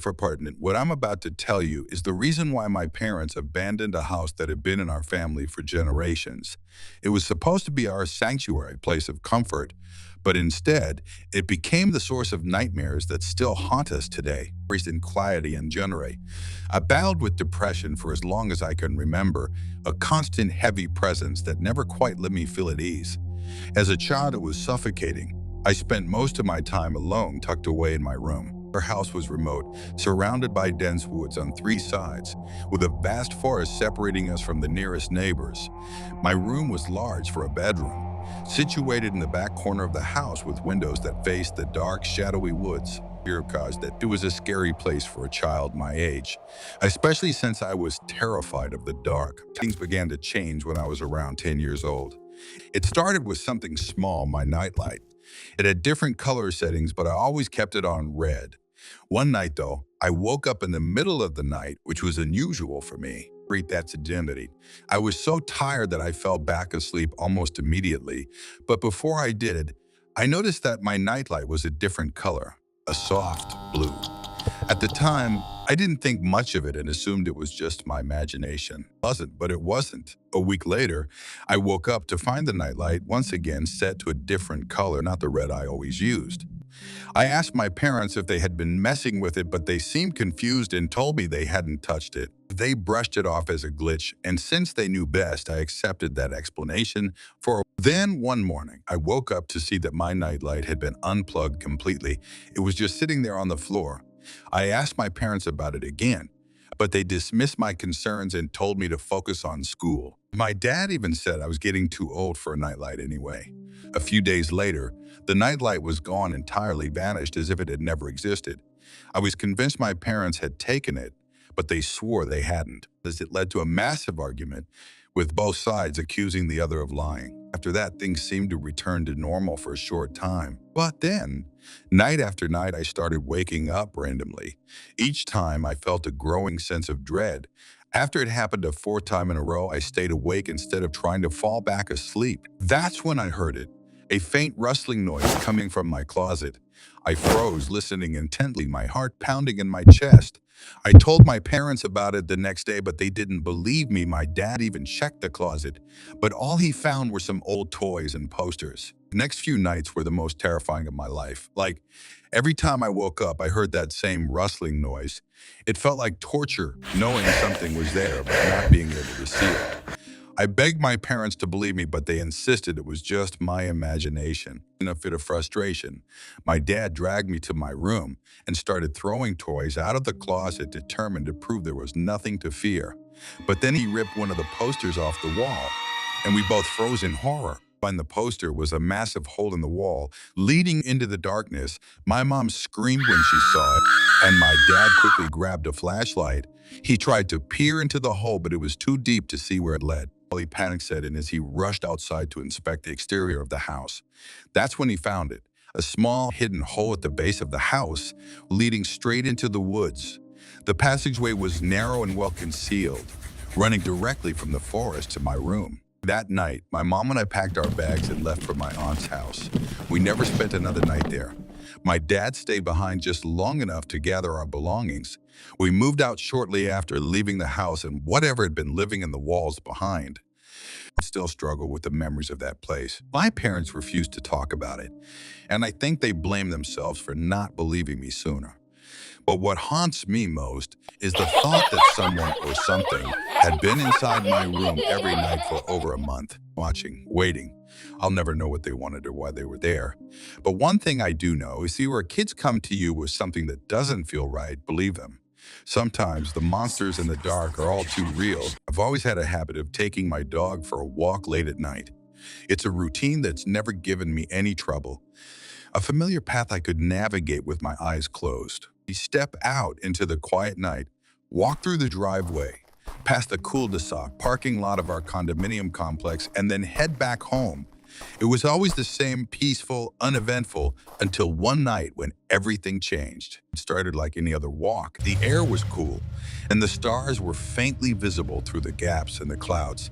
for partner. What I'm about to tell you is the reason why my parents abandoned a house that had been in our family for generations. It was supposed to be our sanctuary, place of comfort, but instead, it became the source of nightmares that still haunt us today. Anxiety and generate. I battled with depression for as long as I can remember, a constant heavy presence that never quite let me feel at ease. As a child, it was suffocating. I spent most of my time alone, tucked away in my room. Our house was remote, surrounded by dense woods on three sides, with a vast forest separating us from the nearest neighbors. My room was large for a bedroom, situated in the back corner of the house with windows that faced the dark, shadowy woods. Caused that it was a scary place for a child my age, especially since I was terrified of the dark. Things began to change when I was around 10 years old. It started with something small, my nightlight. It had different color settings, but I always kept it on red. One night, though, I woke up in the middle of the night, which was unusual for me. That's identity. I was so tired that I fell back asleep almost immediately, but before I did, I noticed that my nightlight was a different color, a soft blue. At the time, I didn't think much of it and assumed it was just my imagination. But it wasn't. A week later, I woke up to find the nightlight once again set to a different color, not the red I always used. I asked my parents if they had been messing with it, but they seemed confused and told me they hadn't touched it. They brushed it off as a glitch, and since they knew best, I accepted that explanation. Then one morning, I woke up to see that my nightlight had been unplugged completely. It was just sitting there on the floor. I asked my parents about it again, but they dismissed my concerns and told me to focus on school. My dad even said I was getting too old for a nightlight anyway. A few days later, the nightlight was gone entirely, vanished as if it had never existed. I was convinced my parents had taken it, but they swore they hadn't, as it led to a massive argument, with both sides accusing the other of lying. After that, things seemed to return to normal for a short time. But then, night after night, I started waking up randomly. Each time, I felt a growing sense of dread. After it happened a fourth time in a row, I stayed awake instead of trying to fall back asleep. That's when I heard it, a faint rustling noise coming from my closet. I froze, listening intently, my heart pounding in my chest. I told my parents about it the next day, but they didn't believe me. My dad even checked the closet, but all he found were some old toys and posters. The next few nights were the most terrifying of my life. Like, every time I woke up, I heard that same rustling noise. It felt like torture, knowing something was there, but not being able to see it. I begged my parents to believe me, but they insisted it was just my imagination. In a fit of frustration, my dad dragged me to my room and started throwing toys out of the closet, determined to prove there was nothing to fear. But then he ripped one of the posters off the wall, and we both froze in horror. Behind the poster was a massive hole in the wall, leading into the darkness. My mom screamed when she saw it, and my dad quickly grabbed a flashlight. He tried to peer into the hole, but it was too deep to see where it led. He panic set in as he rushed outside to inspect the exterior of the house. That's when he found it, a small hidden hole at the base of the house, leading straight into the woods. The passageway was narrow and well concealed, running directly from the forest to my room. That night, my mom and I packed our bags and left for my aunt's house. We never spent another night there. My dad stayed behind just long enough to gather our belongings. We moved out shortly after, leaving the house and whatever had been living in the walls behind. I still struggle with the memories of that place. My parents refused to talk about it, and I think they blame themselves for not believing me sooner. But what haunts me most is the thought that someone or something had been inside my room every night for over a month, watching, waiting. I'll never know what they wanted or why they were there. But one thing I do know is, see, where kids come to you with something that doesn't feel right, believe them. Sometimes the monsters in the dark are all too real. I've always had a habit of taking my dog for a walk late at night. It's a routine that's never given me any trouble. A familiar path I could navigate with my eyes closed. We step out into the quiet night, walk through the driveway, past the cul-de-sac parking lot of our condominium complex, and then head back home. It was always the same, peaceful, uneventful, until one night when everything changed. It started like any other walk. The air was cool, and the stars were faintly visible through the gaps in the clouds.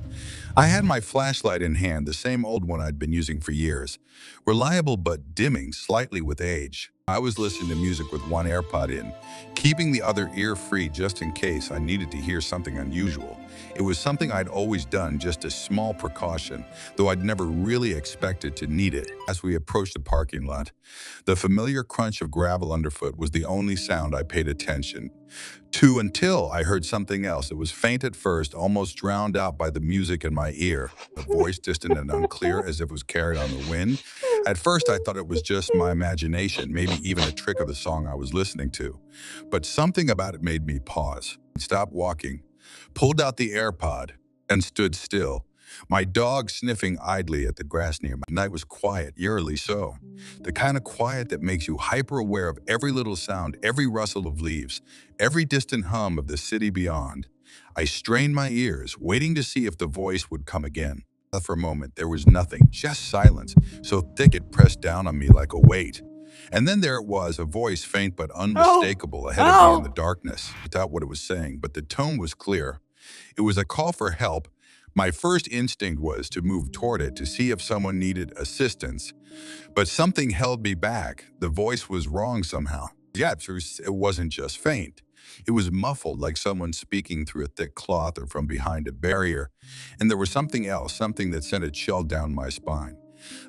I had my flashlight in hand, the same old one I'd been using for years, reliable but dimming slightly with age. I was listening to music with one AirPod in, keeping the other ear free just in case I needed to hear something unusual. It was something I'd always done, just a small precaution, though I'd never really expected to need it. As we approached the parking lot, the familiar crunch of gravel underfoot was the only sound I paid attention to until I heard something else. It was faint at first, almost drowned out by the music in my ear, a voice distant and unclear as if it was carried on the wind. At first, I thought it was just my imagination, maybe even a trick of the song I was listening to. But something about it made me pause, stop walking, pulled out the AirPod, and stood still. My dog sniffing idly at the grass near me. The night was quiet, eerily so. The kind of quiet that makes you hyper-aware of every little sound, every rustle of leaves, every distant hum of the city beyond. I strained my ears, waiting to see if the voice would come again. For a moment, there was nothing, just silence, so thick it pressed down on me like a weight. And then there it was, a voice faint but unmistakable ahead of me in the darkness. I doubt what it was saying, but the tone was clear. It was a call for help. My first instinct was to move toward it to see if someone needed assistance, but something held me back. The voice was wrong somehow. Yeah, it wasn't just faint. It was muffled, like someone speaking through a thick cloth or from behind a barrier. And there was something else, something that sent a chill down my spine.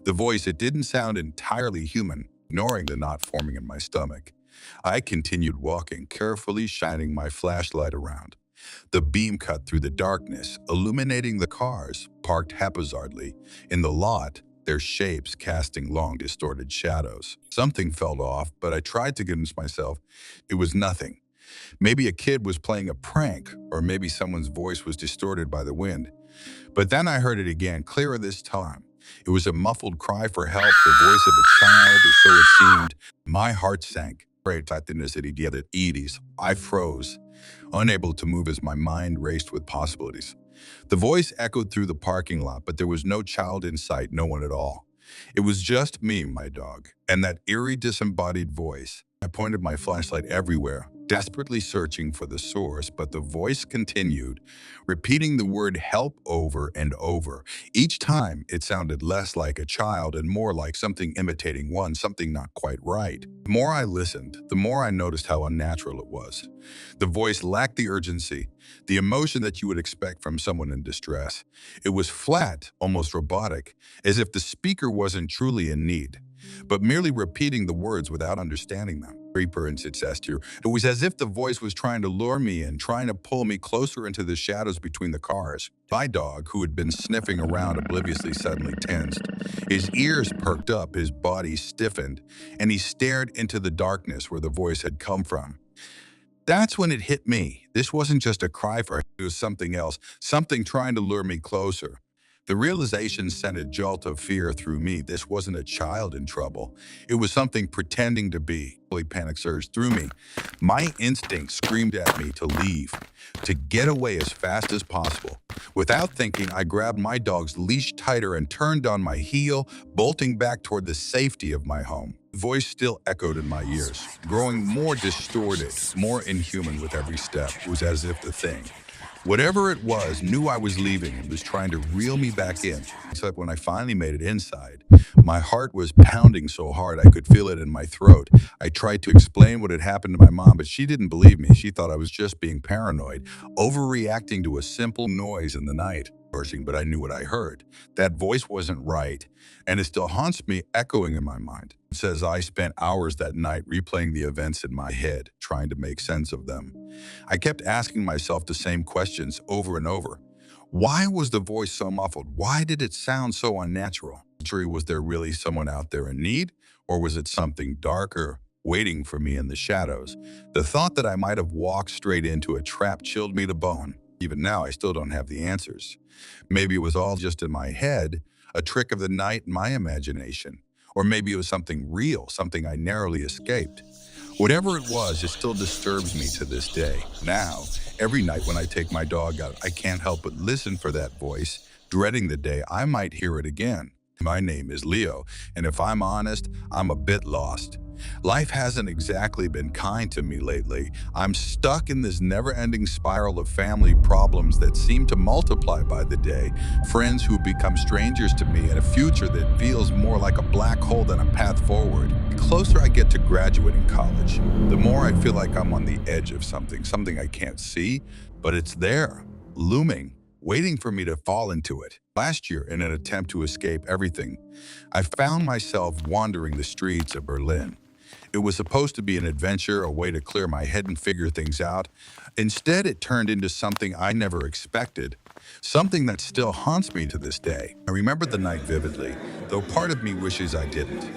The voice, it didn't sound entirely human, ignoring the knot forming in my stomach. I continued walking, carefully shining my flashlight around. The beam cut through the darkness, illuminating the cars parked haphazardly in the lot, their shapes casting long, distorted shadows. Something felt off, but I tried to convince myself it was nothing. Maybe a kid was playing a prank, or maybe someone's voice was distorted by the wind. But then I heard it again, clearer this time. It was a muffled cry for help, the voice of a child, or so it seemed. My heart sank. Great the Edie's. I froze, unable to move as my mind raced with possibilities. The voice echoed through the parking lot, but there was no child in sight, no one at all. It was just me, my dog, and that eerie disembodied voice. I pointed my flashlight everywhere, desperately searching for the source, but the voice continued, repeating the word help over and over. Each time, it sounded less like a child and more like something imitating one, something not quite right. The more I listened, the more I noticed how unnatural it was. The voice lacked the urgency, the emotion that you would expect from someone in distress. It was flat, almost robotic, as if the speaker wasn't truly in need, but merely repeating the words without understanding them. It was as if the voice was trying to lure me in, trying to pull me closer into the shadows between the cars. My dog, who had been sniffing around obliviously, suddenly tensed. His ears perked up, his body stiffened, and he stared into the darkness where the voice had come from. That's when it hit me. This wasn't just a cry for help, it was something else, something trying to lure me closer. The realization sent a jolt of fear through me. This wasn't a child in trouble. It was something pretending to be. Holy panic surged through me. My instinct screamed at me to leave, to get away as fast as possible. Without thinking, I grabbed my dog's leash tighter and turned on my heel, bolting back toward the safety of my home. The voice still echoed in my ears, growing more distorted, more inhuman with every step. It was as if the thing, whatever it was, knew I was leaving and was trying to reel me back in. Except when I finally made it inside, my heart was pounding so hard I could feel it in my throat. I tried to explain what had happened to my mom, but she didn't believe me. She thought I was just being paranoid, overreacting to a simple noise in the night. But I knew what I heard. That voice wasn't right, and it still haunts me, echoing in my mind. It says I spent hours that night replaying the events in my head, trying to make sense of them. I kept asking myself the same questions over and over. Why was the voice so muffled? Why did it sound so unnatural? Was there really someone out there in need, or was it something darker waiting for me in the shadows? The thought that I might have walked straight into a trap chilled me to bone. Even now, I still don't have the answers. Maybe it was all just in my head, a trick of the night in my imagination. Or maybe it was something real, something I narrowly escaped. Whatever it was, it still disturbs me to this day. Now, every night when I take my dog out, I can't help but listen for that voice, dreading the day I might hear it again. My name is Leo, and if I'm honest, I'm a bit lost. Life hasn't exactly been kind to me lately. I'm stuck in this never-ending spiral of family problems that seem to multiply by the day, friends who become strangers to me, and a future that feels more like a black hole than a path forward. The closer I get to graduating college, the more I feel like I'm on the edge of something I can't see, but it's there, looming, waiting for me to fall into it. Last year, in an attempt to escape everything, I found myself wandering the streets of Berlin. It was supposed to be an adventure, a way to clear my head and figure things out. Instead, it turned into something I never expected, something that still haunts me to this day. I remember the night vividly, though part of me wishes I didn't.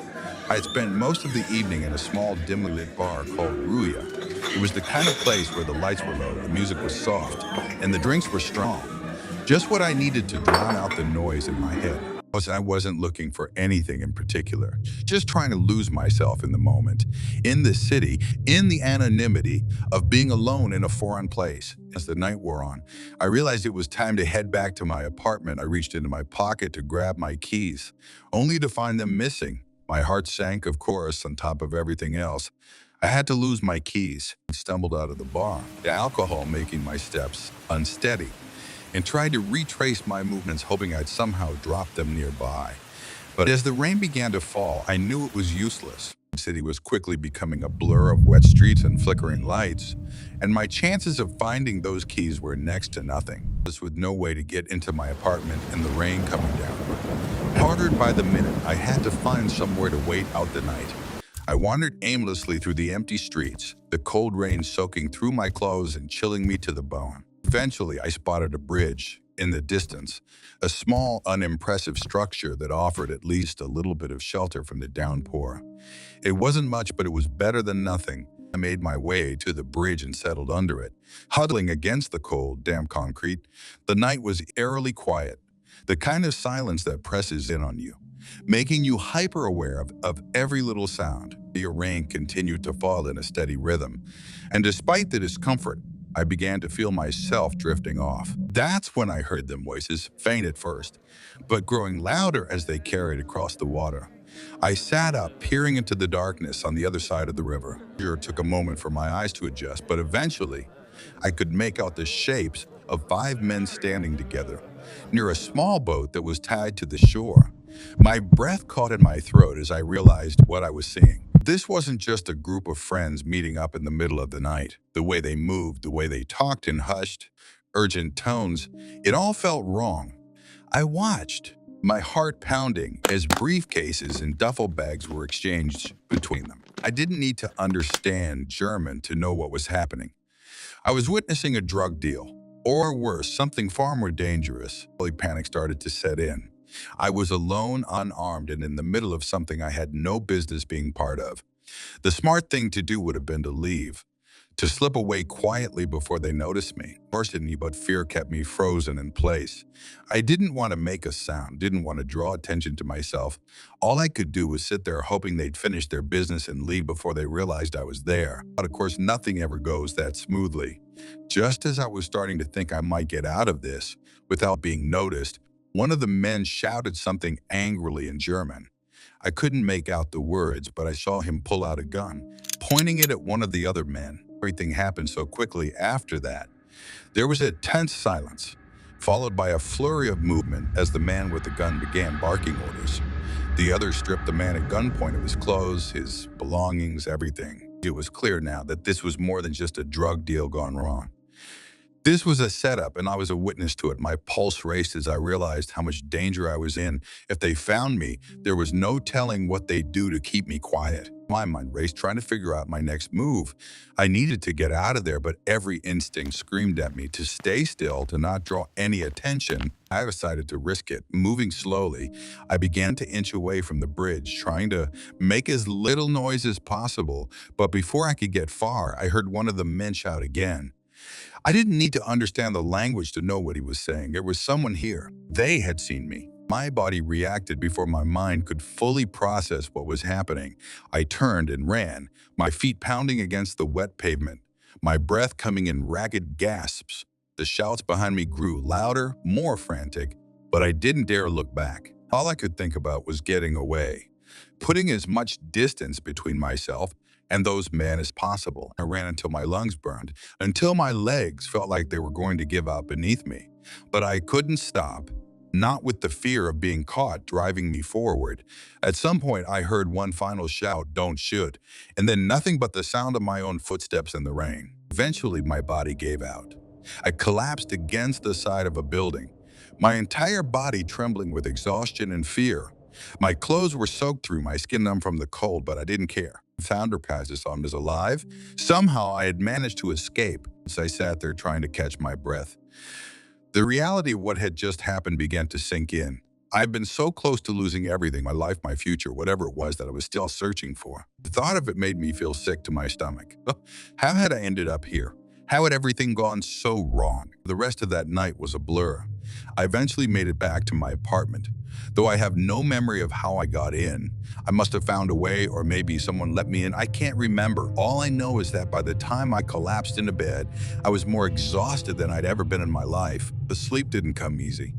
I had spent most of the evening in a small, dimly lit bar called Ruya. It was the kind of place where the lights were low, the music was soft, and the drinks were strong. Just what I needed to drown out the noise in my head. I wasn't looking for anything in particular, just trying to lose myself in the moment, in the city, in the anonymity of being alone in a foreign place. As the night wore on, I realized it was time to head back to my apartment. I reached into my pocket to grab my keys, only to find them missing. My heart sank, of course, on top of everything else. I had to lose my keys. I stumbled out of the bar, the alcohol making my steps unsteady, and tried to retrace my movements, hoping I'd somehow drop them nearby. But as the rain began to fall, I knew it was useless. The city was quickly becoming a blur of wet streets and flickering lights, and my chances of finding those keys were next to nothing. This with no way to get into my apartment and the rain coming down. Harder by the minute, I had to find somewhere to wait out the night. I wandered aimlessly through the empty streets, the cold rain soaking through my clothes and chilling me to the bone. Eventually, I spotted a bridge in the distance, a small, unimpressive structure that offered at least a little bit of shelter from the downpour. It wasn't much, but it was better than nothing. I made my way to the bridge and settled under it, huddling against the cold, damp concrete. The night was eerily quiet, the kind of silence that presses in on you, making you hyper-aware of every little sound. The rain continued to fall in a steady rhythm, and despite the discomfort, I began to feel myself drifting off. That's when I heard them voices, faint at first, but growing louder as they carried across the water. I sat up, peering into the darkness on the other side of the river. It took a moment for my eyes to adjust, but eventually, I could make out the shapes of 5 men standing together near a small boat that was tied to the shore. My breath caught in my throat as I realized what I was seeing. This wasn't just a group of friends meeting up in the middle of the night. The way they moved, the way they talked in hushed, urgent tones, it all felt wrong. I watched, my heart pounding, as briefcases and duffel bags were exchanged between them. I didn't need to understand German to know what was happening. I was witnessing a drug deal, or worse, something far more dangerous. Panic started to set in. I was alone, unarmed, and in the middle of something I had no business being part of. The smart thing to do would have been to leave, to slip away quietly before they noticed me. But fear kept me frozen in place. I didn't want to make a sound, didn't want to draw attention to myself. All I could do was sit there hoping they'd finish their business and leave before they realized I was there. But of course, nothing ever goes that smoothly. Just as I was starting to think I might get out of this without being noticed, one of the men shouted something angrily in German. I couldn't make out the words, but I saw him pull out a gun, pointing it at one of the other men. Everything happened so quickly after that. There was a tense silence, followed by a flurry of movement as the man with the gun began barking orders. The other stripped the man at gunpoint of his clothes, his belongings, everything. It was clear now that this was more than just a drug deal gone wrong. This was a setup, and I was a witness to it. My pulse raced as I realized how much danger I was in. If they found me, there was no telling what they'd do to keep me quiet. My mind raced, trying to figure out my next move. I needed to get out of there, but every instinct screamed at me to stay still, to not draw any attention. I decided to risk it. Moving slowly, I began to inch away from the bridge, trying to make as little noise as possible. But before I could get far, I heard one of the men shout again. I didn't need to understand the language to know what he was saying. There was someone here. They had seen me. My body reacted before my mind could fully process what was happening. I turned and ran, my feet pounding against the wet pavement, my breath coming in ragged gasps. The shouts behind me grew louder, more frantic, but I didn't dare look back. All I could think about was getting away. putting as much distance between myself and those men as possible. I ran until my lungs burned, until my legs felt like they were going to give out beneath me. But I couldn't stop, not with the fear of being caught driving me forward. At some point, I heard one final shout, "Don't shoot," and then nothing but the sound of my own footsteps in the rain. Eventually, my body gave out. I collapsed against the side of a building, my entire body trembling with exhaustion and fear. My clothes were soaked through, my skin numb from the cold, but I didn't care. The founder passes on as alive. Somehow I had managed to escape as I sat there trying to catch my breath. The reality of what had just happened began to sink in. I'd been so close to losing everything, my life, my future, whatever it was that I was still searching for. The thought of it made me feel sick to my stomach. How had I ended up here? How had everything gone so wrong? The rest of that night was a blur. I eventually made it back to my apartment. Though I have no memory of how I got in, I must have found a way, or maybe someone let me in. I can't remember. All I know is that by the time I collapsed into bed, I was more exhausted than I'd ever been in my life. The sleep didn't come easy.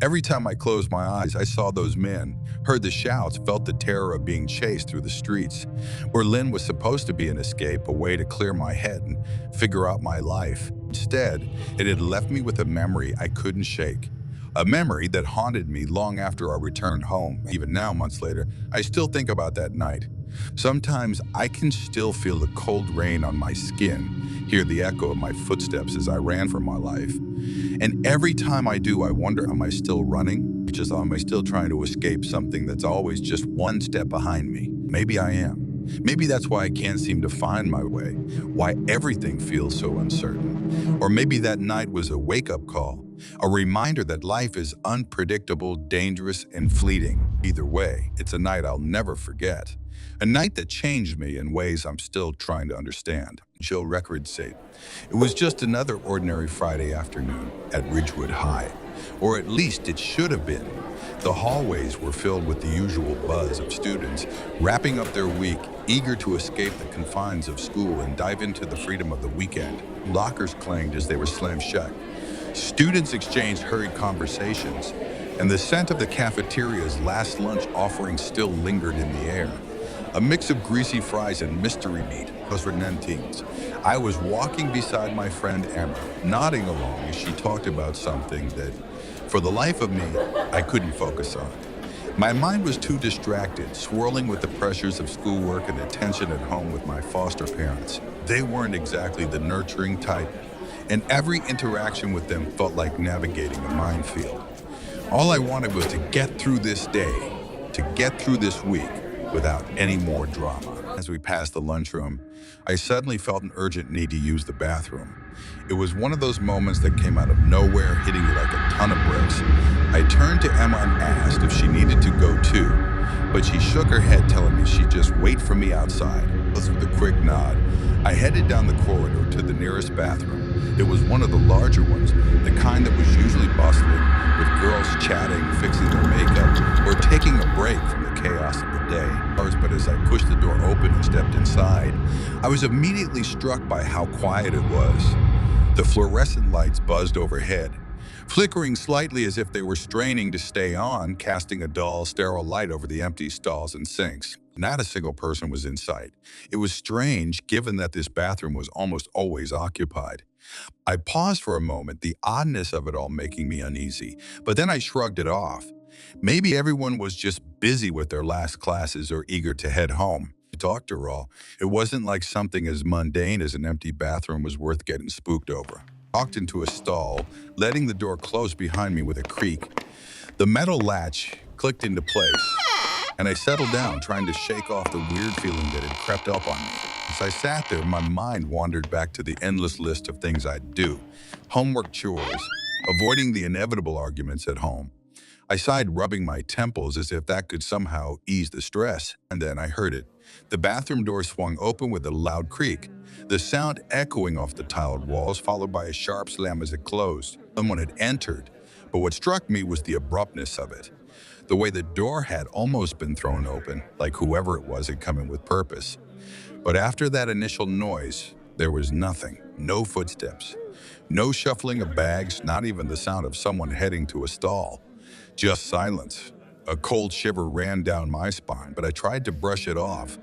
Every time I closed my eyes, I saw those men, heard the shouts, felt the terror of being chased through the streets. Berlin was supposed to be an escape, a way to clear my head and figure out my life. Instead, it had left me with a memory I couldn't shake. A memory that haunted me long after I returned home. Even now, months later, I still think about that night. Sometimes I can still feel the cold rain on my skin, hear the echo of my footsteps as I ran for my life. And every time I do, I wonder, am I still running? Just am I still trying to escape something that's always just one step behind me? Maybe I am. Maybe that's why I can't seem to find my way, why everything feels so uncertain. Or maybe that night was a wake-up call, a reminder that life is unpredictable, dangerous, and fleeting. Either way, it's a night I'll never forget. A night that changed me in ways I'm still trying to understand. Chill records say, it was just another ordinary Friday afternoon at Ridgewood High. Or at least it should have been. The hallways were filled with the usual buzz of students wrapping up their week, eager to escape the confines of school and dive into the freedom of the weekend. Lockers clanged as they were slammed shut. Students exchanged hurried conversations, and the scent of the cafeteria's last lunch offering still lingered in the air. A mix of greasy fries and mystery meat was for nanteens. I was walking beside my friend Emma, nodding along as she talked about something that, for the life of me, I couldn't focus on. My mind was too distracted, swirling with the pressures of schoolwork and the tension at home with my foster parents. They weren't exactly the nurturing type, and every interaction with them felt like navigating a minefield. All I wanted was to get through this day, to get through this week, without any more drama. As we passed the lunchroom, I suddenly felt an urgent need to use the bathroom. It was one of those moments that came out of nowhere, hitting you like a ton of bricks. I turned to Emma and asked if she needed to go too, but she shook her head, telling me she'd just wait for me outside. With a quick nod, I headed down the corridor to the nearest bathroom. It was one of the larger ones, the kind that was usually bustling, with girls chatting, fixing their makeup, or taking a break from the chaos of the day. But as I pushed the door open and stepped inside, I was immediately struck by how quiet it was. The fluorescent lights buzzed overhead, flickering slightly as if they were straining to stay on, casting a dull, sterile light over the empty stalls and sinks. Not a single person was in sight. It was strange, given that this bathroom was almost always occupied. I paused for a moment, the oddness of it all making me uneasy, but then I shrugged it off. Maybe everyone was just busy with their last classes or eager to head home. After all, it wasn't like something as mundane as an empty bathroom was worth getting spooked over. I walked into a stall, letting the door close behind me with a creak. The metal latch clicked into place, and I settled down, trying to shake off the weird feeling that had crept up on me. As I sat there, my mind wandered back to the endless list of things I'd do. Homework, chores, avoiding the inevitable arguments at home. I sighed, rubbing my temples as if that could somehow ease the stress. And then I heard it. The bathroom door swung open with a loud creak, the sound echoing off the tiled walls, followed by a sharp slam as it closed. Someone had entered, but what struck me was the abruptness of it. The way the door had almost been thrown open, like whoever it was had come in with purpose. But after that initial noise, there was nothing. No footsteps, no shuffling of bags, not even the sound of someone heading to a stall. Just silence. A cold shiver ran down my spine, but I tried to brush it off.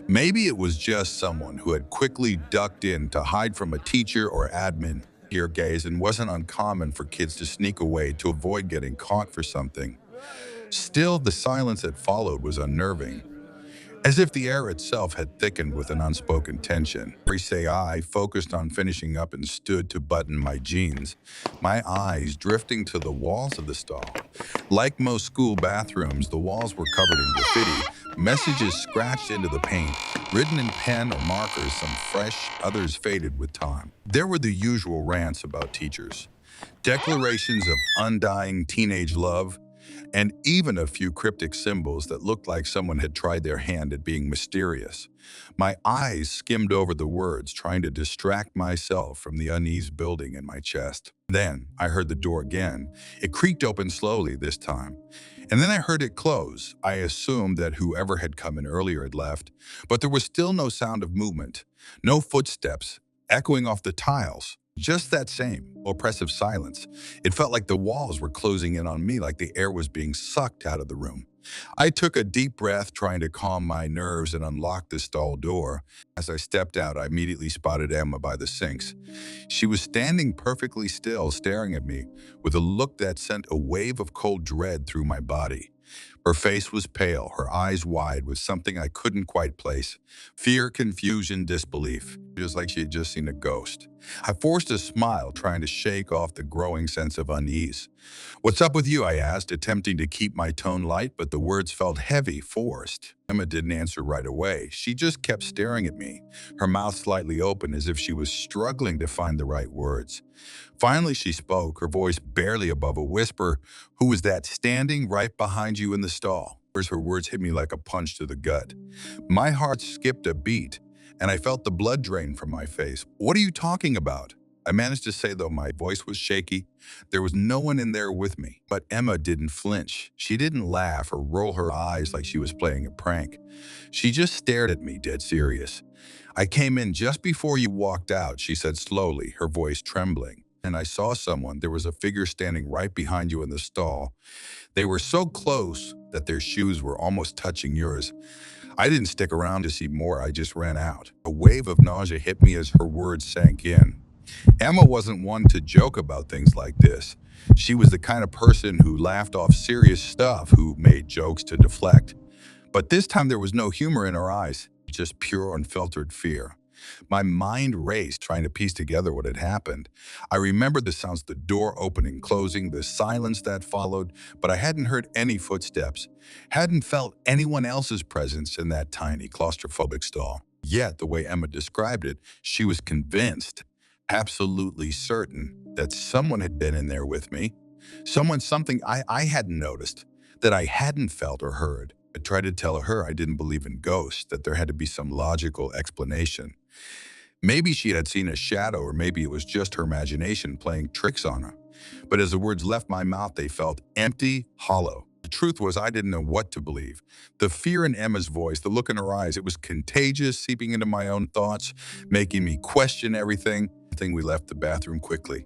Maybe it was just someone who had quickly ducked in to hide from a teacher or admin. Ear gaze and wasn't uncommon for kids to sneak away to avoid getting caught for something. Still, the silence that followed was unnerving, as if the air itself had thickened with an unspoken tension. Say I focused on finishing up and stood to button my jeans, my eyes drifting to the walls of the stall. Like most school bathrooms, the walls were covered in graffiti, messages scratched into the paint, written in pen or markers, some fresh, others faded with time. There were the usual rants about teachers, declarations of undying teenage love, and even a few cryptic symbols that looked like someone had tried their hand at being mysterious. My eyes skimmed over the words, trying to distract myself from the unease building in my chest. Then I heard the door again. It creaked open slowly this time. And then I heard it close. I assumed that whoever had come in earlier had left, but there was still no sound of movement, no footsteps echoing off the tiles. Just that same oppressive silence. It felt like the walls were closing in on me, like the air was being sucked out of the room. I took a deep breath, trying to calm my nerves and unlock the stall door. As I stepped out, I immediately spotted Emma by the sinks. She was standing perfectly still, staring at me with a look that sent a wave of cold dread through my body. Her face was pale, her eyes wide with something I couldn't quite place. Fear, confusion, disbelief. It was like she had just seen a ghost. I forced a smile, trying to shake off the growing sense of unease. "What's up with you?" I asked, attempting to keep my tone light, but the words felt heavy, forced. Emma didn't answer right away. She just kept staring at me, her mouth slightly open as if she was struggling to find the right words. Finally, she spoke, her voice barely above a whisper. "Who was that standing right behind you in the stall?" Her words hit me like a punch to the gut. My heart skipped a beat, and I felt the blood drain from my face. "What are you talking about?" I managed to say, though my voice was shaky. There was no one in there with me. But Emma didn't flinch. She didn't laugh or roll her eyes like she was playing a prank. She just stared at me, dead serious. "I came in just before you walked out," she said slowly, her voice trembling. "And I saw someone. There was a figure standing right behind you in the stall. They were so close that their shoes were almost touching yours. I didn't stick around to see more. I just ran out." A wave of nausea hit me as her words sank in. Emma wasn't one to joke about things like this. She was the kind of person who laughed off serious stuff, who made jokes to deflect. But this time there was no humor in her eyes, just pure unfiltered fear. My mind raced, trying to piece together what had happened. I remembered the sounds, the door opening, closing, the silence that followed, but I hadn't heard any footsteps, hadn't felt anyone else's presence in that tiny claustrophobic stall. Yet, the way Emma described it, she was convinced, absolutely certain, that someone had been in there with me. Someone, something I hadn't noticed, that I hadn't felt or heard. I tried to tell her I didn't believe in ghosts, that there had to be some logical explanation. Maybe she had seen a shadow, or maybe it was just her imagination playing tricks on her. But as the words left my mouth, they felt empty, hollow. The truth was, I didn't know what to believe. The fear in Emma's voice, the look in her eyes, it was contagious, seeping into my own thoughts, making me question everything. We left the bathroom quickly,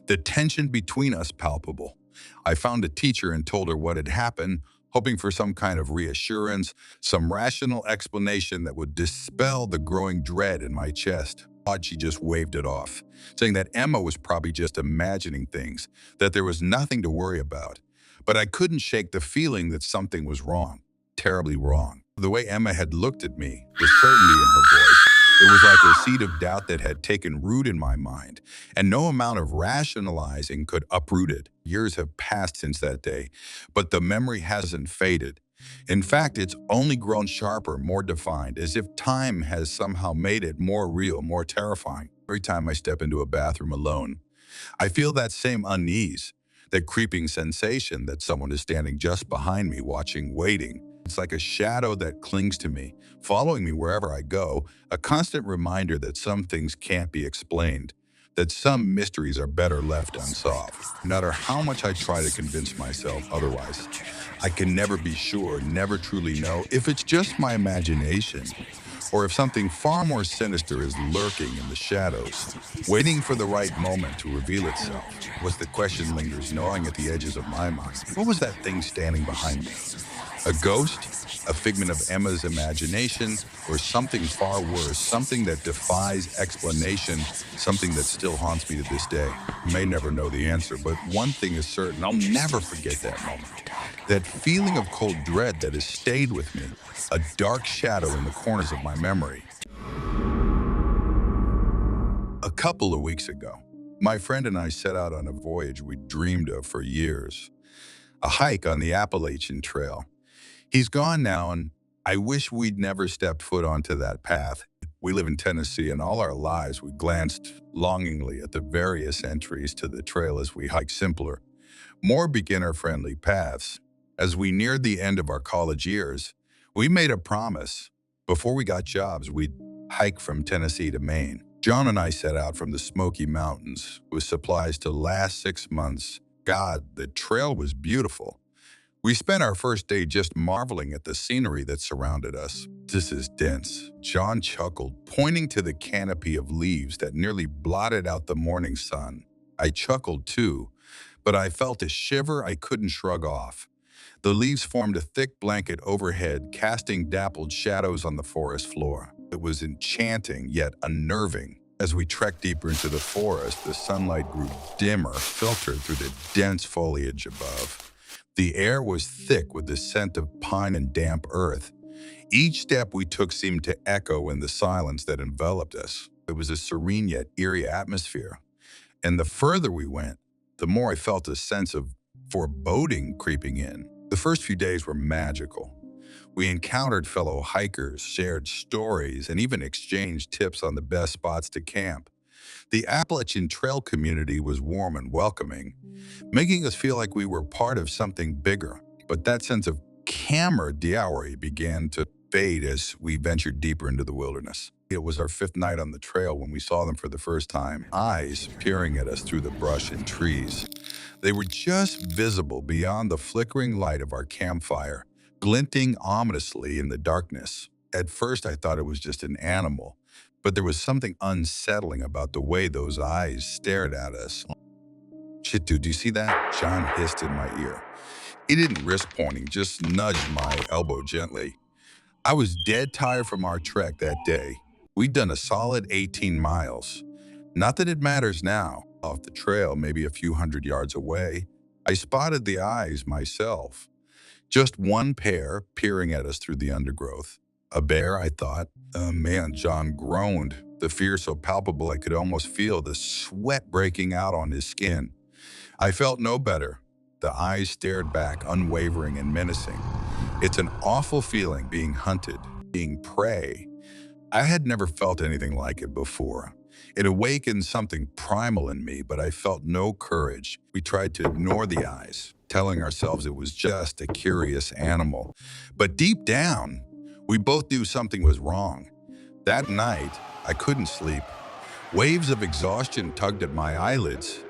the tension between us palpable. I found a teacher and told her what had happened, hoping for some kind of reassurance, some rational explanation that would dispel the growing dread in my chest. But she just waved it off, saying that Emma was probably just imagining things, that there was nothing to worry about. But I couldn't shake the feeling that something was wrong, terribly wrong. The way Emma had looked at me, the certainty in her voice, it was like a seed of doubt that had taken root in my mind, and no amount of rationalizing could uproot it. Years have passed since that day, but the memory hasn't faded. In fact, it's only grown sharper, more defined, as if time has somehow made it more real, more terrifying. Every time I step into a bathroom alone, I feel that same unease, that creeping sensation that someone is standing just behind me, watching, waiting. It's like a shadow that clings to me, following me wherever I go, a constant reminder that some things can't be explained. that some mysteries are better left unsolved. No matter how much I try to convince myself otherwise, I can never be sure, never truly know if it's just my imagination or if something far more sinister is lurking in the shadows, waiting for the right moment to reveal itself. Was the question lingers gnawing at the edges of my mind. What was that thing standing behind me? A ghost? A figment of Emma's imagination? Or something far worse, something that defies explanation, something that still haunts me to this day? I may never know the answer, but one thing is certain, I'll never forget that moment. That feeling of cold dread that has stayed with me, a dark shadow in the corners of my memory. A couple of weeks ago, my friend and I set out on a voyage we dreamed of for years, a hike on the Appalachian Trail. He's gone now, and I wish we'd never stepped foot onto that path. We live in Tennessee, and all our lives we glanced longingly at the various entries to the trail as we hiked simpler, more beginner-friendly paths. As we neared the end of our college years, we made a promise. Before we got jobs, we'd hike from Tennessee to Maine. John and I set out from the Smoky Mountains with supplies to last 6 months. God, the trail was beautiful. We spent our first day just marveling at the scenery that surrounded us. This is dense, John chuckled, pointing to the canopy of leaves that nearly blotted out the morning sun. I chuckled too, but I felt a shiver I couldn't shrug off. The leaves formed a thick blanket overhead, casting dappled shadows on the forest floor. It was enchanting, yet unnerving. As we trekked deeper into the forest, the sunlight grew dimmer, filtered through the dense foliage above. The air was thick with the scent of pine and damp earth. Each step we took seemed to echo in the silence that enveloped us. It was a serene yet eerie atmosphere. And the further we went, the more I felt a sense of foreboding creeping in. The first few days were magical. We encountered fellow hikers, shared stories, and even exchanged tips on the best spots to camp. The Appalachian Trail community was warm and welcoming, making us feel like we were part of something bigger. But that sense of camaraderie began to fade as we ventured deeper into the wilderness. It was our fifth night on the trail when we saw them for the first time, eyes peering at us through the brush and trees. They were just visible beyond the flickering light of our campfire, glinting ominously in the darkness. At first, I thought it was just an animal, but there was something unsettling about the way those eyes stared at us. Shit, dude, do you see that? John hissed in my ear. He didn't risk pointing, just nudged my elbow gently. I was dead tired from our trek that day. We'd done a solid 18 miles. Not that it matters now. Off the trail, maybe a few hundred yards away, I spotted the eyes myself. Just one pair peering at us through the undergrowth. A bear, I thought. Man, John groaned, the fear so palpable I could almost feel the sweat breaking out on his skin. I felt no better. The eyes stared back, unwavering and menacing. It's an awful feeling being hunted, being prey. I had never felt anything like it before. It awakened something primal in me, but I felt no courage. We tried to ignore the eyes, telling ourselves it was just a curious animal. But deep down, we both knew something was wrong. That night, I couldn't sleep. Waves of exhaustion tugged at my eyelids,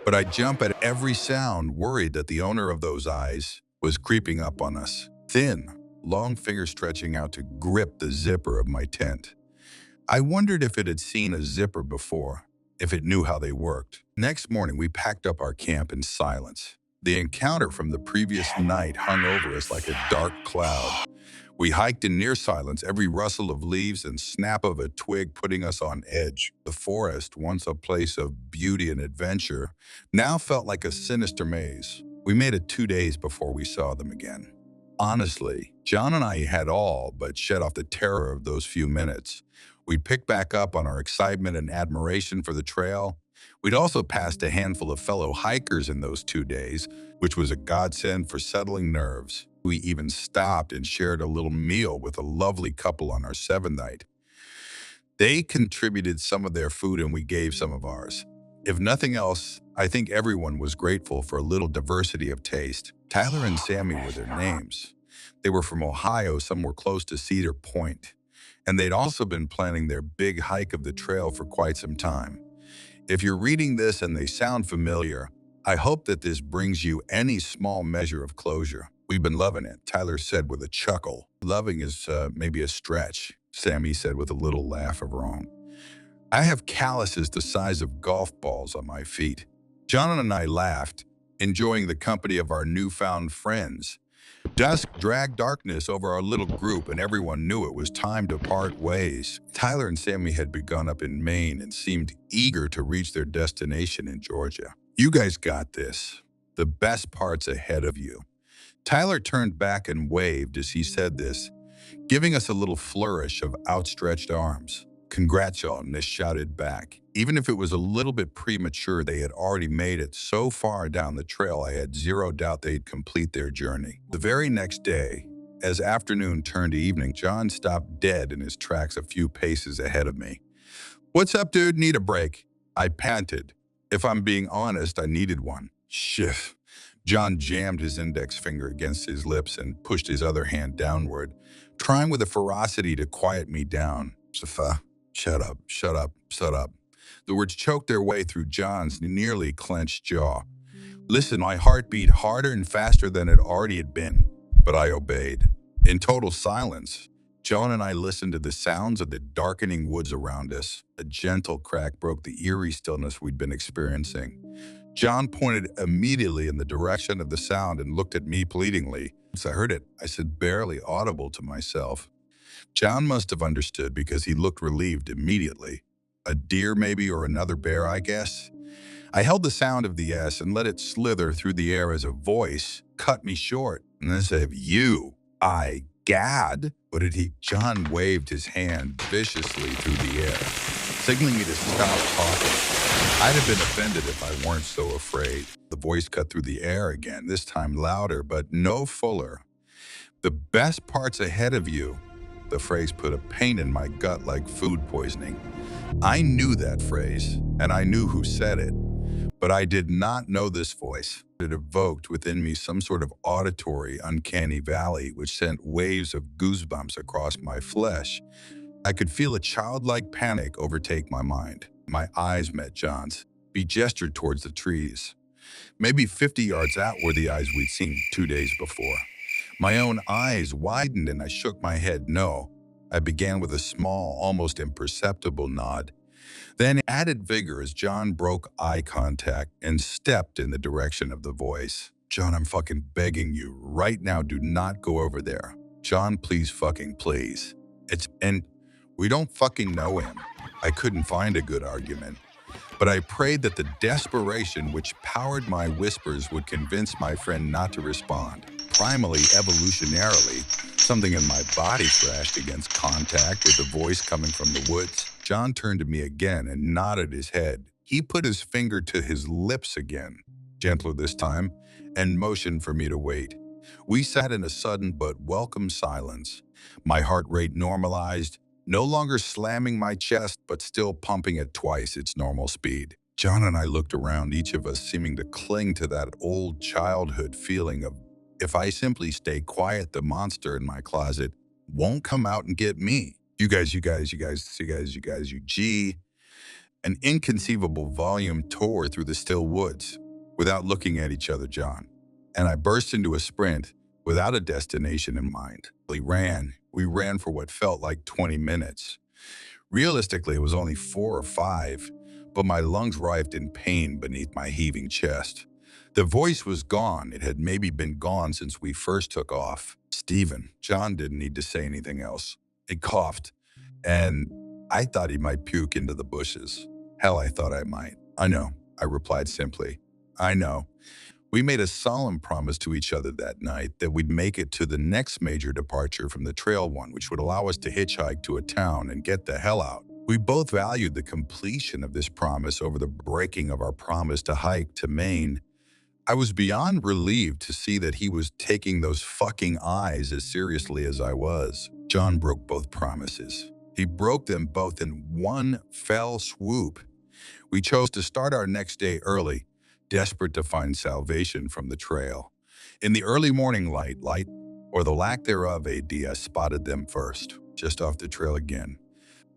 but I'd jump at every sound, worried that the owner of those eyes was creeping up on us. Thin, long fingers stretching out to grip the zipper of my tent. I wondered if it had seen a zipper before, if it knew how they worked. Next morning, we packed up our camp in silence. The encounter from the previous night hung over us like a dark cloud. We hiked in near silence, every rustle of leaves and snap of a twig putting us on edge. The forest, once a place of beauty and adventure, now felt like a sinister maze. We made it 2 days before we saw them again. Honestly, John and I had all but shed off the terror of those few minutes. We'd picked back up on our excitement and admiration for the trail. We'd also passed a handful of fellow hikers in those 2 days, which was a godsend for settling nerves. We even stopped and shared a little meal with a lovely couple on our seventh night. They contributed some of their food and we gave some of ours. If nothing else, I think everyone was grateful for a little diversity of taste. Tyler and Sammy were their names. They were from Ohio, somewhere close to Cedar Point, and they'd also been planning their big hike of the trail for quite some time. If you're reading this and they sound familiar, I hope that this brings you any small measure of closure. We've been loving it, Tyler said with a chuckle. Loving is maybe a stretch, Sammy said with a little laugh of her own. I have calluses the size of golf balls on my feet. John and I laughed, enjoying the company of our newfound friends. Dusk dragged darkness over our little group, and everyone knew it was time to part ways. Tyler and Sammy had begun up in Maine and seemed eager to reach their destination in Georgia. You guys got this. The best part's ahead of you. Tyler turned back and waved as he said this, giving us a little flourish of outstretched arms. Congrats, y'all, Nish shouted back. Even if it was a little bit premature, they had already made it so far down the trail I had zero doubt they'd complete their journey. The very next day, as afternoon turned to evening, John stopped dead in his tracks a few paces ahead of me. What's up, dude? Need a break? I panted. If I'm being honest, I needed one. Shit. John jammed his index finger against his lips and pushed his other hand downward, trying with a ferocity to quiet me down. Safa, shut up, shut up, shut up. The words choked their way through John's nearly clenched jaw. Listen, my heart beat harder and faster than it already had been, but I obeyed. In total silence, John and I listened to the sounds of the darkening woods around us. A gentle crack broke the eerie stillness we'd been experiencing. John pointed immediately in the direction of the sound and looked at me pleadingly. As I heard it, I said barely audible to myself. John must have understood because he looked relieved immediately. A deer maybe, or another bear, I guess. I held the sound of the S and let it slither through the air as a voice cut me short. And then said, you, gad. What did he? John waved his hand viciously through the air, signaling me to stop talking. I'd have been offended if I weren't so afraid. The voice cut through the air again, this time louder, but no fuller. The best part's ahead of you. The phrase put a pain in my gut like food poisoning. I knew that phrase, and I knew who said it, but I did not know this voice. It evoked within me some sort of auditory, uncanny valley which sent waves of goosebumps across my flesh. I could feel a childlike panic overtake my mind. My eyes met John's. He gestured towards the trees. Maybe 50 yards out were the eyes we'd seen 2 days before. My own eyes widened and I shook my head no. I began with a small, almost imperceptible nod, then added vigor as John broke eye contact and stepped in the direction of the voice. John, I'm fucking begging you, right now, do not go over there. John, please fucking please. And we don't fucking know him. I couldn't find a good argument. But I prayed that the desperation which powered my whispers would convince my friend not to respond. Primally, evolutionarily, something in my body thrashed against contact with the voice coming from the woods. John turned to me again and nodded his head. He put his finger to his lips again, gentler this time, and motioned for me to wait. We sat in a sudden but welcome silence. My heart rate normalized, no longer slamming my chest, but still pumping at twice its normal speed. John and I looked around, each of us seeming to cling to that old childhood feeling of, if I simply stay quiet, the monster in my closet won't come out and get me. You guys, G. An inconceivable volume tore through the still woods without looking at each other, John. And I burst into a sprint without a destination in mind. We ran for what felt like 20 minutes. Realistically, it was only 4 or 5, but my lungs writhed in pain beneath my heaving chest. The voice was gone. It had maybe been gone since we first took off. Stephen. John didn't need to say anything else. He coughed, and I thought he might puke into the bushes. Hell, I thought I might. I know, I replied simply. I know. We made a solemn promise to each other that night that we'd make it to the next major departure from the trail one, which would allow us to hitchhike to a town and get the hell out. We both valued the completion of this promise over the breaking of our promise to hike to Maine. I was beyond relieved to see that he was taking those fucking eyes as seriously as I was. John broke both promises. He broke them both in one fell swoop. We chose to start our next day early, desperate to find salvation from the trail. In the early morning light, or the lack thereof, ADS spotted them first, just off the trail again.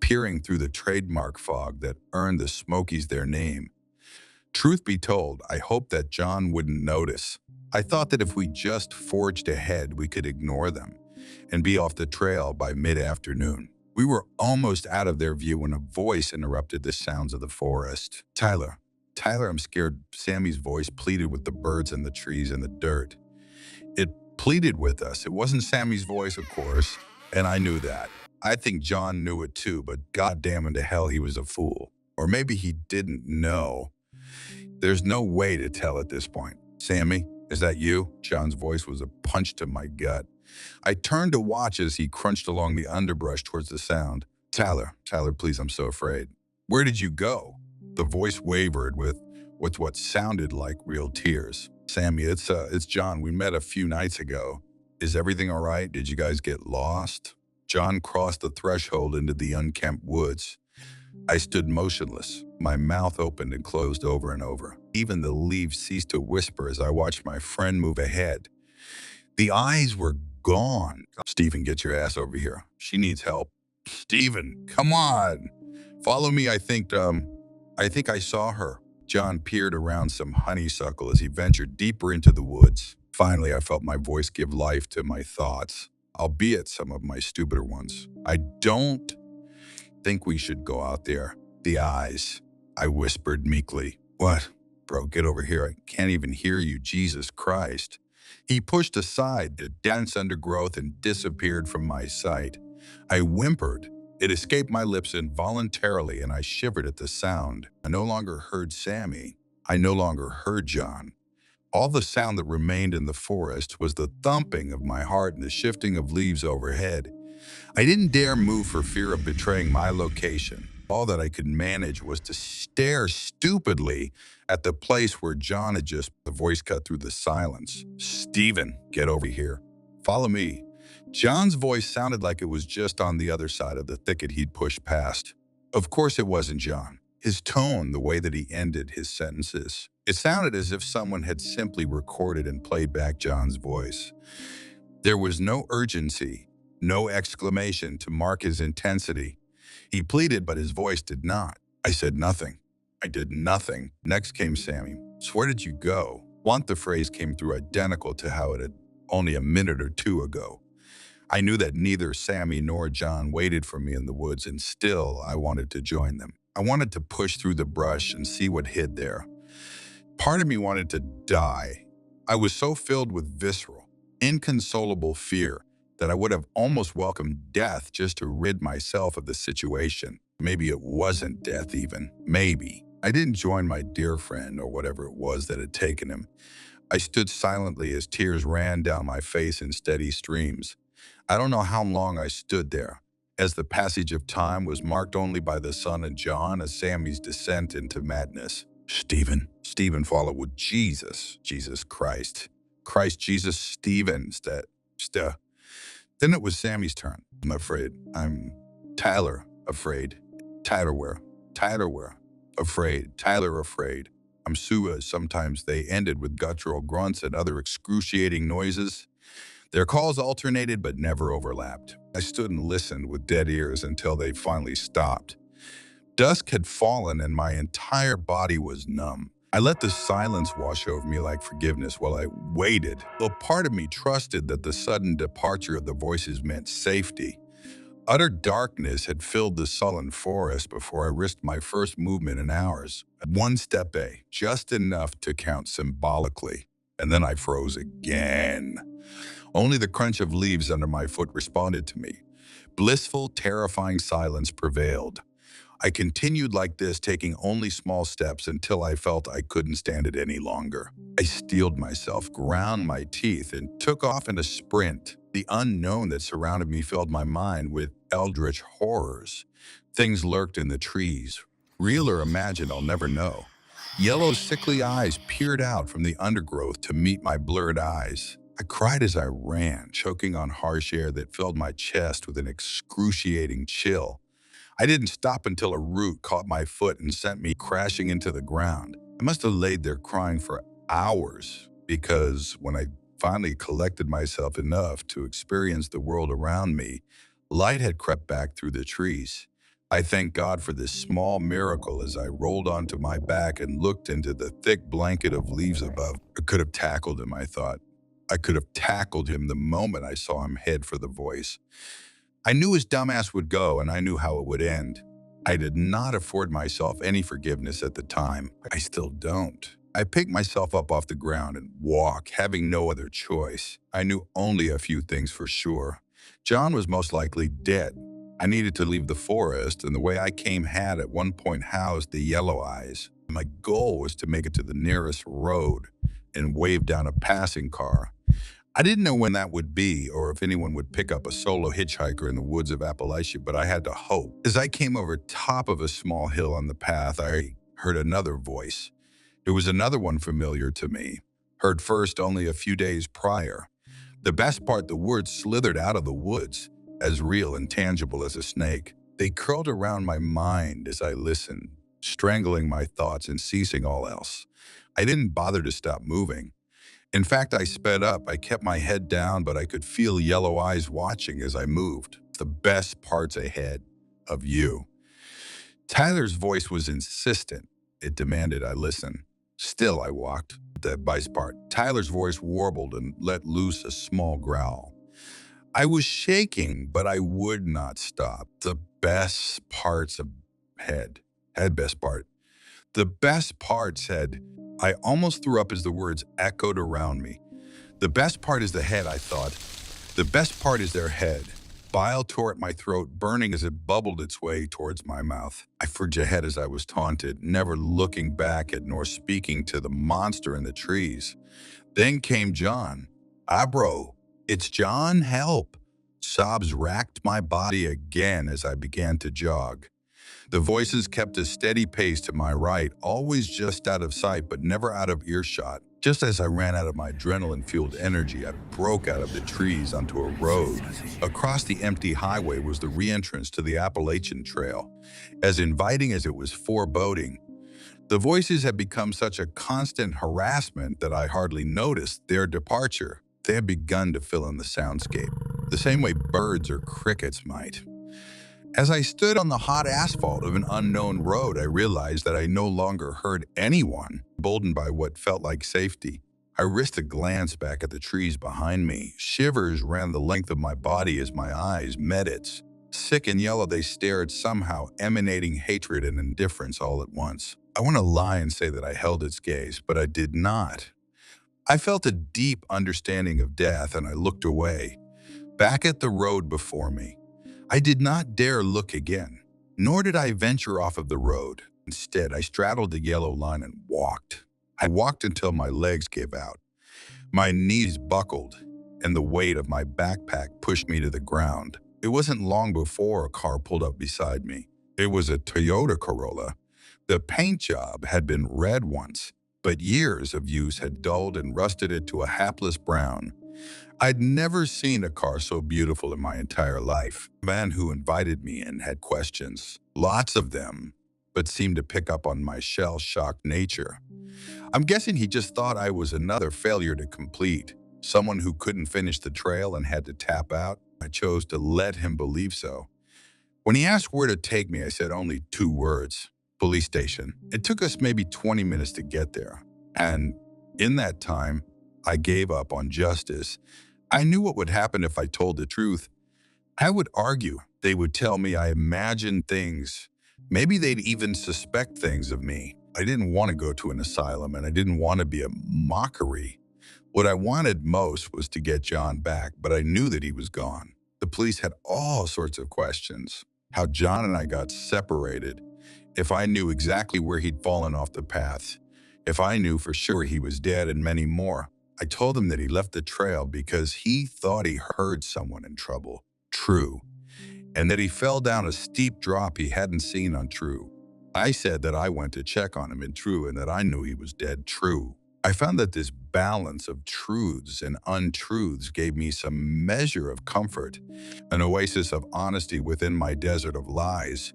peering through the trademark fog that earned the Smokies their name. Truth be told, I hoped that John wouldn't notice. I thought that if we just forged ahead, we could ignore them and be off the trail by mid-afternoon. We were almost out of their view when a voice interrupted the sounds of the forest. Tyler. Tyler, I'm scared. Sammy's voice pleaded with the birds and the trees and the dirt. It pleaded with us. It wasn't Sammy's voice, of course, and I knew that. I think John knew it too, but goddamn into hell, he was a fool. Or maybe he didn't know. There's no way to tell at this point. Sammy, is that you? John's voice was a punch to my gut. I turned to watch as he crunched along the underbrush towards the sound. Tyler, please, I'm so afraid. Where did you go? The voice wavered with what sounded like real tears. Sammy, it's John. We met a few nights ago. Is everything all right? Did you guys get lost? John crossed the threshold into the unkempt woods. I stood motionless, my mouth opened and closed over and over. Even the leaves ceased to whisper as I watched my friend move ahead. The eyes were gone. Stephen, get your ass over here. She needs help. Stephen, come on. Follow me, I think I saw her. John peered around some honeysuckle as he ventured deeper into the woods. Finally, I felt my voice give life to my thoughts, albeit some of my stupider ones. I don't think we should go out there. The eyes, I whispered meekly. What? Bro, get over here. I can't even hear you, Jesus Christ. He pushed aside the dense undergrowth and disappeared from my sight. I whimpered. It escaped my lips involuntarily, and I shivered at the sound. I no longer heard Sammy. I no longer heard John. All the sound that remained in the forest was the thumping of my heart and the shifting of leaves overhead. I didn't dare move for fear of betraying my location. All that I could manage was to stare stupidly at the place where John had just. The voice cut through the silence. Stephen, get over here. Follow me. John's voice sounded like it was just on the other side of the thicket he'd pushed past. Of course it wasn't John. His tone, the way that he ended his sentences, it sounded as if someone had simply recorded and played back John's voice. There was no urgency, no exclamation to mark his intensity. He pleaded, but his voice did not. I said nothing. I did nothing. Next came Sammy. So where did you go? The phrase came through identical to how it had only a minute or two ago. I knew that neither Sammy nor John waited for me in the woods, and still I wanted to join them. I wanted to push through the brush and see what hid there. Part of me wanted to die. I was so filled with visceral, inconsolable fear that I would have almost welcomed death just to rid myself of the situation. Maybe it wasn't death even. Maybe. I didn't join my dear friend or whatever it was that had taken him. I stood silently as tears ran down my face in steady streams. I don't know how long I stood there, as the passage of time was marked only by the sun and John as Sammy's descent into madness. Stephen followed with Jesus Christ. Christ Jesus Stephen. Then it was Sammy's turn. I'm afraid. I'm Tyler, afraid. Tyler where? Afraid. Tyler afraid. I'm Sua. Sometimes they ended with guttural grunts and other excruciating noises. Their calls alternated but never overlapped. I stood and listened with dead ears until they finally stopped. Dusk had fallen and my entire body was numb. I let the silence wash over me like forgiveness while I waited. Though part of me trusted that the sudden departure of the voices meant safety. Utter darkness had filled the sullen forest before I risked my first movement in hours. One step, just enough to count symbolically. And then I froze again. Only the crunch of leaves under my foot responded to me. Blissful, terrifying silence prevailed. I continued like this, taking only small steps until I felt I couldn't stand it any longer. I steeled myself, ground my teeth, and took off in a sprint. The unknown that surrounded me filled my mind with eldritch horrors. Things lurked in the trees. Real or imagined, I'll never know. Yellow, sickly eyes peered out from the undergrowth to meet my blurred eyes. I cried as I ran, choking on harsh air that filled my chest with an excruciating chill. I didn't stop until a root caught my foot and sent me crashing into the ground. I must have laid there crying for hours because when I finally collected myself enough to experience the world around me, light had crept back through the trees. I thank God for this small miracle as I rolled onto my back and looked into the thick blanket of leaves above. I could have tackled him, I thought. I could have tackled him the moment I saw him head for the voice. I knew his dumbass would go, and I knew how it would end. I did not afford myself any forgiveness at the time. I still don't. I picked myself up off the ground and walked, having no other choice. I knew only a few things for sure. John was most likely dead. I needed to leave the forest, and the way I came had at one point housed the Yellow Eyes. My goal was to make it to the nearest road and wave down a passing car. I didn't know when that would be or if anyone would pick up a solo hitchhiker in the woods of Appalachia, but I had to hope. As I came over top of a small hill on the path, I heard another voice. It was another one familiar to me, heard first only a few days prior. The best part, the words slithered out of the woods, as real and tangible as a snake. They curled around my mind as I listened, strangling my thoughts and ceasing all else. I didn't bother to stop moving. In fact, I sped up. I kept my head down, but I could feel Yellow Eyes watching as I moved. The best parts ahead of you. Tyler's voice was insistent. It demanded I listen. Still, I walked. The best part. Tyler's voice warbled and let loose a small growl. I was shaking, but I would not stop. The best parts ahead. Had best part. The best part said, I almost threw up as the words echoed around me. The best part is the head, I thought. The best part is their head. Bile tore at my throat, burning as it bubbled its way towards my mouth. I forged ahead as I was taunted, never looking back at nor speaking to the monster in the trees. Then came John. Ah, bro, it's John, help. Sobs racked my body again as I began to jog. The voices kept a steady pace to my right, always just out of sight but never out of earshot. Just as I ran out of my adrenaline-fueled energy, I broke out of the trees onto a road. Across the empty highway was the re-entrance to the Appalachian Trail. As inviting as it was foreboding, the voices had become such a constant harassment that I hardly noticed their departure. They had begun to fill in the soundscape, the same way birds or crickets might. As I stood on the hot asphalt of an unknown road, I realized that I no longer heard anyone. Emboldened by what felt like safety, I risked a glance back at the trees behind me. Shivers ran the length of my body as my eyes met its. Sick and yellow, they stared, somehow emanating hatred and indifference all at once. I want to lie and say that I held its gaze, but I did not. I felt a deep understanding of death, and I looked away, back at the road before me. I did not dare look again, nor did I venture off of the road. Instead, I straddled the yellow line and walked. I walked until my legs gave out. My knees buckled, and the weight of my backpack pushed me to the ground. It wasn't long before a car pulled up beside me. It was a Toyota Corolla. The paint job had been red once, but years of use had dulled and rusted it to a hapless brown. I'd never seen a car so beautiful in my entire life. The man who invited me in had questions, lots of them, but seemed to pick up on my shell-shocked nature. I'm guessing he just thought I was another failure to complete, someone who couldn't finish the trail and had to tap out. I chose to let him believe so. When he asked where to take me, I said only 2 words, police station. It took us maybe 20 minutes to get there, and in that time, I gave up on justice. I knew what would happen if I told the truth. I would argue. They would tell me I imagined things. Maybe they'd even suspect things of me. I didn't want to go to an asylum, and I didn't want to be a mockery. What I wanted most was to get John back, but I knew that he was gone. The police had all sorts of questions. How John and I got separated. If I knew exactly where he'd fallen off the path. If I knew for sure he was dead, and many more. I told him that he left the trail because he thought he heard someone in trouble. True. And that he fell down a steep drop he hadn't seen on True. I said that I went to check on him in True and that I knew he was dead. True. I found that this balance of truths and untruths gave me some measure of comfort, an oasis of honesty within my desert of lies.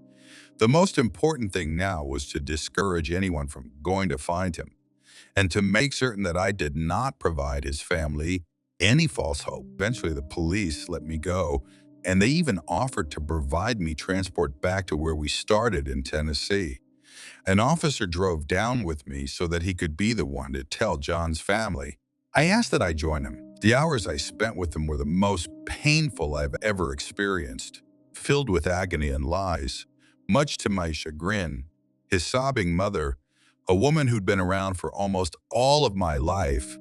The most important thing now was to discourage anyone from going to find him, and to make certain that I did not provide his family any false hope. Eventually, the police let me go, And they even offered to provide me transport back to where we started in Tennessee. An officer drove down with me so that he could be the one to tell John's family. I asked that I join him. The hours I spent with him were the most painful I've ever experienced, filled with agony and lies. Much to my chagrin, his sobbing mother, a woman who'd been around for almost all of my life,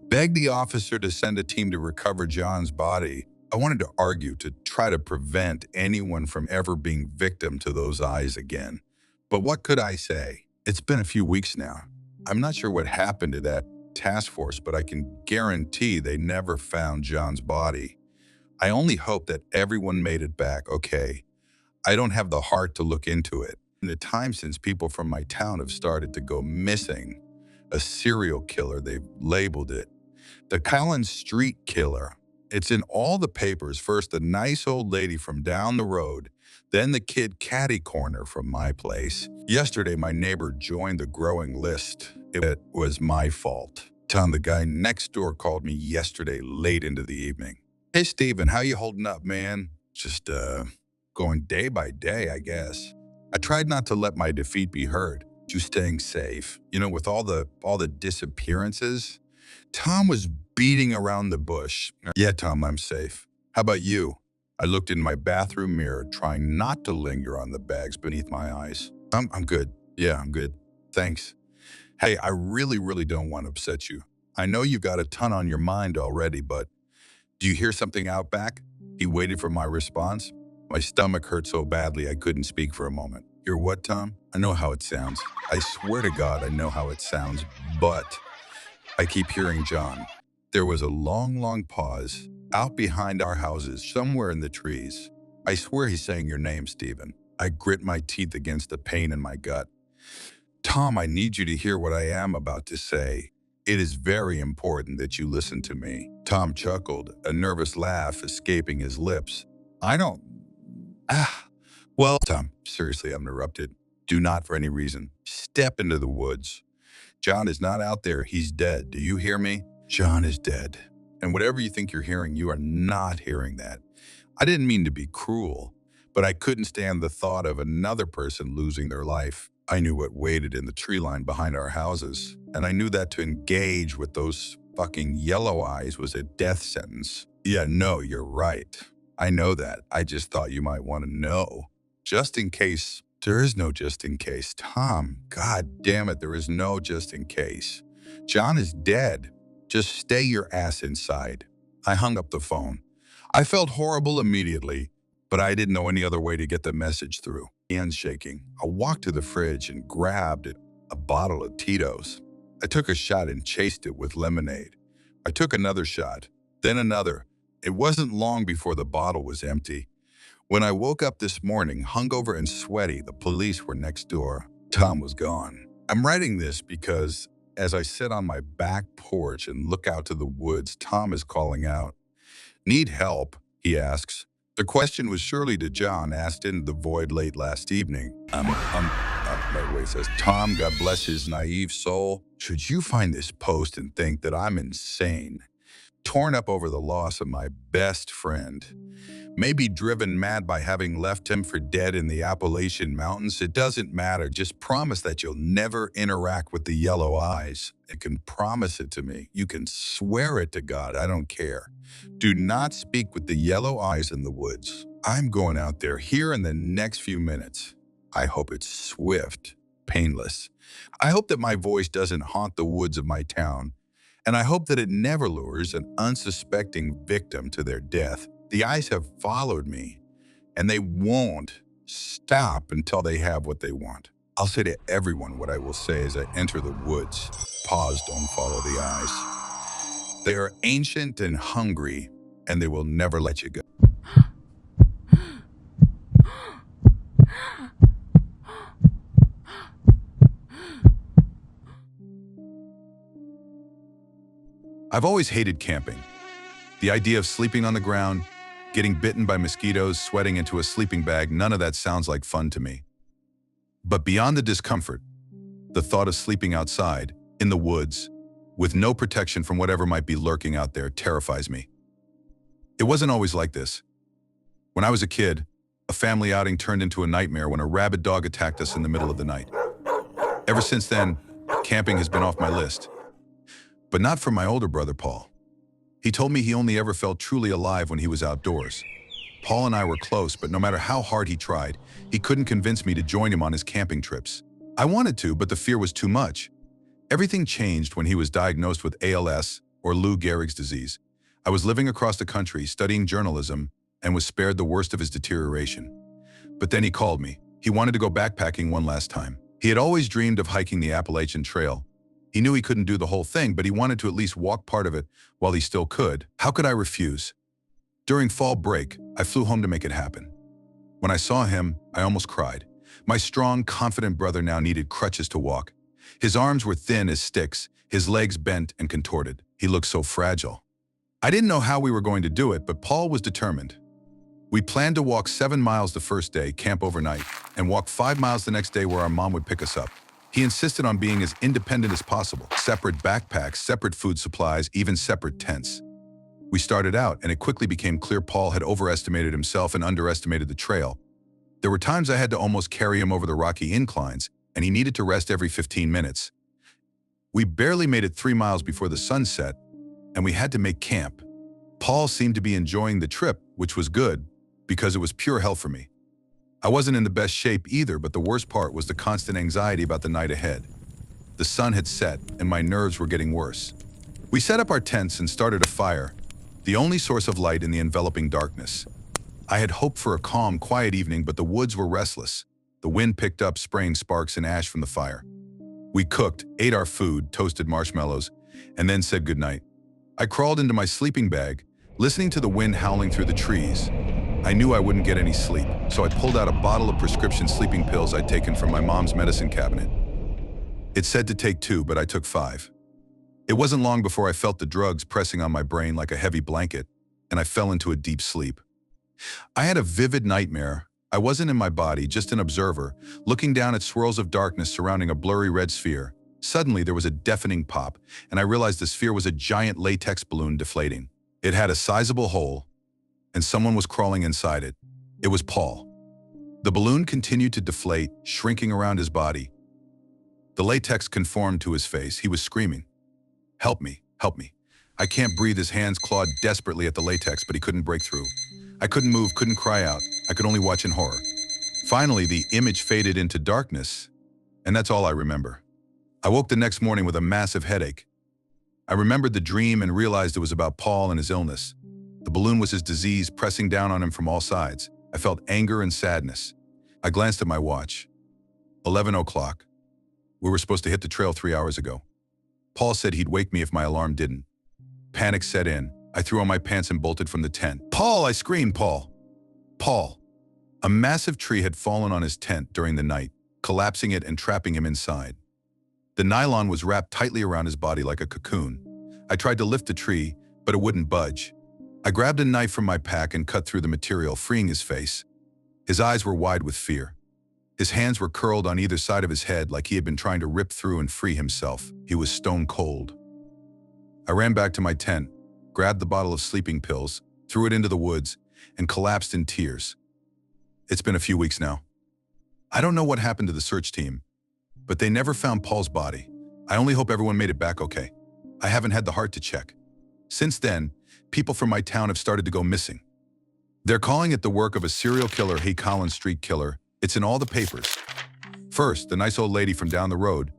begged the officer to send a team to recover John's body. I wanted to argue to try to prevent anyone from ever being victim to those eyes again. But what could I say? It's been a few weeks now. I'm not sure what happened to that task force, but I can guarantee they never found John's body. I only hope that everyone made it back okay. I don't have the heart to look into it. In the time since people from my town have started to go missing, a serial killer, they've labeled it. The Collins Street Killer. It's in all the papers. First, the nice old lady from down the road, then the kid catty corner from my place. Yesterday, my neighbor joined the growing list. It was my fault. Tom, the guy next door, called me yesterday late into the evening. Hey, Steven, how you holding up, man? Just, going day by day, I guess. I tried not to let my defeat be heard. You staying safe. You know, with all the disappearances, Tom was beating around the bush. Yeah, Tom, I'm safe. How about you? I looked in my bathroom mirror, trying not to linger on the bags beneath my eyes. I'm good. Yeah, I'm good. Thanks. Hey, I really don't want to upset you. I know you've got a ton on your mind already, but do you hear something out back? He waited for my response. My stomach hurt so badly I couldn't speak for a moment. Hear what, Tom? I know how it sounds. I swear to God I know how it sounds, but I keep hearing John. There was a long pause out behind our houses, somewhere in the trees. I swear he's saying your name, Stephen. I grit my teeth against the pain in my gut. Tom, I need you to hear what I am about to say. It is very important that you listen to me. Tom chuckled, a nervous laugh escaping his lips. I don't... Well, Tom, seriously, I'm interrupted. Do not, for any reason, step into the woods. John is not out there. He's dead. Do you hear me? John is dead. And whatever you think you're hearing, you are not hearing that. I didn't mean to be cruel, but I couldn't stand the thought of another person losing their life. I knew what waited in the tree line behind our houses, and I knew that to engage with those fucking yellow eyes was a death sentence. Yeah, no, you're right. I know that. I just thought you might want to know. Just in case. There is no just in case. Tom, God damn it, there is no just in case. John is dead. Just stay your ass inside. I hung up the phone. I felt horrible immediately, but I didn't know any other way to get the message through. Hands shaking, I walked to the fridge and grabbed a bottle of Tito's. I took a shot and chased it with lemonade. I took another shot, then another. It wasn't long before the bottle was empty. When I woke up this morning, hungover and sweaty, the police were next door. Tom was gone. I'm writing this because as I sit on my back porch and look out to the woods, Tom is calling out. Need help? He asks. The question was surely to John, asked into the void late last evening. By the way, it says, Tom, God bless his naive soul. Should you find this post and think that I'm insane, torn up over the loss of my best friend, maybe driven mad by having left him for dead in the Appalachian Mountains, it doesn't matter. Just promise that you'll never interact with the yellow eyes. You can promise it to me. You can swear it to God. I don't care. Do not speak with the yellow eyes in the woods. I'm going out there here in the next few minutes. I hope it's swift, painless. I hope that my voice doesn't haunt the woods of my town, and I hope that it never lures an unsuspecting victim to their death. The eyes have followed me, and they won't stop until they have what they want. I'll say to everyone what I will say as I enter the woods. Pause, don't follow the eyes. They are ancient and hungry, and they will never let you go. I've always hated camping. The idea of sleeping on the ground, getting bitten by mosquitoes, sweating into a sleeping bag, none of that sounds like fun to me. But beyond the discomfort, the thought of sleeping outside, in the woods, with no protection from whatever might be lurking out there terrifies me. It wasn't always like this. When I was a kid, a family outing turned into a nightmare when a rabid dog attacked us in the middle of the night. Ever since then, camping has been off my list. But not for my older brother, Paul. He told me he only ever felt truly alive when he was outdoors. Paul and I were close, but no matter how hard he tried, he couldn't convince me to join him on his camping trips. I wanted to, but the fear was too much. Everything changed when he was diagnosed with ALS, or Lou Gehrig's disease. I was living across the country, studying journalism, and was spared the worst of his deterioration. But then he called me. He wanted to go backpacking one last time. He had always dreamed of hiking the Appalachian Trail. He knew he couldn't do the whole thing, but he wanted to at least walk part of it while he still could. How could I refuse? During fall break, I flew home to make it happen. When I saw him, I almost cried. My strong, confident brother now needed crutches to walk. His arms were thin as sticks, his legs bent and contorted. He looked so fragile. I didn't know how we were going to do it, but Paul was determined. We planned to walk 7 miles the first day, camp overnight, and walk 5 miles the next day where our mom would pick us up. He insisted on being as independent as possible. Separate backpacks, separate food supplies, even separate tents. We started out, and it quickly became clear Paul had overestimated himself and underestimated the trail. There were times I had to almost carry him over the rocky inclines, and he needed to rest every 15 minutes. We barely made it 3 miles before the sun set, and we had to make camp. Paul seemed to be enjoying the trip, which was good, because it was pure hell for me. I wasn't in the best shape either, but the worst part was the constant anxiety about the night ahead. The sun had set, and my nerves were getting worse. We set up our tents and started a fire, the only source of light in the enveloping darkness. I had hoped for a calm, quiet evening, but the woods were restless. The wind picked up, spraying sparks and ash from the fire. We cooked, ate our food, toasted marshmallows, and then said goodnight. I crawled into my sleeping bag, listening to the wind howling through the trees. I knew I wouldn't get any sleep, so I pulled out a bottle of prescription sleeping pills I'd taken from my mom's medicine cabinet. It said to take 2, but I took 5. It wasn't long before I felt the drugs pressing on my brain like a heavy blanket, and I fell into a deep sleep. I had a vivid nightmare. I wasn't in my body, just an observer, looking down at swirls of darkness surrounding a blurry red sphere. Suddenly, there was a deafening pop, and I realized the sphere was a giant latex balloon deflating. It had a sizable hole, and someone was crawling inside it. It was Paul. The balloon continued to deflate, shrinking around his body. The latex conformed to his face. He was screaming, "Help me, help me." I can't breathe. His hands clawed desperately at the latex, but he couldn't break through. I couldn't move, couldn't cry out. I could only watch in horror. Finally, the image faded into darkness, and that's all I remember. I woke the next morning with a massive headache. I remembered the dream and realized it was about Paul and his illness. The balloon was his disease, pressing down on him from all sides. I felt anger and sadness. I glanced at my watch. 11 o'clock. We were supposed to hit the trail 3 hours ago. Paul said he'd wake me if my alarm didn't. Panic set in. I threw on my pants and bolted from the tent. "Paul!" I screamed, "Paul! Paul!" A massive tree had fallen on his tent during the night, collapsing it and trapping him inside. The nylon was wrapped tightly around his body like a cocoon. I tried to lift the tree, but it wouldn't budge. I grabbed a knife from my pack and cut through the material, freeing his face. His eyes were wide with fear. His hands were curled on either side of his head like he had been trying to rip through and free himself. He was stone cold. I ran back to my tent, grabbed the bottle of sleeping pills, threw it into the woods, and collapsed in tears. It's been a few weeks now. I don't know what happened to the search team, but they never found Paul's body. I only hope everyone made it back okay. I haven't had the heart to check. Since then, people from my town have started to go missing. They're calling it the work of a serial killer, Hay Collins Street killer. It's in all the papers. First, the nice old lady from down the road,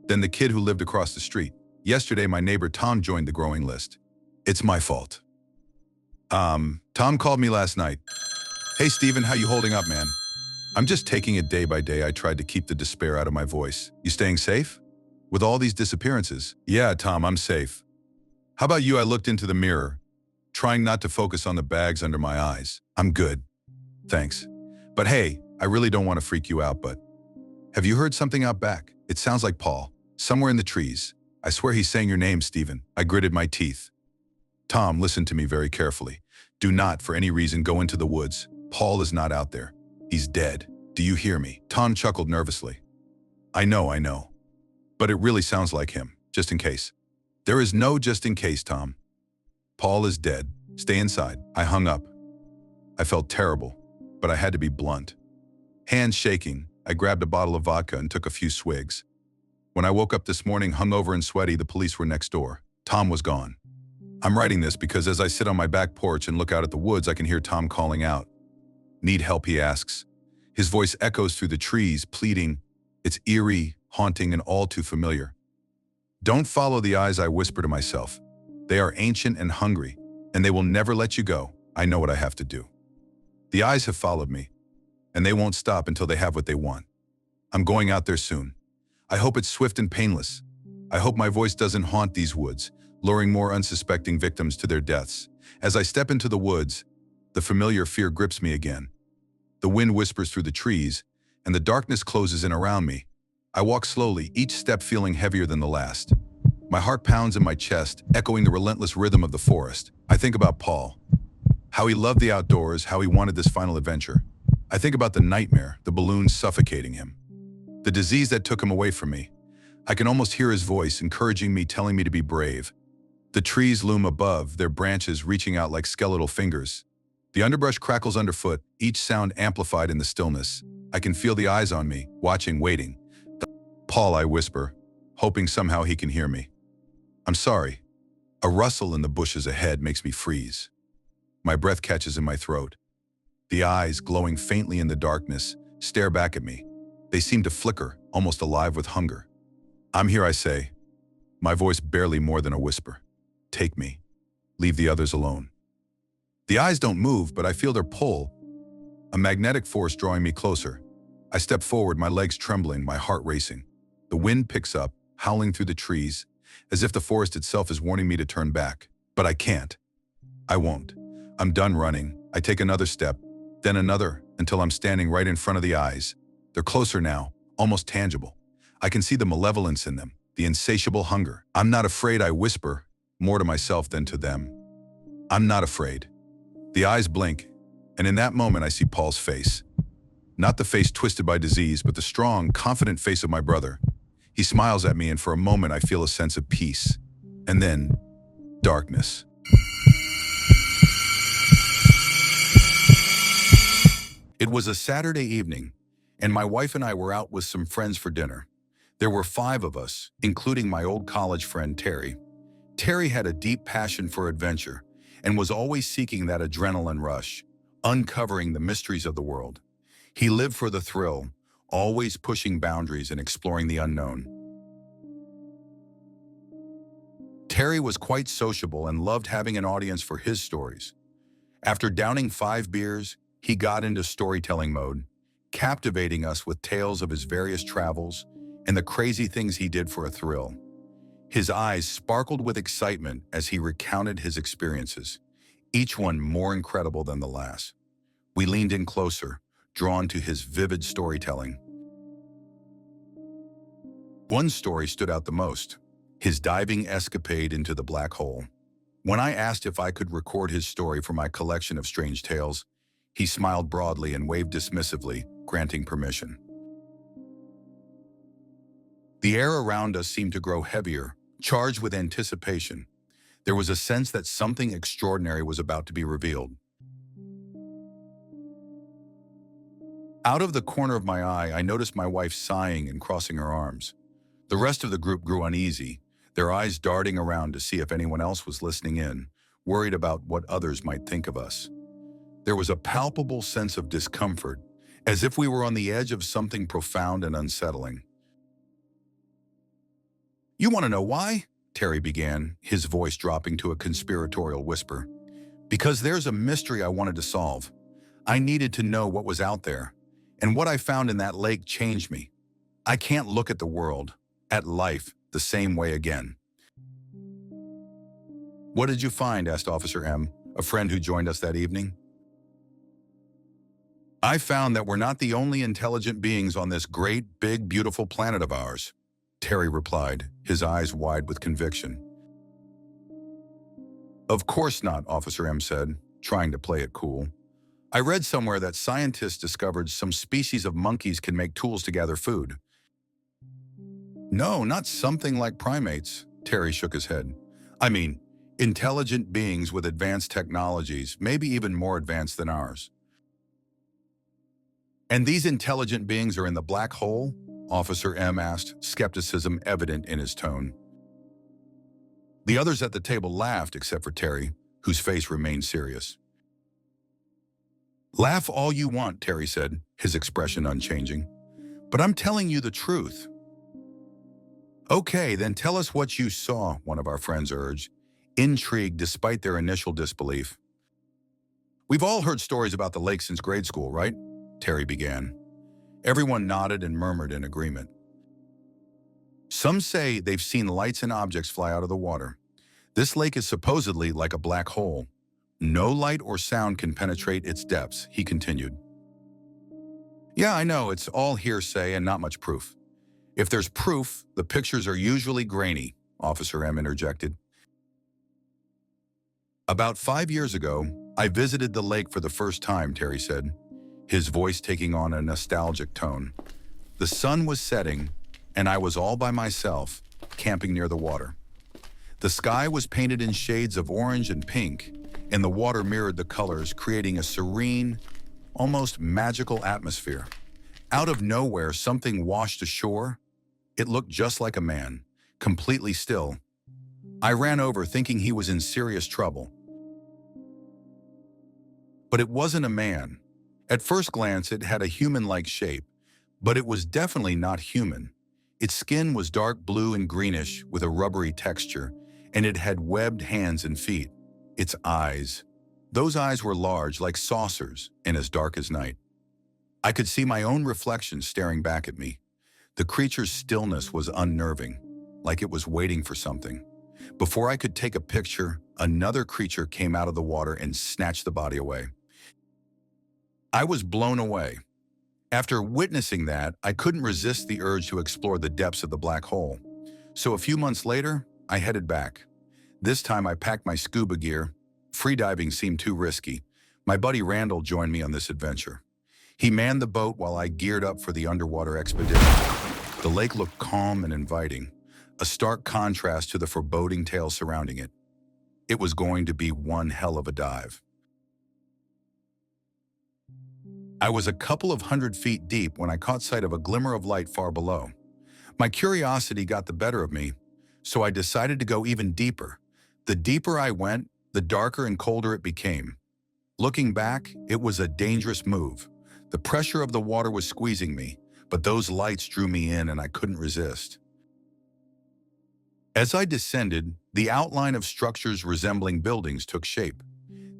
then the kid who lived across the street. Yesterday, my neighbor Tom joined the growing list. It's my fault. Tom called me last night. "Hey, Steven, how you holding up, man?" "I'm just taking it day by day." I tried to keep the despair out of my voice. "You staying safe? With all these disappearances?" "Yeah, Tom, I'm safe." "How about you?" I looked into the mirror, trying not to focus on the bags under my eyes. "I'm good. Thanks. But hey, I really don't want to freak you out, but have you heard something out back? It sounds like Paul, somewhere in the trees. I swear he's saying your name, Steven." I gritted my teeth. "Tom, listen to me very carefully. Do not, for any reason, go into the woods. Paul is not out there. He's dead. Do you hear me?" Tom chuckled nervously. I know. But it really sounds like him, just in case." "There is no just in case, Tom. Paul is dead. Stay inside." I hung up. I felt terrible, but I had to be blunt. Hands shaking, I grabbed a bottle of vodka and took a few swigs. When I woke up this morning hungover and sweaty, the police were next door. Tom was gone. I'm writing this because as I sit on my back porch and look out at the woods, I can hear Tom calling out. Need help, he asks. His voice echoes through the trees, pleading. It's eerie, haunting, and all too familiar. Don't follow the eyes, I whisper to myself. They are ancient and hungry, and they will never let you go. I know what I have to do. The eyes have followed me, and they won't stop until they have what they want. I'm going out there soon. I hope it's swift and painless. I hope my voice doesn't haunt these woods, luring more unsuspecting victims to their deaths. As I step into the woods, the familiar fear grips me again. The wind whispers through the trees, and the darkness closes in around me. I walk slowly, each step feeling heavier than the last. My heart pounds in my chest, echoing the relentless rhythm of the forest. I think about Paul. How he loved the outdoors, how he wanted this final adventure. I think about the nightmare, the balloons suffocating him. The disease that took him away from me. I can almost hear his voice, encouraging me, telling me to be brave. The trees loom above, their branches reaching out like skeletal fingers. The underbrush crackles underfoot, each sound amplified in the stillness. I can feel the eyes on me, watching, waiting. Paul, I whisper, hoping somehow he can hear me. I'm sorry. A rustle in the bushes ahead makes me freeze. My breath catches in my throat. The eyes, glowing faintly in the darkness, stare back at me. They seem to flicker, almost alive with hunger. I'm here, I say, my voice barely more than a whisper. Take me. Leave the others alone. The eyes don't move, but I feel their pull, a magnetic force drawing me closer. I step forward, my legs trembling, my heart racing. The wind picks up, howling through the trees, as if the forest itself is warning me to turn back. But I can't. I won't. I'm done running. I take another step, then another, until I'm standing right in front of the eyes. They're closer now, almost tangible. I can see the malevolence in them, the insatiable hunger. I'm not afraid, I whisper, more to myself than to them. I'm not afraid. The eyes blink, and in that moment I see Paul's face. Not the face twisted by disease, but the strong, confident face of my brother. He smiles at me, and for a moment I feel a sense of peace. And then, darkness. It was a Saturday evening, and my wife and I were out with some friends for dinner. There were 5 of us, including my old college friend Terry. Terry had a deep passion for adventure and was always seeking that adrenaline rush, uncovering the mysteries of the world. He lived for the thrill, always pushing boundaries and exploring the unknown. Terry was quite sociable and loved having an audience for his stories. After downing 5 beers, he got into storytelling mode, captivating us with tales of his various travels and the crazy things he did for a thrill. His eyes sparkled with excitement as he recounted his experiences, each one more incredible than the last. We leaned in closer, drawn to his vivid storytelling. One story stood out the most, his diving escapade into the black hole. When I asked if I could record his story for my collection of strange tales, he smiled broadly and waved dismissively, granting permission. The air around us seemed to grow heavier, charged with anticipation. There was a sense that something extraordinary was about to be revealed. Out of the corner of my eye, I noticed my wife sighing and crossing her arms. The rest of the group grew uneasy, their eyes darting around to see if anyone else was listening in, worried about what others might think of us. There was a palpable sense of discomfort, as if we were on the edge of something profound and unsettling. You want to know why? Terry began, his voice dropping to a conspiratorial whisper. Because there's a mystery I wanted to solve. I needed to know what was out there, and what I found in that lake changed me. I can't look at the world, at life, the same way again. What did you find? Asked Officer M, a friend who joined us that evening. I found that we're not the only intelligent beings on this great, big, beautiful planet of ours, Terry replied, his eyes wide with conviction. Of course not, Officer M said, trying to play it cool. I read somewhere that scientists discovered some species of monkeys can make tools to gather food. No, not something like primates, Terry shook his head. I mean, Intelligent beings with advanced technologies, maybe even more advanced than ours. And these intelligent beings are in the black hole? Officer M asked, skepticism evident in his tone. The others at the table laughed except for Terry, whose face remained serious. Laugh all you want, Terry said, his expression unchanging. But I'm telling you the truth. Okay, then tell us what you saw, one of our friends urged, intrigued despite their initial disbelief. We've all heard stories about the lake since grade school, right? Terry began. Everyone nodded and murmured in agreement. Some say they've seen lights and objects fly out of the water. This lake is supposedly like a black hole. No light or sound can penetrate its depths, he continued. Yeah, I know, it's all hearsay and not much proof. If there's proof, the pictures are usually grainy, Officer M interjected. About 5 years ago, I visited the lake for the first time, Terry said, his voice taking on a nostalgic tone. The sun was setting, and I was all by myself, camping near the water. The sky was painted in shades of orange and pink, and the water mirrored the colors, creating a serene, almost magical atmosphere. Out of nowhere, something washed ashore. It looked just like a man, completely still. I ran over thinking he was in serious trouble. But it wasn't a man. At first glance, it had a human-like shape, but it was definitely not human. Its skin was dark blue and greenish with a rubbery texture, and it had webbed hands and feet. Its eyes. Those eyes were large, like saucers, and as dark as night. I could see my own reflection staring back at me. The creature's stillness was unnerving, like it was waiting for something. Before I could take a picture, another creature came out of the water and snatched the body away. I was blown away. After witnessing that, I couldn't resist the urge to explore the depths of the black hole. So a few months later, I headed back. This time I packed my scuba gear. Freediving seemed too risky. My buddy Randall joined me on this adventure. He manned the boat while I geared up for the underwater expedition. The lake looked calm and inviting, a stark contrast to the foreboding tale surrounding it. It was going to be one hell of a dive. I was a couple of 100 feet deep when I caught sight of a glimmer of light far below. My curiosity got the better of me, so I decided to go even deeper. The deeper I went, the darker and colder it became. Looking back, it was a dangerous move. The pressure of the water was squeezing me, but those lights drew me in and I couldn't resist. As I descended, the outline of structures resembling buildings took shape.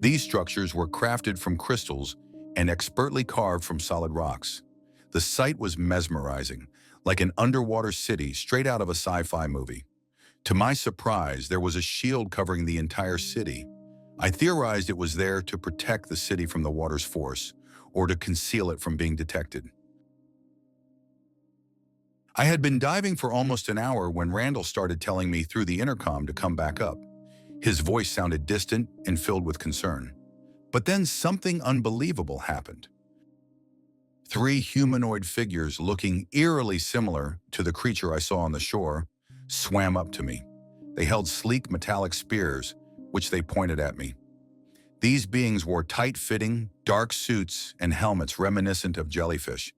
These structures were crafted from crystals and expertly carved from solid rocks. The sight was mesmerizing, like an underwater city straight out of a sci-fi movie. To my surprise, there was a shield covering the entire city. I theorized it was there to protect the city from the water's force, or to conceal it from being detected. I had been diving for almost an hour when Randall started telling me through the intercom to come back up. His voice sounded distant and filled with concern. But then something unbelievable happened. 3 humanoid figures looking eerily similar to the creature I saw on the shore swam up to me. They held sleek metallic spears, which they pointed at me. These beings wore tight-fitting, dark suits and helmets reminiscent of jellyfish.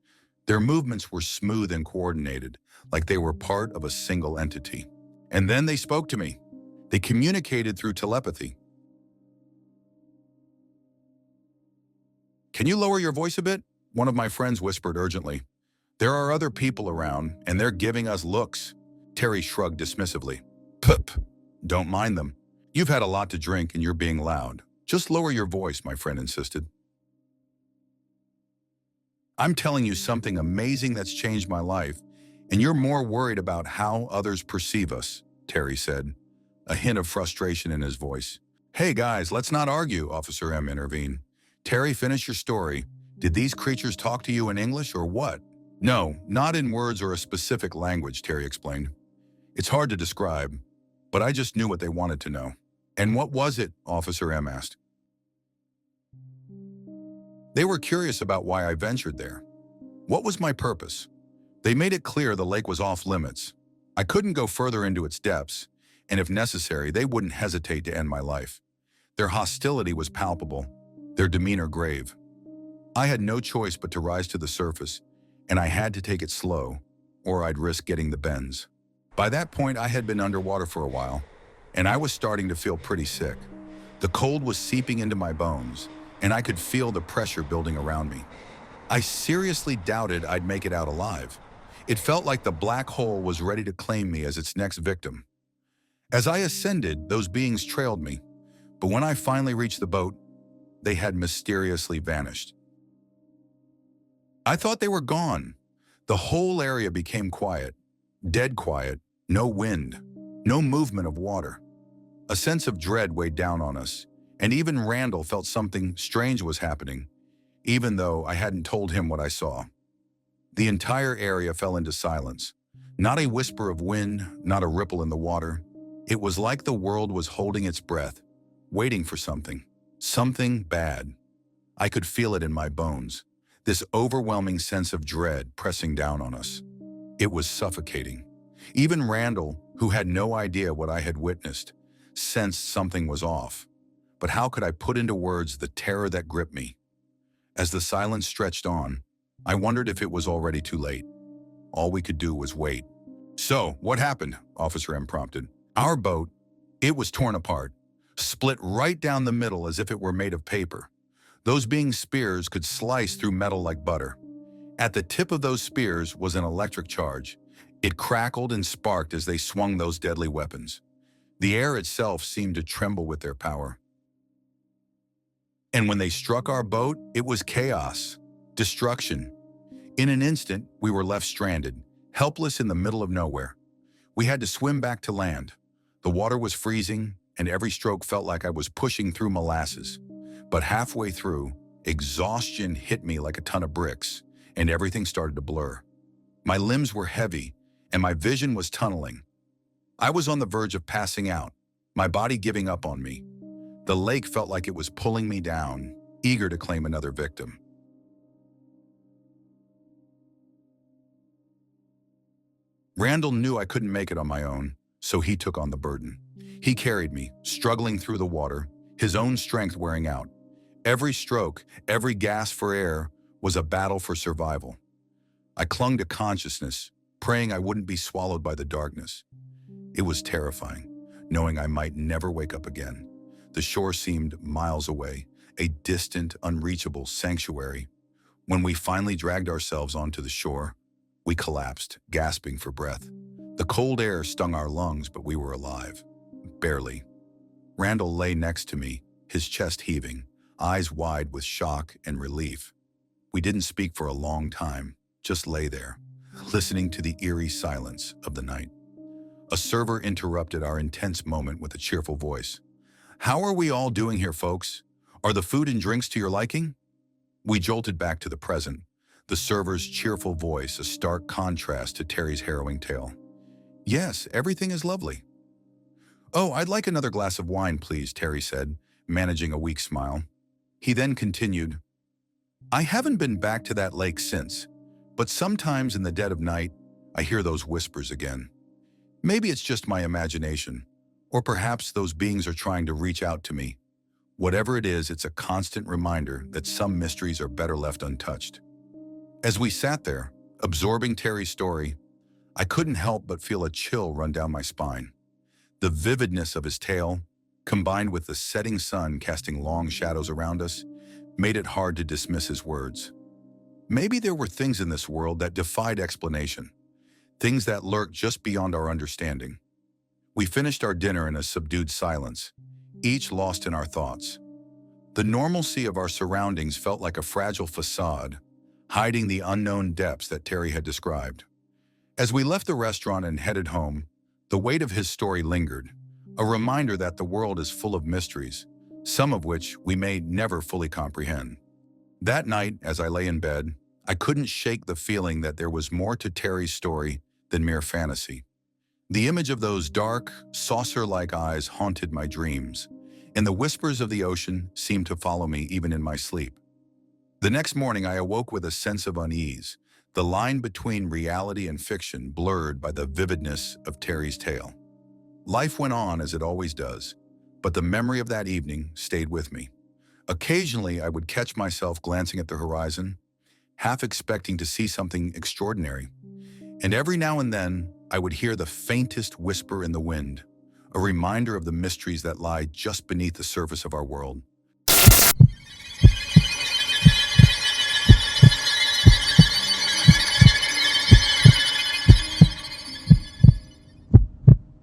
Their movements were smooth and coordinated, like they were part of a single entity. And then they spoke to me. They communicated through telepathy. "Can you lower your voice a bit?" one of my friends whispered urgently. "There are other people around, and they're giving us looks." Terry shrugged dismissively. "Pup, don't mind them. You've had a lot to drink and you're being loud. Just lower your voice," my friend insisted. "I'm telling you something amazing that's changed my life, and you're more worried about how others perceive us," Terry said, a hint of frustration in his voice. "Hey guys, let's not argue," Officer M intervened. "Terry, finish your story. Did these creatures talk to you in English or what?" "No, not in words or a specific language," Terry explained. "It's hard to describe, but I just knew what they wanted to know." "And what was it?" Officer M asked. "They were curious about why I ventured there. What was my purpose? They made it clear the lake was off limits. I couldn't go further into its depths, and if necessary, they wouldn't hesitate to end my life. Their hostility was palpable, their demeanor grave. I had no choice but to rise to the surface, and I had to take it slow, or I'd risk getting the bends. By that point, I had been underwater for a while, and I was starting to feel pretty sick. The cold was seeping into my bones, and I could feel the pressure building around me. I seriously doubted I'd make it out alive. It felt like the black hole was ready to claim me as its next victim. As I ascended, those beings trailed me, but when I finally reached the boat, they had mysteriously vanished. I thought they were gone. The whole area became quiet, dead quiet, no wind, no movement of water. A sense of dread weighed down on us, and even Randall felt something strange was happening, even though I hadn't told him what I saw. The entire area fell into silence. Not a whisper of wind, not a ripple in the water. It was like the world was holding its breath, waiting for something bad. I could feel it in my bones, this overwhelming sense of dread pressing down on us. It was suffocating. Even Randall, who had no idea what I had witnessed, sensed something was off. But how could I put into words the terror that gripped me? As the silence stretched on, I wondered if it was already too late. All we could do was wait. "So, what happened?" Officer M prompted. "Our boat, it was torn apart, split right down the middle as if it were made of paper. Those being spears could slice through metal like butter. At the tip of those spears was an electric charge. It crackled and sparked as they swung those deadly weapons. The air itself seemed to tremble with their power. And when they struck our boat, it was chaos, destruction. In an instant, we were left stranded, helpless in the middle of nowhere. We had to swim back to land. The water was freezing, and every stroke felt like I was pushing through molasses. But halfway through, exhaustion hit me like a ton of bricks, and everything started to blur. My limbs were heavy, and my vision was tunneling. I was on the verge of passing out, my body giving up on me. The lake felt like it was pulling me down, eager to claim another victim. Randall knew I couldn't make it on my own, so he took on the burden. He carried me, struggling through the water, his own strength wearing out. Every stroke, every gasp for air was a battle for survival. I clung to consciousness, praying I wouldn't be swallowed by the darkness. It was terrifying, knowing I might never wake up again. The shore seemed miles away, a distant, unreachable sanctuary. When we finally dragged ourselves onto the shore, we collapsed, gasping for breath. The cold air stung our lungs, but we were alive. Barely. Randall lay next to me, his chest heaving, eyes wide with shock and relief. We didn't speak for a long time, just lay there, listening to the eerie silence of the night. A server interrupted our intense moment with a cheerful voice. "How are we all doing here, folks? Are the food and drinks to your liking?" We jolted back to the present, the server's cheerful voice a stark contrast to Terry's harrowing tale. "Yes, everything is lovely." "Oh, I'd like another glass of wine, please," Terry said, managing a weak smile. He then continued, "I haven't been back to that lake since, but sometimes in the dead of night, I hear those whispers again. Maybe it's just my imagination, or perhaps those beings are trying to reach out to me. Whatever it is, it's a constant reminder that some mysteries are better left untouched." As we sat there, absorbing Terry's story, I couldn't help but feel a chill run down my spine. The vividness of his tale, combined with the setting sun casting long shadows around us, made it hard to dismiss his words. Maybe there were things in this world that defied explanation, things that lurked just beyond our understanding. We finished our dinner in a subdued silence, each lost in our thoughts. The normalcy of our surroundings felt like a fragile facade, hiding the unknown depths that Terry had described. As we left the restaurant and headed home, the weight of his story lingered, a reminder that the world is full of mysteries, some of which we may never fully comprehend. That night, as I lay in bed, I couldn't shake the feeling that there was more to Terry's story than mere fantasy. The image of those dark, saucer-like eyes haunted my dreams, and the whispers of the ocean seemed to follow me even in my sleep. The next morning, I awoke with a sense of unease, the line between reality and fiction blurred by the vividness of Terry's tale. Life went on as it always does, but the memory of that evening stayed with me. Occasionally, I would catch myself glancing at the horizon, half expecting to see something extraordinary. And every now and then, I would hear the faintest whisper in the wind, a reminder of the mysteries that lie just beneath the surface of our world.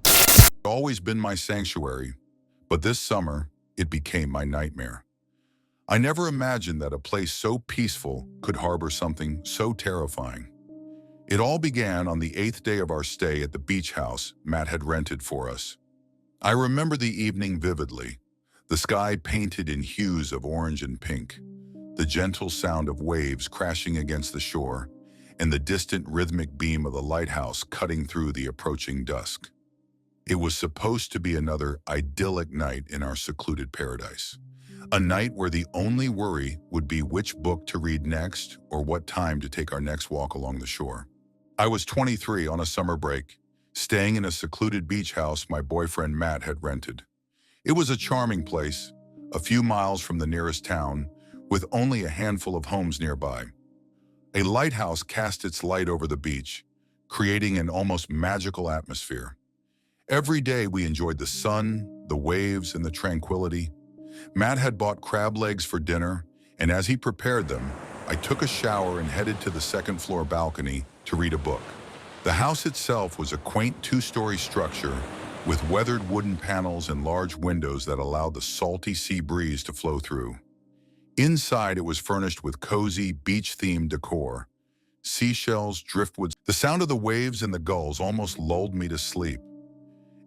It's always been my sanctuary, but this summer, it became my nightmare. I never imagined that a place so peaceful could harbor something so terrifying. It all began on the 8th day of our stay at the beach house Matt had rented for us. I remember the evening vividly, the sky painted in hues of orange and pink, the gentle sound of waves crashing against the shore, and the distant rhythmic beam of the lighthouse cutting through the approaching dusk. It was supposed to be another idyllic night in our secluded paradise. A night where the only worry would be which book to read next or what time to take our next walk along the shore. I was 23 on a summer break, staying in a secluded beach house my boyfriend Matt had rented. It was a charming place, a few miles from the nearest town, with only a handful of homes nearby. A lighthouse cast its light over the beach, creating an almost magical atmosphere. Every day we enjoyed the sun, the waves, and the tranquility. Matt had bought crab legs for dinner, and as he prepared them, I took a shower and headed to the second-floor balcony to read a book. The house itself was a quaint two-story structure with weathered wooden panels and large windows that allowed the salty sea breeze to flow through. Inside, it was furnished with cozy, beach-themed decor. Seashells, driftwoods. The sound of the waves and the gulls almost lulled me to sleep.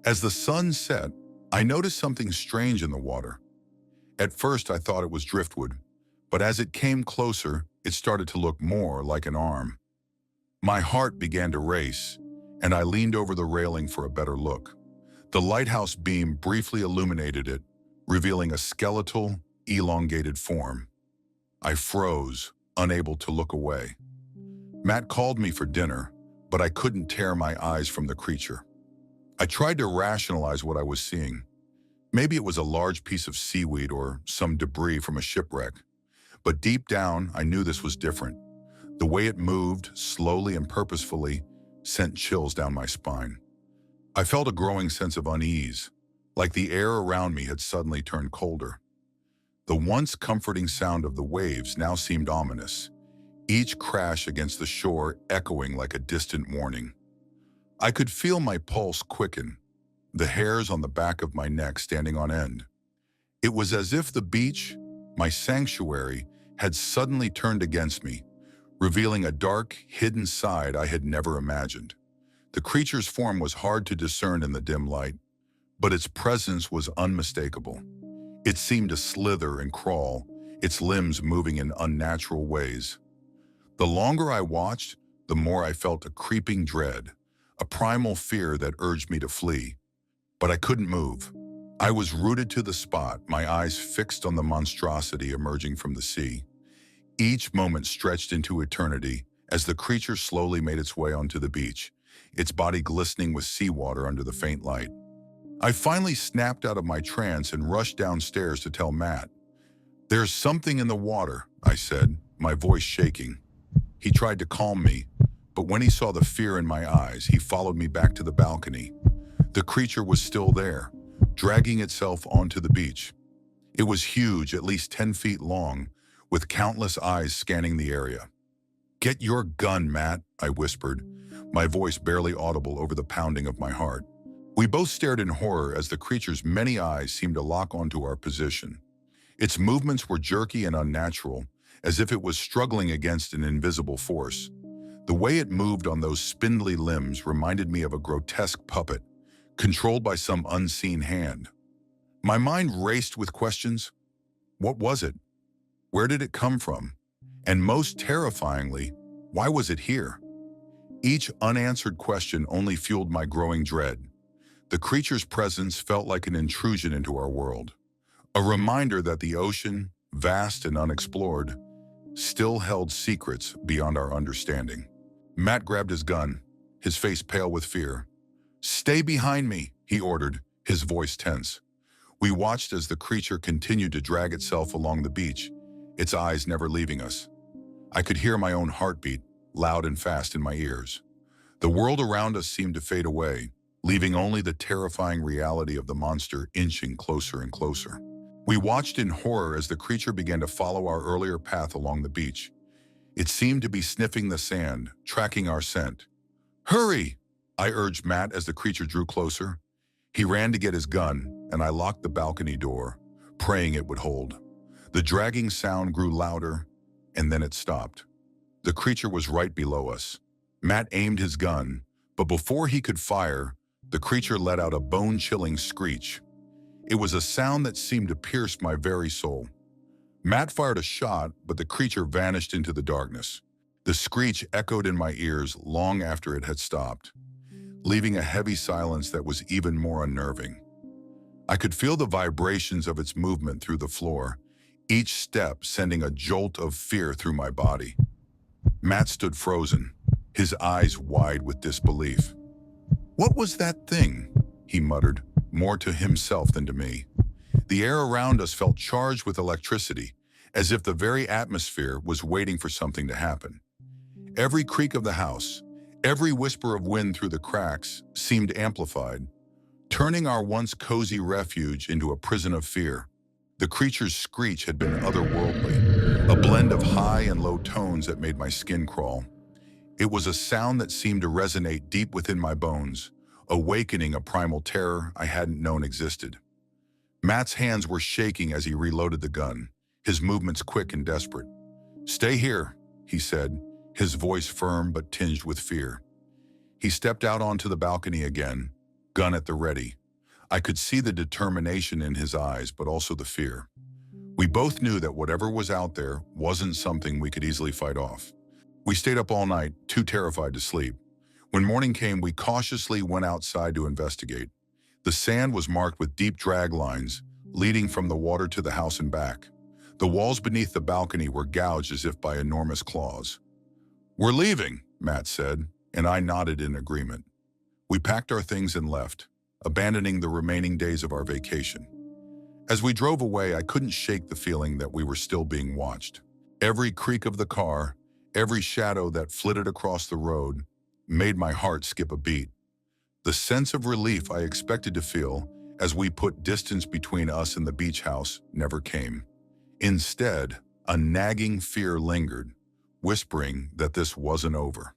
As the sun set, I noticed something strange in the water. At first, I thought it was driftwood, but as it came closer, it started to look more like an arm. My heart began to race, and I leaned over the railing for a better look. The lighthouse beam briefly illuminated it, revealing a skeletal, elongated form. I froze, unable to look away. Matt called me for dinner, but I couldn't tear my eyes from the creature. I tried to rationalize what I was seeing. Maybe it was a large piece of seaweed or some debris from a shipwreck. But deep down, I knew this was different. The way it moved, slowly and purposefully, sent chills down my spine. I felt a growing sense of unease, like the air around me had suddenly turned colder. The once comforting sound of the waves now seemed ominous, each crash against the shore echoing like a distant warning. I could feel my pulse quicken, the hairs on the back of my neck standing on end. It was as if the beach, my sanctuary, had suddenly turned against me, revealing a dark, hidden side I had never imagined. The creature's form was hard to discern in the dim light, but its presence was unmistakable. It seemed to slither and crawl, its limbs moving in unnatural ways. The longer I watched, the more I felt a creeping dread, a primal fear that urged me to flee. But I couldn't move. I was rooted to the spot, my eyes fixed on the monstrosity emerging from the sea. Each moment stretched into eternity as the creature slowly made its way onto the beach, its body glistening with seawater under the faint light. I finally snapped out of my trance and rushed downstairs to tell Matt. "There's something in the water," I said, my voice shaking. He tried to calm me, but when he saw the fear in my eyes, he followed me back to the balcony. The creature was still there, dragging itself onto the beach. It was huge, at least 10 feet long, with countless eyes scanning the area. "Get your gun, Matt," I whispered, my voice barely audible over the pounding of my heart. We both stared in horror as the creature's many eyes seemed to lock onto our position. Its movements were jerky and unnatural, as if it was struggling against an invisible force. The way it moved on those spindly limbs reminded me of a grotesque puppet, controlled by some unseen hand. My mind raced with questions. What was it? Where did it come from? And most terrifyingly, why was it here? Each unanswered question only fueled my growing dread. The creature's presence felt like an intrusion into our world, a reminder that the ocean, vast and unexplored, still held secrets beyond our understanding. Matt grabbed his gun, his face pale with fear. "Stay behind me," he ordered, his voice tense. We watched as the creature continued to drag itself along the beach, its eyes never leaving us. I could hear my own heartbeat, loud and fast in my ears. The world around us seemed to fade away, leaving only the terrifying reality of the monster inching closer and closer. We watched in horror as the creature began to follow our earlier path along the beach. It seemed to be sniffing the sand, tracking our scent. "Hurry!" I urged Matt as the creature drew closer. He ran to get his gun, and I locked the balcony door, praying it would hold. The dragging sound grew louder, and then it stopped. The creature was right below us. Matt aimed his gun, but before he could fire, the creature let out a bone-chilling screech. It was a sound that seemed to pierce my very soul. Matt fired a shot, but the creature vanished into the darkness. The screech echoed in my ears long after it had stopped, leaving a heavy silence that was even more unnerving. I could feel the vibrations of its movement through the floor, each step sending a jolt of fear through my body. Matt stood frozen, his eyes wide with disbelief. "What was that thing?" he muttered, more to himself than to me. The air around us felt charged with electricity, as if the very atmosphere was waiting for something to happen. Every creak of the house, every whisper of wind through the cracks seemed amplified, turning our once cozy refuge into a prison of fear. The creature's screech had been otherworldly, a blend of high and low tones that made my skin crawl. It was a sound that seemed to resonate deep within my bones, awakening a primal terror I hadn't known existed. Matt's hands were shaking as he reloaded the gun, his movements quick and desperate. "Stay here," he said, his voice firm but tinged with fear. He stepped out onto the balcony again, gun at the ready. I could see the determination in his eyes, but also the fear. We both knew that whatever was out there wasn't something we could easily fight off. We stayed up all night, too terrified to sleep. When morning came, we cautiously went outside to investigate. The sand was marked with deep drag lines, leading from the water to the house and back. The walls beneath the balcony were gouged as if by enormous claws. "We're leaving," Matt said, and I nodded in agreement. We packed our things and left, abandoning the remaining days of our vacation. As we drove away, I couldn't shake the feeling that we were still being watched. Every creak of the car, every shadow that flitted across the road, made my heart skip a beat. The sense of relief I expected to feel as we put distance between us and the beach house never came. Instead, a nagging fear lingered, whispering that this wasn't over.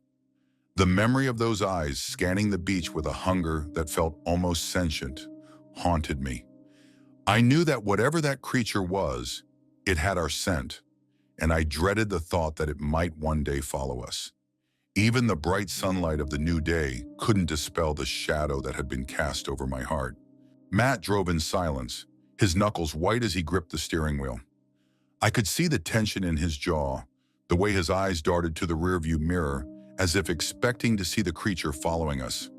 The memory of those eyes scanning the beach with a hunger that felt almost sentient haunted me. I knew that whatever that creature was, it had our scent, and I dreaded the thought that it might one day follow us. Even the bright sunlight of the new day couldn't dispel the shadow that had been cast over my heart. Matt drove in silence, his knuckles white as he gripped the steering wheel. I could see the tension in his jaw, the way his eyes darted to the rearview mirror, as if expecting to see the creature following us.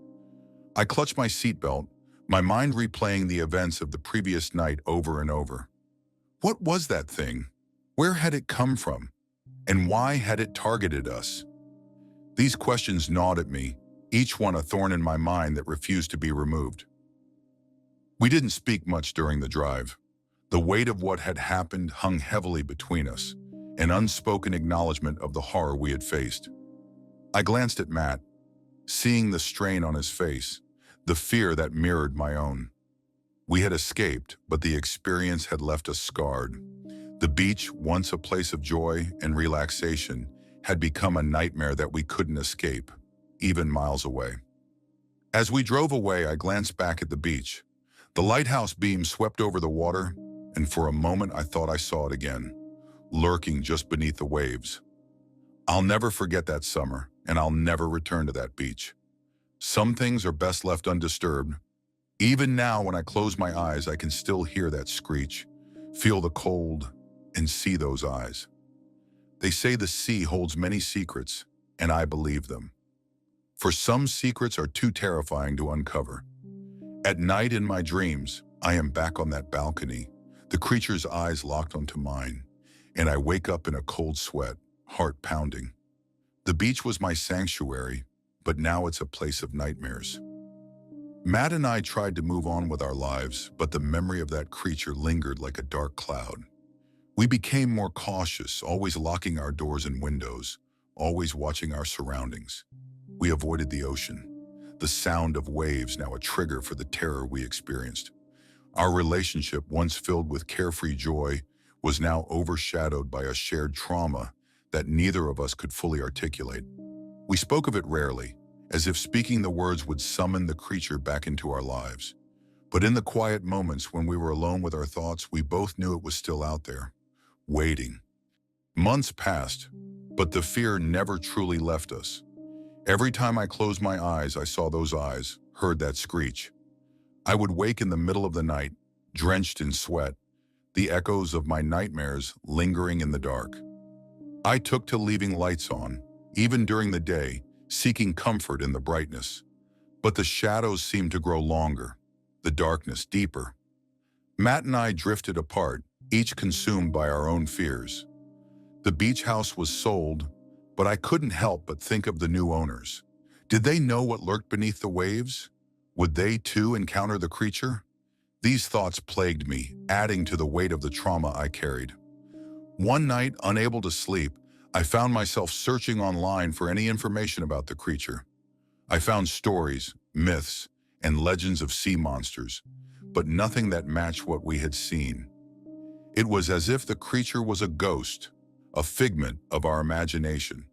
I clutched my seatbelt, my mind replaying the events of the previous night over and over. What was that thing? Where had it come from? And why had it targeted us? These questions gnawed at me, each one a thorn in my mind that refused to be removed. We didn't speak much during the drive. The weight of what had happened hung heavily between us, an unspoken acknowledgement of the horror we had faced. I glanced at Matt, seeing the strain on his face, the fear that mirrored my own. We had escaped, but the experience had left us scarred. The beach, once a place of joy and relaxation, had become a nightmare that we couldn't escape, even miles away. As we drove away, I glanced back at the beach. The lighthouse beam swept over the water, and for a moment I thought I saw it again, lurking just beneath the waves. I'll never forget that summer, and I'll never return to that beach. Some things are best left undisturbed. Even now, when I close my eyes, I can still hear that screech, feel the cold, and see those eyes. They say the sea holds many secrets, and I believe them. For some secrets are too terrifying to uncover. At night in my dreams, I am back on that balcony, the creature's eyes locked onto mine, and I wake up in a cold sweat, heart pounding. The beach was my sanctuary, but now it's a place of nightmares. Matt and I tried to move on with our lives, but the memory of that creature lingered like a dark cloud. We became more cautious, always locking our doors and windows, always watching our surroundings. We avoided the ocean, the sound of waves now a trigger for the terror we experienced. Our relationship, once filled with carefree joy, was now overshadowed by a shared trauma that neither of us could fully articulate. We spoke of it rarely, as if speaking the words would summon the creature back into our lives. But in the quiet moments when we were alone with our thoughts, we both knew it was still out there, waiting. Months passed, but the fear never truly left us. Every time I closed my eyes, I saw those eyes, heard that screech. I would wake in the middle of the night, drenched in sweat, the echoes of my nightmares lingering in the dark. I took to leaving lights on, even during the day, seeking comfort in the brightness. But the shadows seemed to grow longer, the darkness deeper. Matt and I drifted apart, each consumed by our own fears. The beach house was sold, but I couldn't help but think of the new owners. Did they know what lurked beneath the waves? Would they too encounter the creature? These thoughts plagued me, adding to the weight of the trauma I carried. One night, unable to sleep, I found myself searching online for any information about the creature. I found stories, myths, and legends of sea monsters, but nothing that matched what we had seen. It was as if the creature was a ghost, a figment of our imagination.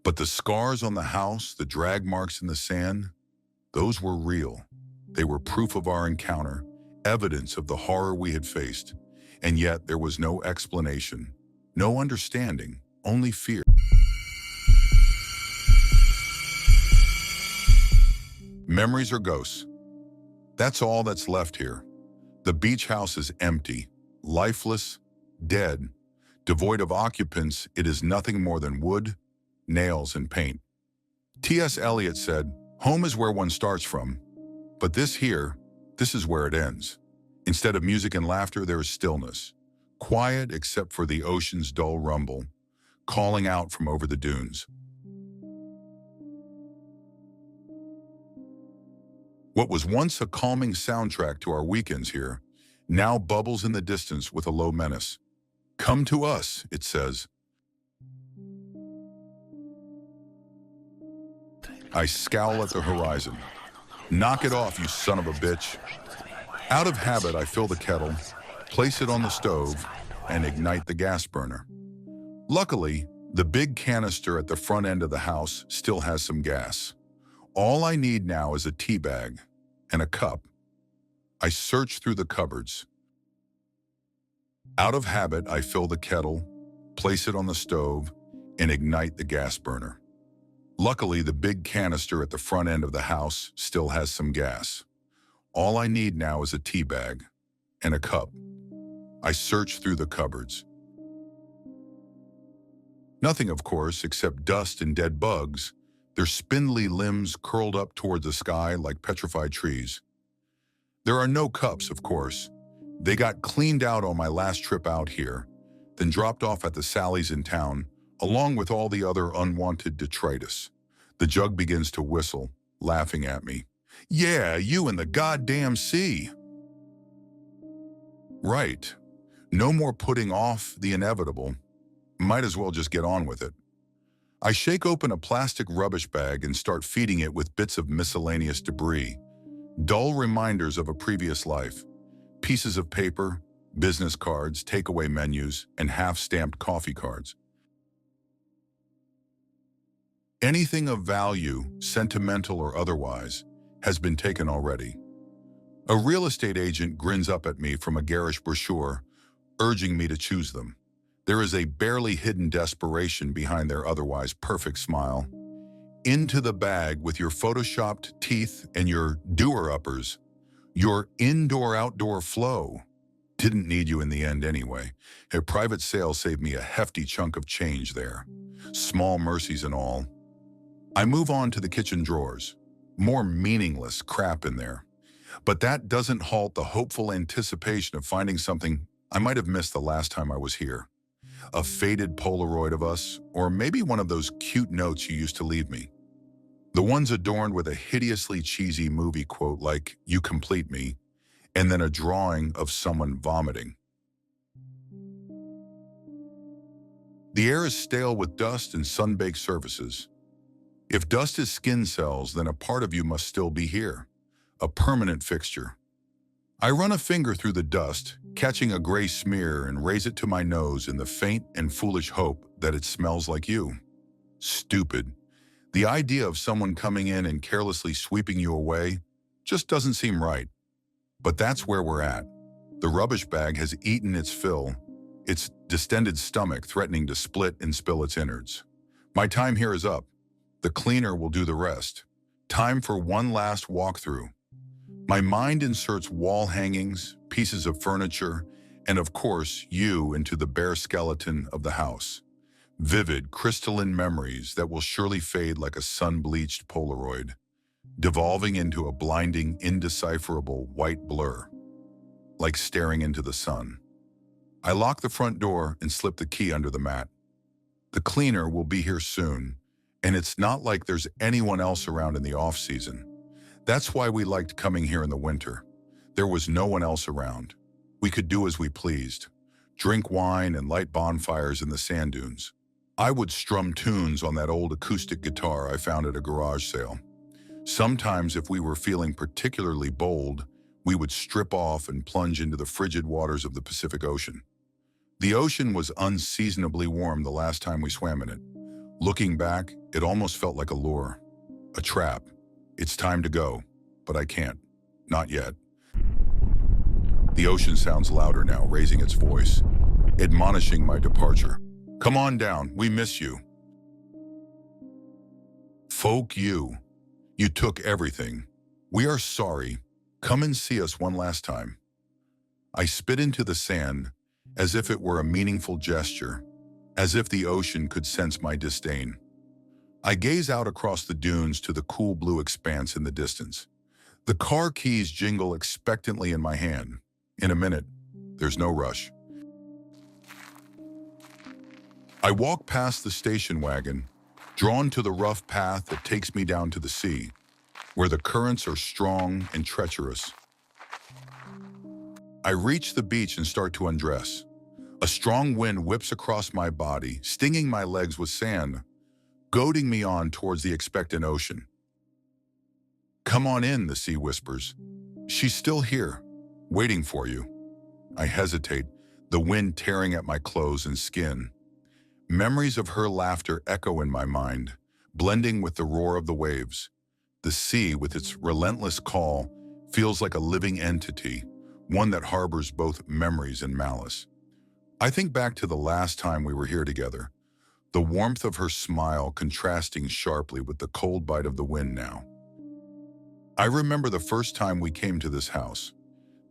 But the scars on the house, the drag marks in the sand, those were real. They were proof of our encounter, evidence of the horror we had faced, and yet there was no explanation, no understanding, only fear. Memories are ghosts. That's all that's left here. The beach house is empty, lifeless, dead. Devoid of occupants, it is nothing more than wood, nails, and paint. T.S. Eliot said, "Home is where one starts from, but this is where it ends." Instead of music and laughter, there is stillness, quiet except for the ocean's dull rumble, calling out from over the dunes. What was once a calming soundtrack to our weekends here now bubbles in the distance with a low menace. "Come to us," it says. I scowl at the horizon. "Knock it off, you son of a bitch." Out of habit, I fill the kettle, place it on the stove, and ignite the gas burner. Luckily, the big canister at the front end of the house still has some gas. All I need now is a tea bag and a cup. I search through the cupboards. Out of habit, I fill the kettle, place it on the stove, and ignite the gas burner. Luckily, the big canister at the front end of the house still has some gas. All I need now is a tea bag and a cup. I search through the cupboards. Nothing, of course, except dust and dead bugs, their spindly limbs curled up toward the sky like petrified trees. There are no cups, of course. They got cleaned out on my last trip out here, then dropped off at the Sally's in town, along with all the other unwanted detritus. The jug begins to whistle, laughing at me. "Yeah, you and the goddamn sea." Right. No more putting off the inevitable. Might as well just get on with it. I shake open a plastic rubbish bag and start feeding it with bits of miscellaneous debris, dull reminders of a previous life, pieces of paper, business cards, takeaway menus, and half-stamped coffee cards. Anything of value, sentimental or otherwise, has been taken already. A real estate agent grins up at me from a garish brochure, urging me to choose them. There is a barely hidden desperation behind their otherwise perfect smile. Into the bag with your photoshopped teeth and your doer-uppers. Your indoor-outdoor flow. Didn't need you in the end anyway. A private sale saved me a hefty chunk of change there. Small mercies and all. I move on to the kitchen drawers. More meaningless crap in there. But that doesn't halt the hopeful anticipation of finding something I might have missed the last time I was here. A faded Polaroid of us, or maybe one of those cute notes you used to leave me. The ones adorned with a hideously cheesy movie quote like, "You complete me," and then a drawing of someone vomiting. The air is stale with dust and sun-baked surfaces. If dust is skin cells, then a part of you must still be here, a permanent fixture. I run a finger through the dust, catching a gray smear, and raise it to my nose in the faint and foolish hope that it smells like you. Stupid. The idea of someone coming in and carelessly sweeping you away just doesn't seem right. But that's where we're at. The rubbish bag has eaten its fill, its distended stomach threatening to split and spill its innards. My time here is up. The cleaner will do the rest. Time for one last walkthrough. My mind inserts wall hangings, pieces of furniture, and of course, you into the bare skeleton of the house. Vivid, crystalline memories that will surely fade like a sun-bleached Polaroid, devolving into a blinding, indecipherable white blur, like staring into the sun. I lock the front door and slip the key under the mat. The cleaner will be here soon, and it's not like there's anyone else around in the off-season. That's why we liked coming here in the winter. There was no one else around. We could do as we pleased, drink wine and light bonfires in the sand dunes. I would strum tunes on that old acoustic guitar I found at a garage sale. Sometimes, if we were feeling particularly bold, we would strip off and plunge into the frigid waters of the Pacific Ocean. The ocean was unseasonably warm the last time we swam in it. Looking back, it almost felt like a lure, a trap. It's time to go, but I can't. Not yet. The ocean sounds louder now, raising its voice, admonishing my departure. Come on down, we miss you. Folk you. You took everything. We are sorry. Come and see us one last time. I spit into the sand, as if it were a meaningful gesture, as if the ocean could sense my disdain. I gaze out across the dunes to the cool blue expanse in the distance. The car keys jingle expectantly in my hand. In a minute, there's no rush. I walk past the station wagon, drawn to the rough path that takes me down to the sea, where the currents are strong and treacherous. I reach the beach and start to undress. A strong wind whips across my body, stinging my legs with sand, goading me on towards the expectant ocean. Come on in, the sea whispers. She's still here, waiting for you. I hesitate, the wind tearing at my clothes and skin. Memories of her laughter echo in my mind, blending with the roar of the waves. The sea, with its relentless call, feels like a living entity, one that harbors both memories and malice. I think back to the last time we were here together, the warmth of her smile contrasting sharply with the cold bite of the wind now. I remember the first time we came to this house,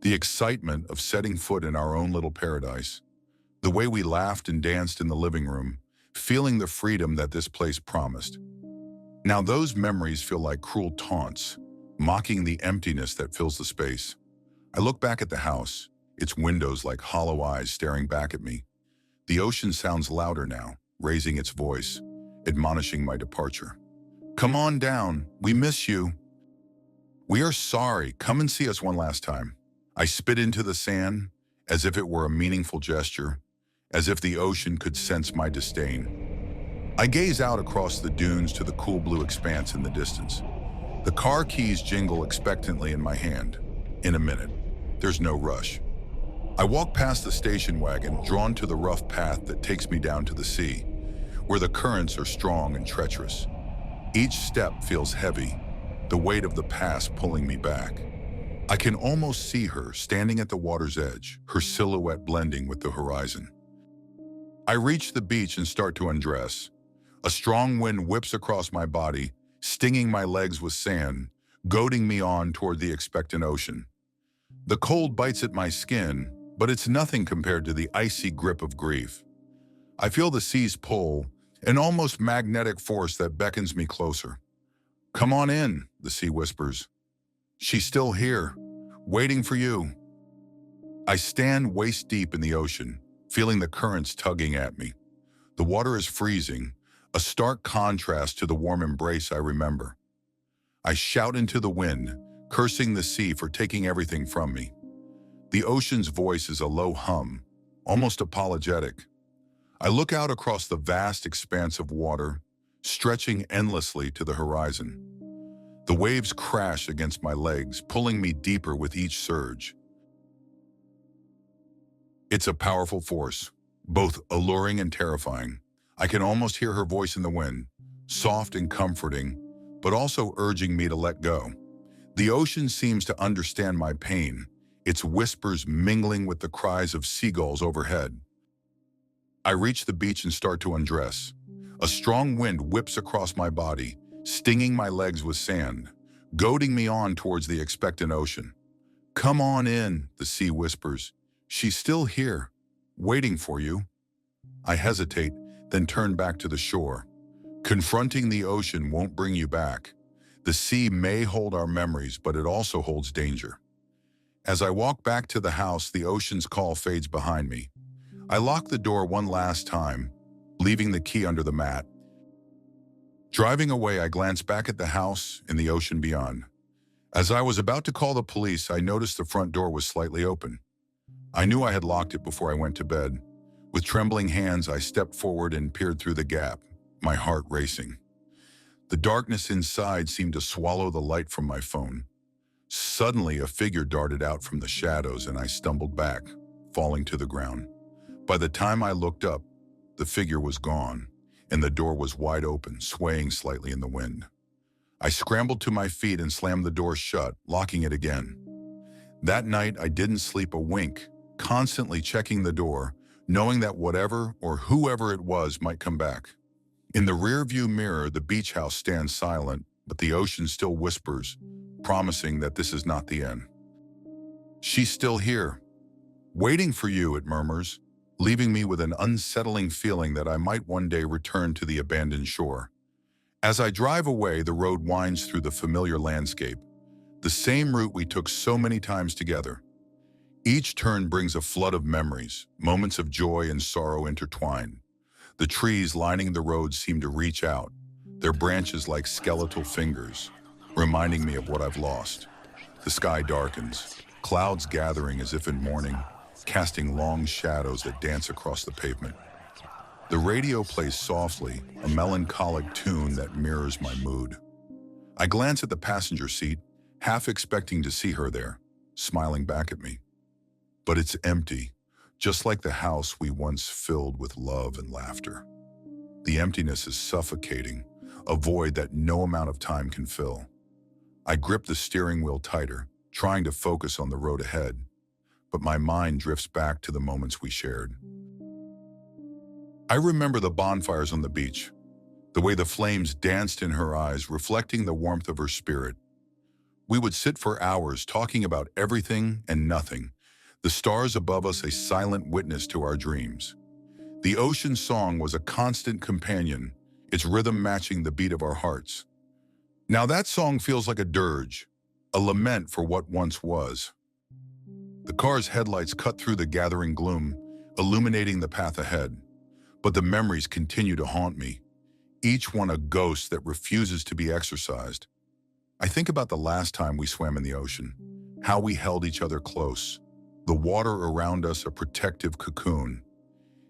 the excitement of setting foot in our own little paradise, the way we laughed and danced in the living room, feeling the freedom that this place promised. Now those memories feel like cruel taunts, mocking the emptiness that fills the space. I look back at the house, its windows like hollow eyes staring back at me. The ocean sounds louder now, raising its voice, admonishing my departure. Come on down, we miss you. We are sorry, come and see us one last time. I spit into the sand, as if it were a meaningful gesture, as if the ocean could sense my disdain. I gaze out across the dunes to the cool blue expanse in the distance. The car keys jingle expectantly in my hand. In a minute, there's no rush. I walk past the station wagon, drawn to the rough path that takes me down to the sea, where the currents are strong and treacherous. Each step feels heavy, the weight of the past pulling me back. I can almost see her standing at the water's edge, her silhouette blending with the horizon. I reach the beach and start to undress. A strong wind whips across my body, stinging my legs with sand, goading me on toward the expectant ocean. The cold bites at my skin, but it's nothing compared to the icy grip of grief. I feel the sea's pull, an almost magnetic force that beckons me closer. Come on in, the sea whispers. She's still here, waiting for you. I stand waist deep in the ocean, feeling the currents tugging at me. The water is freezing, a stark contrast to the warm embrace I remember. I shout into the wind, cursing the sea for taking everything from me. The ocean's voice is a low hum, almost apologetic. I look out across the vast expanse of water, stretching endlessly to the horizon. The waves crash against my legs, pulling me deeper with each surge. It's a powerful force, both alluring and terrifying. I can almost hear her voice in the wind, soft and comforting, but also urging me to let go. The ocean seems to understand my pain, its whispers mingling with the cries of seagulls overhead. I reach the beach and start to undress. A strong wind whips across my body, stinging my legs with sand, goading me on towards the expectant ocean. "Come on in," the sea whispers. "She's still here, waiting for you." I hesitate, then turn back to the shore. Confronting the ocean won't bring you back. The sea may hold our memories, but it also holds danger. As I walk back to the house, the ocean's call fades behind me. I lock the door one last time, leaving the key under the mat. Driving away, I glance back at the house and the ocean beyond. As I was about to call the police, I noticed the front door was slightly open. I knew I had locked it before I went to bed. With trembling hands, I stepped forward and peered through the gap, my heart racing. The darkness inside seemed to swallow the light from my phone. Suddenly, a figure darted out from the shadows and I stumbled back, falling to the ground. By the time I looked up, the figure was gone, and the door was wide open, swaying slightly in the wind. I scrambled to my feet and slammed the door shut, locking it again. That night, I didn't sleep a wink, constantly checking the door, knowing that whatever or whoever it was might come back. In the rearview mirror, the beach house stands silent, but the ocean still whispers, promising that this is not the end. "She's still here, waiting for you," it murmurs, leaving me with an unsettling feeling that I might one day return to the abandoned shore. As I drive away, the road winds through the familiar landscape, the same route we took so many times together. Each turn brings a flood of memories, moments of joy and sorrow intertwined. The trees lining the road seem to reach out, their branches like skeletal fingers, reminding me of what I've lost. The sky darkens, clouds gathering as if in mourning, casting long shadows that dance across the pavement. The radio plays softly, a melancholic tune that mirrors my mood. I glance at the passenger seat, half expecting to see her there, smiling back at me. But it's empty, just like the house we once filled with love and laughter. The emptiness is suffocating, a void that no amount of time can fill. I grip the steering wheel tighter, trying to focus on the road ahead, but my mind drifts back to the moments we shared. I remember the bonfires on the beach, the way the flames danced in her eyes, reflecting the warmth of her spirit. We would sit for hours talking about everything and nothing, the stars above us a silent witness to our dreams. The ocean song was a constant companion, its rhythm matching the beat of our hearts. Now that song feels like a dirge, a lament for what once was. The car's headlights cut through the gathering gloom, illuminating the path ahead. But the memories continue to haunt me, each one a ghost that refuses to be exorcised. I think about the last time we swam in the ocean, how we held each other close, the water around us a protective cocoon.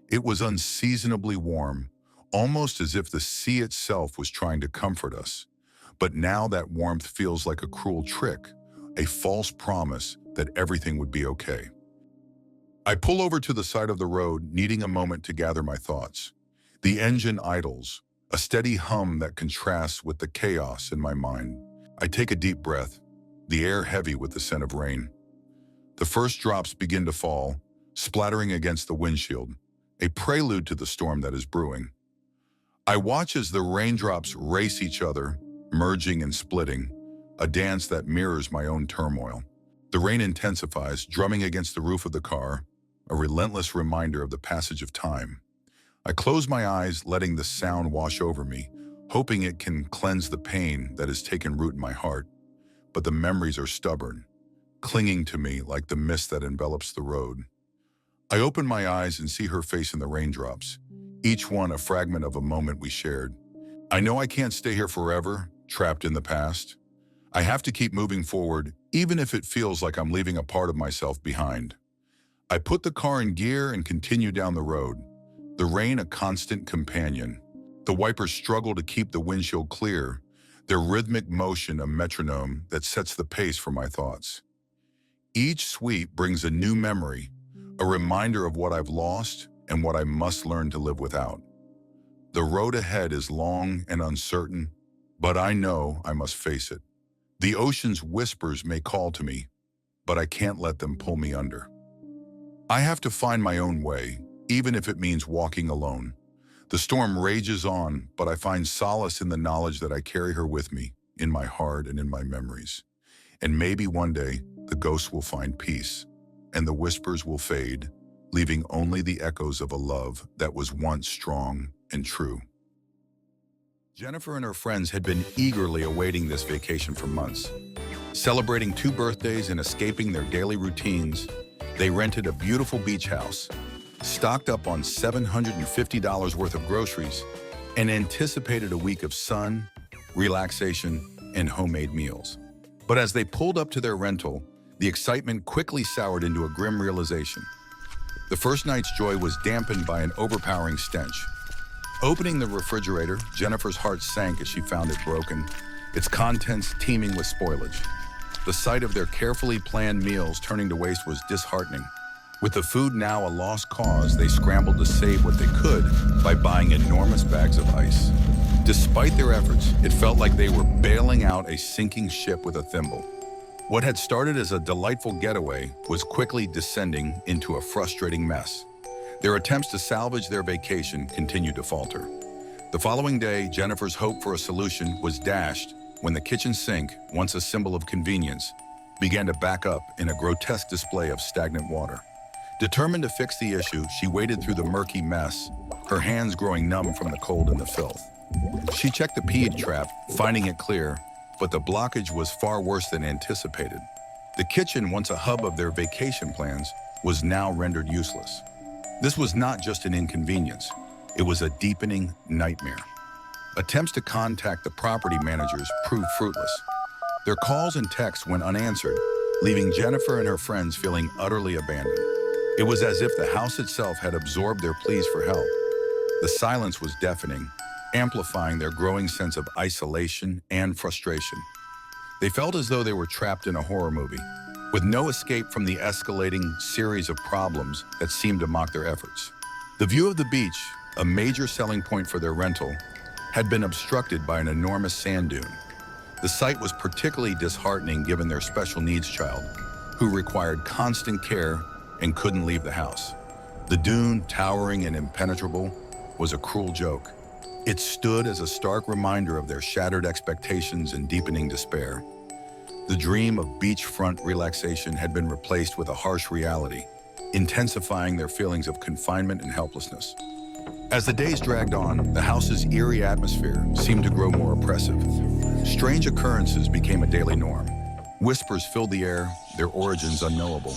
It was unseasonably warm, almost as if the sea itself was trying to comfort us. But now that warmth feels like a cruel trick, a false promise that everything would be okay. I pull over to the side of the road, needing a moment to gather my thoughts. The engine idles, a steady hum that contrasts with the chaos in my mind. I take a deep breath, the air heavy with the scent of rain. The first drops begin to fall, splattering against the windshield, a prelude to the storm that is brewing. I watch as the raindrops race each other, merging and splitting, a dance that mirrors my own turmoil. The rain intensifies, drumming against the roof of the car, a relentless reminder of the passage of time. I close my eyes, letting the sound wash over me, hoping it can cleanse the pain that has taken root in my heart. But the memories are stubborn, clinging to me like the mist that envelops the road. I open my eyes and see her face in the raindrops, each one a fragment of a moment we shared. I know I can't stay here forever, trapped in the past. I have to keep moving forward, even if it feels like I'm leaving a part of myself behind. I put the car in gear and continue down the road, the rain a constant companion. The wipers struggle to keep the windshield clear, their rhythmic motion a metronome that sets the pace for my thoughts. Each sweep brings a new memory, a reminder of what I've lost and what I must learn to live without. The road ahead is long and uncertain, but I know I must face it. The ocean's whispers may call to me, but I can't let them pull me under. I have to find my own way, even if it means walking alone. The storm rages on, but I find solace in the knowledge that I carry her with me, in my heart and in my memories. And maybe one day, the ghosts will find peace, and the whispers will fade, leaving only the echoes of a love that was once strong and true. Jennifer and her friends had been eagerly awaiting this vacation for months. Celebrating 2 birthdays and escaping their daily routines, they rented a beautiful beach house, stocked up on $750 worth of groceries, and anticipated a week of sun, relaxation, and homemade meals. But as they pulled up to their rental, the excitement quickly soured into a grim realization. The first night's joy was dampened by an overpowering stench. Opening the refrigerator, Jennifer's heart sank as she found it broken, its contents teeming with spoilage. The sight of their carefully planned meals turning to waste was disheartening. With the food now a lost cause, they scrambled to save what they could by buying enormous bags of ice. Despite their efforts, it felt like they were bailing out a sinking ship with a thimble. What had started as a delightful getaway was quickly descending into a frustrating mess. Their attempts to salvage their vacation continued to falter. The following day, Jennifer's hope for a solution was dashed when the kitchen sink, once a symbol of convenience, began to back up in a grotesque display of stagnant water. Determined to fix the issue, she waded through the murky mess, her hands growing numb from the cold and the filth. She checked the pee trap, finding it clear, but the blockage was far worse than anticipated. The kitchen, once a hub of their vacation plans, was now rendered useless. This was not just an inconvenience, it was a deepening nightmare. Attempts to contact the property managers proved fruitless. Their calls and texts went unanswered, leaving Jennifer and her friends feeling utterly abandoned. It was as if the house itself had absorbed their pleas for help. The silence was deafening, amplifying their growing sense of isolation and frustration. They felt as though they were trapped in a horror movie, with no escape from the escalating series of problems that seemed to mock their efforts. The view of the beach, a major selling point for their rental, had been obstructed by an enormous sand dune. The sight was particularly disheartening given their special needs child, who required constant care and couldn't leave the house. The dune, towering and impenetrable, was a cruel joke. It stood as a stark reminder of their shattered expectations and deepening despair. The dream of beachfront relaxation had been replaced with a harsh reality, intensifying their feelings of confinement and helplessness. As the days dragged on, the house's eerie atmosphere seemed to grow more oppressive. Strange occurrences became a daily norm. Whispers filled the air, their origins unknowable.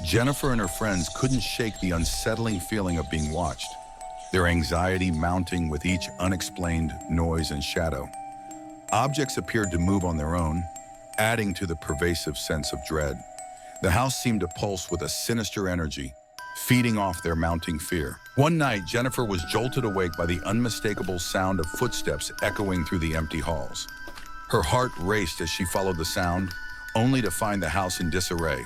Jennifer and her friends couldn't shake the unsettling feeling of being watched, their anxiety mounting with each unexplained noise and shadow. Objects appeared to move on their own, adding to the pervasive sense of dread. The house seemed to pulse with a sinister energy, feeding off their mounting fear. One night, Jennifer was jolted awake by the unmistakable sound of footsteps echoing through the empty halls. Her heart raced as she followed the sound, only to find the house in disarray.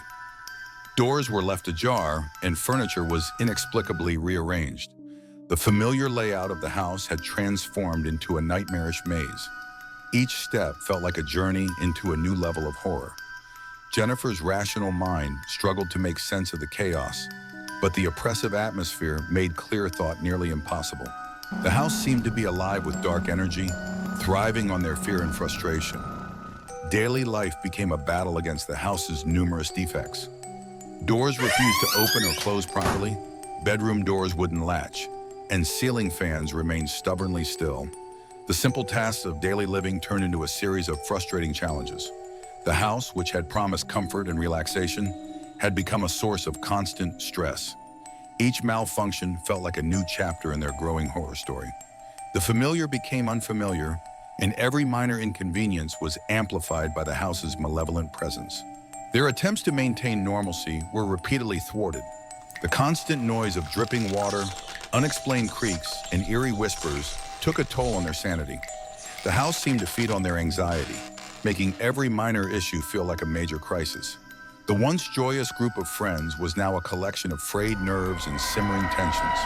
Doors were left ajar, and furniture was inexplicably rearranged. The familiar layout of the house had transformed into a nightmarish maze. Each step felt like a journey into a new level of horror. Jennifer's rational mind struggled to make sense of the chaos, but the oppressive atmosphere made clear thought nearly impossible. The house seemed to be alive with dark energy, thriving on their fear and frustration. Daily life became a battle against the house's numerous defects. Doors refused to open or close properly, bedroom doors wouldn't latch, and ceiling fans remained stubbornly still. The simple tasks of daily living turned into a series of frustrating challenges. The house, which had promised comfort and relaxation, had become a source of constant stress. Each malfunction felt like a new chapter in their growing horror story. The familiar became unfamiliar, and every minor inconvenience was amplified by the house's malevolent presence. Their attempts to maintain normalcy were repeatedly thwarted. The constant noise of dripping water, unexplained creaks, and eerie whispers took a toll on their sanity. The house seemed to feed on their anxiety, making every minor issue feel like a major crisis. The once joyous group of friends was now a collection of frayed nerves and simmering tensions.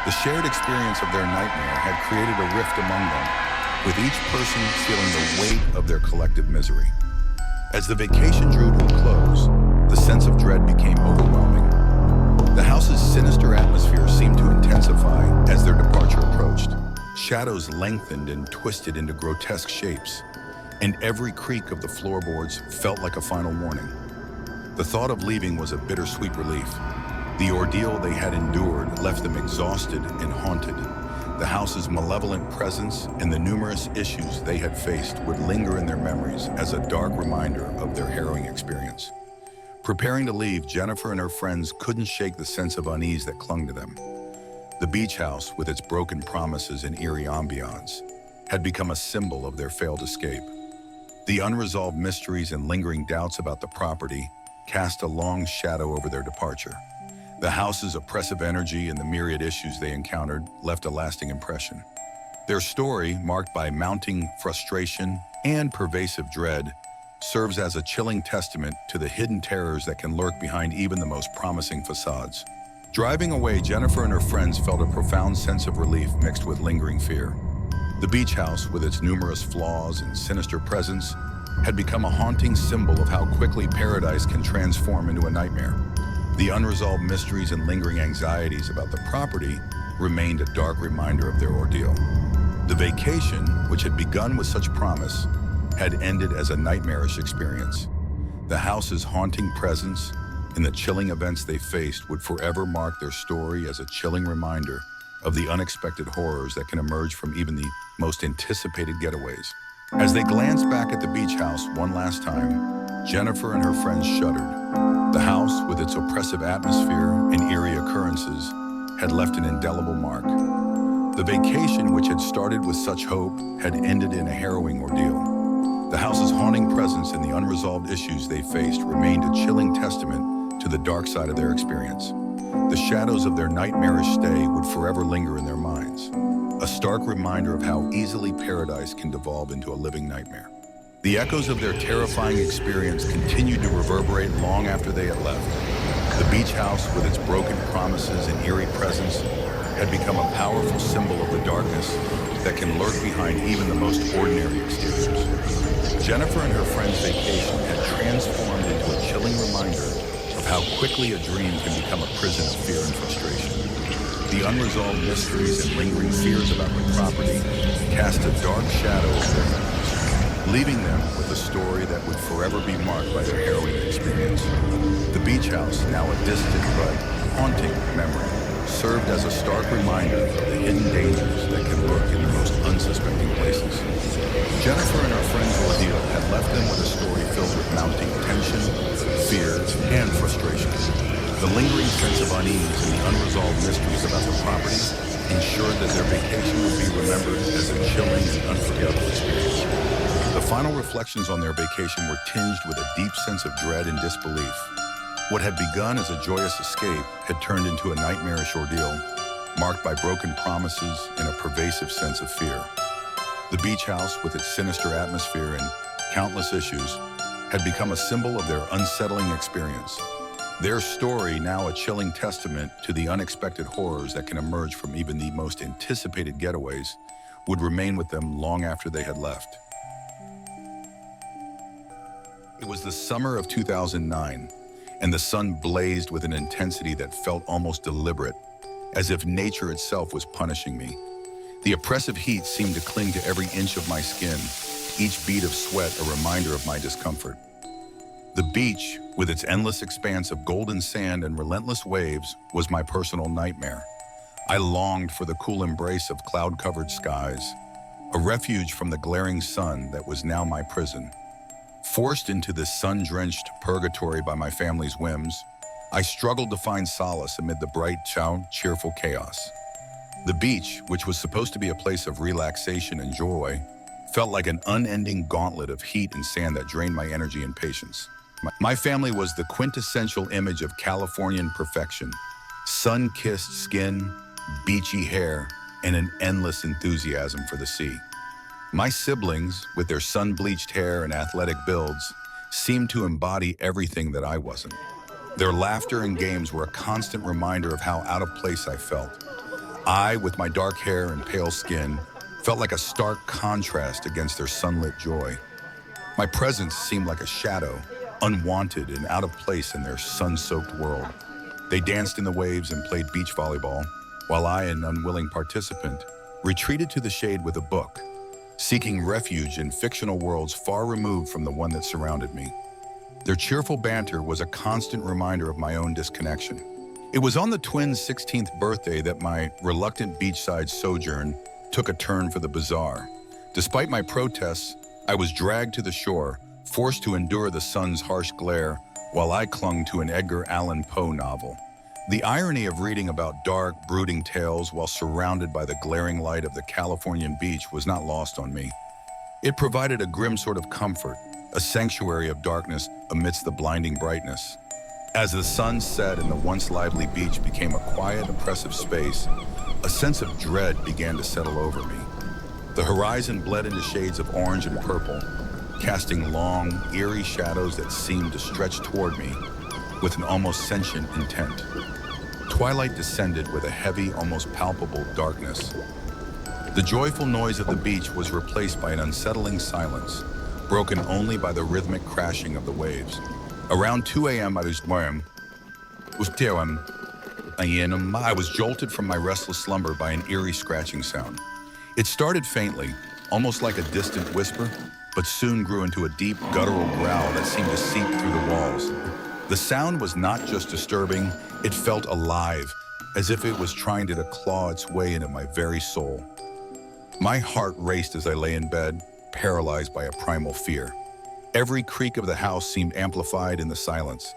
The shared experience of their nightmare had created a rift among them, with each person feeling the weight of their collective misery. As the vacation drew to a close, the sense of dread became overwhelming. The house's sinister atmosphere seemed to intensify as their departure approached. Shadows lengthened and twisted into grotesque shapes, and every creak of the floorboards felt like a final warning. The thought of leaving was a bittersweet relief. The ordeal they had endured left them exhausted and haunted. The house's malevolent presence and the numerous issues they had faced would linger in their memories as a dark reminder of their harrowing experience. Preparing to leave, Jennifer and her friends couldn't shake the sense of unease that clung to them. The beach house, with its broken promises and eerie ambiance, had become a symbol of their failed escape. The unresolved mysteries and lingering doubts about the property cast a long shadow over their departure. The house's oppressive energy and the myriad issues they encountered left a lasting impression. Their story, marked by mounting frustration and pervasive dread, serves as a chilling testament to the hidden terrors that can lurk behind even the most promising facades. Driving away, Jennifer and her friends felt a profound sense of relief mixed with lingering fear. The beach house, with its numerous flaws and sinister presence, had become a haunting symbol of how quickly paradise can transform into a nightmare. The unresolved mysteries and lingering anxieties about the property remained a dark reminder of their ordeal. The vacation, which had begun with such promise, had ended as a nightmarish experience. The house's haunting presence and the chilling events they faced would forever mark their story as a chilling reminder of the unexpected horrors that can emerge from even the most anticipated getaways. As they glanced back at the beach house one last time, Jennifer and her friends shuddered. The house, with its oppressive atmosphere and eerie occurrences, had left an indelible mark. The vacation, which had started with such hope, had ended in a harrowing ordeal. The house's haunting presence and the unresolved issues they faced remained a chilling testament to the dark side of their experience. The shadows of their nightmarish stay would forever linger in their minds, a stark reminder of how easily paradise can devolve into a living nightmare. The echoes of their terrifying experience continued to reverberate long after they had left. The beach house, with its broken promises and eerie presence, had become a powerful symbol of the darkness that can lurk behind even the most ordinary exteriors. Jennifer and her friend's vacation had transformed into a chilling reminder of how quickly a dream can become a prison of fear and frustration. The unresolved mysteries and lingering fears about the property cast a dark shadow over their lives, leaving them with a story that would forever be marked by their harrowing experience. The beach house, now a distant but haunting memory, served as a stark reminder of the hidden dangers that can lurk in the most unsuspecting places. Jennifer and her friend's ordeal had left them with a story filled with mounting tension, fear, and frustration. The lingering sense of unease and the unresolved mysteries about the property ensured that their vacation would be remembered as a chilling and unforgettable experience. The final reflections on their vacation were tinged with a deep sense of dread and disbelief. What had begun as a joyous escape had turned into a nightmarish ordeal, marked by broken promises and a pervasive sense of fear. The beach house, with its sinister atmosphere and countless issues, had become a symbol of their unsettling experience. Their story, now a chilling testament to the unexpected horrors that can emerge from even the most anticipated getaways, would remain with them long after they had left. It was the summer of 2009, and the sun blazed with an intensity that felt almost deliberate, as if nature itself was punishing me. The oppressive heat seemed to cling to every inch of my skin, each bead of sweat a reminder of my discomfort. The beach, with its endless expanse of golden sand and relentless waves, was my personal nightmare. I longed for the cool embrace of cloud-covered skies, a refuge from the glaring sun that was now my prison. Forced into this sun-drenched purgatory by my family's whims, I struggled to find solace amid the bright, cheerful chaos. The beach, which was supposed to be a place of relaxation and joy, felt like an unending gauntlet of heat and sand that drained my energy and patience. My family was the quintessential image of Californian perfection. Sun-kissed skin, beachy hair, and an endless enthusiasm for the sea. My siblings, with their sun-bleached hair and athletic builds, seemed to embody everything that I wasn't. Their laughter and games were a constant reminder of how out of place I felt. I, with my dark hair and pale skin, felt like a stark contrast against their sunlit joy. My presence seemed like a shadow, unwanted and out of place in their sun-soaked world. They danced in the waves and played beach volleyball, while I, an unwilling participant, retreated to the shade with a book, seeking refuge in fictional worlds far removed from the one that surrounded me. Their cheerful banter was a constant reminder of my own disconnection. It was on the twins' 16th birthday that my reluctant beachside sojourn took a turn for the bizarre. Despite my protests, I was dragged to the shore, forced to endure the sun's harsh glare while I clung to an Edgar Allan Poe novel. The irony of reading about dark, brooding tales while surrounded by the glaring light of the Californian beach was not lost on me. It provided a grim sort of comfort, a sanctuary of darkness amidst the blinding brightness. As the sun set and the once lively beach became a quiet, oppressive space, a sense of dread began to settle over me. The horizon bled into shades of orange and purple, casting long, eerie shadows that seemed to stretch toward me with an almost sentient intent. Twilight descended with a heavy, almost palpable darkness. The joyful noise of the beach was replaced by an unsettling silence, broken only by the rhythmic crashing of the waves. Around 2 a.m. I was jolted from my restless slumber by an eerie scratching sound. It started faintly, almost like a distant whisper, but soon grew into a deep, guttural growl that seemed to seep through the walls. The sound was not just disturbing, it felt alive, as if it was trying to claw its way into my very soul. My heart raced as I lay in bed, paralyzed by a primal fear. Every creak of the house seemed amplified in the silence,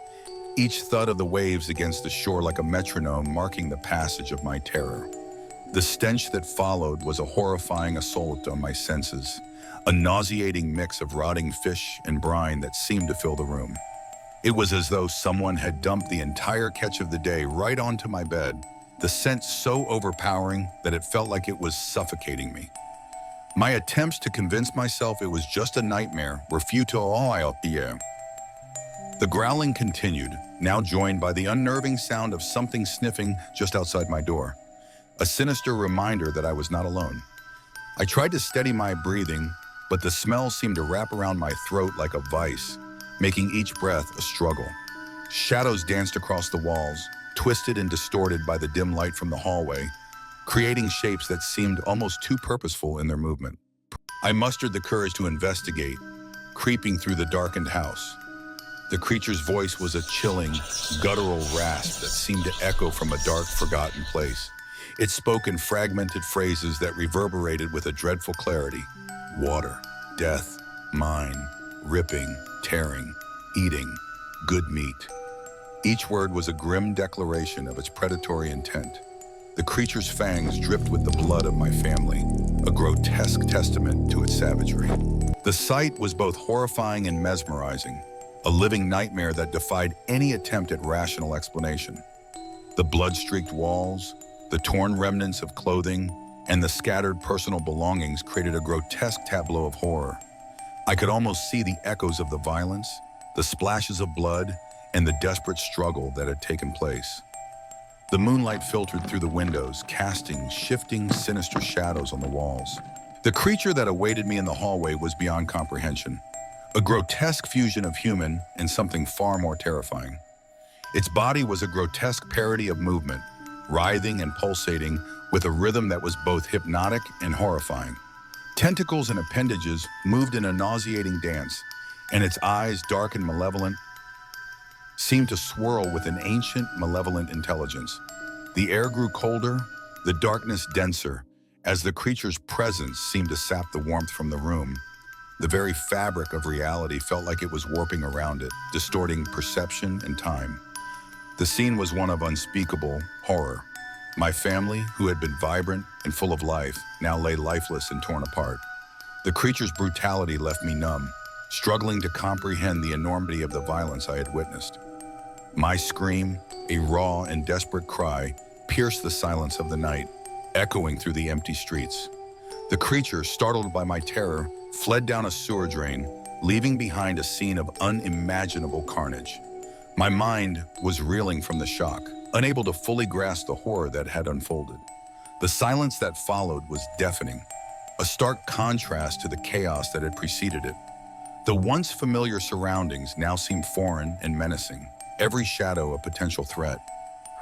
each thud of the waves against the shore like a metronome marking the passage of my terror. The stench that followed was a horrifying assault on my senses, a nauseating mix of rotting fish and brine that seemed to fill the room. It was as though someone had dumped the entire catch of the day right onto my bed, the scent so overpowering that it felt like it was suffocating me. My attempts to convince myself it was just a nightmare were futile. The growling continued, now joined by the unnerving sound of something sniffing just outside my door, a sinister reminder that I was not alone. I tried to steady my breathing, but the smell seemed to wrap around my throat like a vice, making each breath a struggle. Shadows danced across the walls, twisted and distorted by the dim light from the hallway, creating shapes that seemed almost too purposeful in their movement. I mustered the courage to investigate, creeping through the darkened house. The creature's voice was a chilling, guttural rasp that seemed to echo from a dark, forgotten place. It spoke in fragmented phrases that reverberated with a dreadful clarity. Water, death, mine, ripping, tearing, eating, good meat. Each word was a grim declaration of its predatory intent. The creature's fangs dripped with the blood of my family, a grotesque testament to its savagery. The sight was both horrifying and mesmerizing, a living nightmare that defied any attempt at rational explanation. The blood-streaked walls, the torn remnants of clothing, and the scattered personal belongings created a grotesque tableau of horror. I could almost see the echoes of the violence, the splashes of blood, and the desperate struggle that had taken place. The moonlight filtered through the windows, casting shifting, sinister shadows on the walls. The creature that awaited me in the hallway was beyond comprehension, a grotesque fusion of human and something far more terrifying. Its body was a grotesque parody of movement, writhing and pulsating with a rhythm that was both hypnotic and horrifying. Tentacles and appendages moved in a nauseating dance, and its eyes, dark and malevolent, seemed to swirl with an ancient, malevolent intelligence. The air grew colder, the darkness denser, as the creature's presence seemed to sap the warmth from the room. The very fabric of reality felt like it was warping around it, distorting perception and time. The scene was one of unspeakable horror. My family, who had been vibrant and full of life, now lay lifeless and torn apart. The creature's brutality left me numb, struggling to comprehend the enormity of the violence I had witnessed. My scream, a raw and desperate cry, pierced the silence of the night, echoing through the empty streets. The creature, startled by my terror, fled down a sewer drain, leaving behind a scene of unimaginable carnage. My mind was reeling from the shock, unable to fully grasp the horror that had unfolded. The silence that followed was deafening, a stark contrast to the chaos that had preceded it. The once familiar surroundings now seemed foreign and menacing, every shadow a potential threat.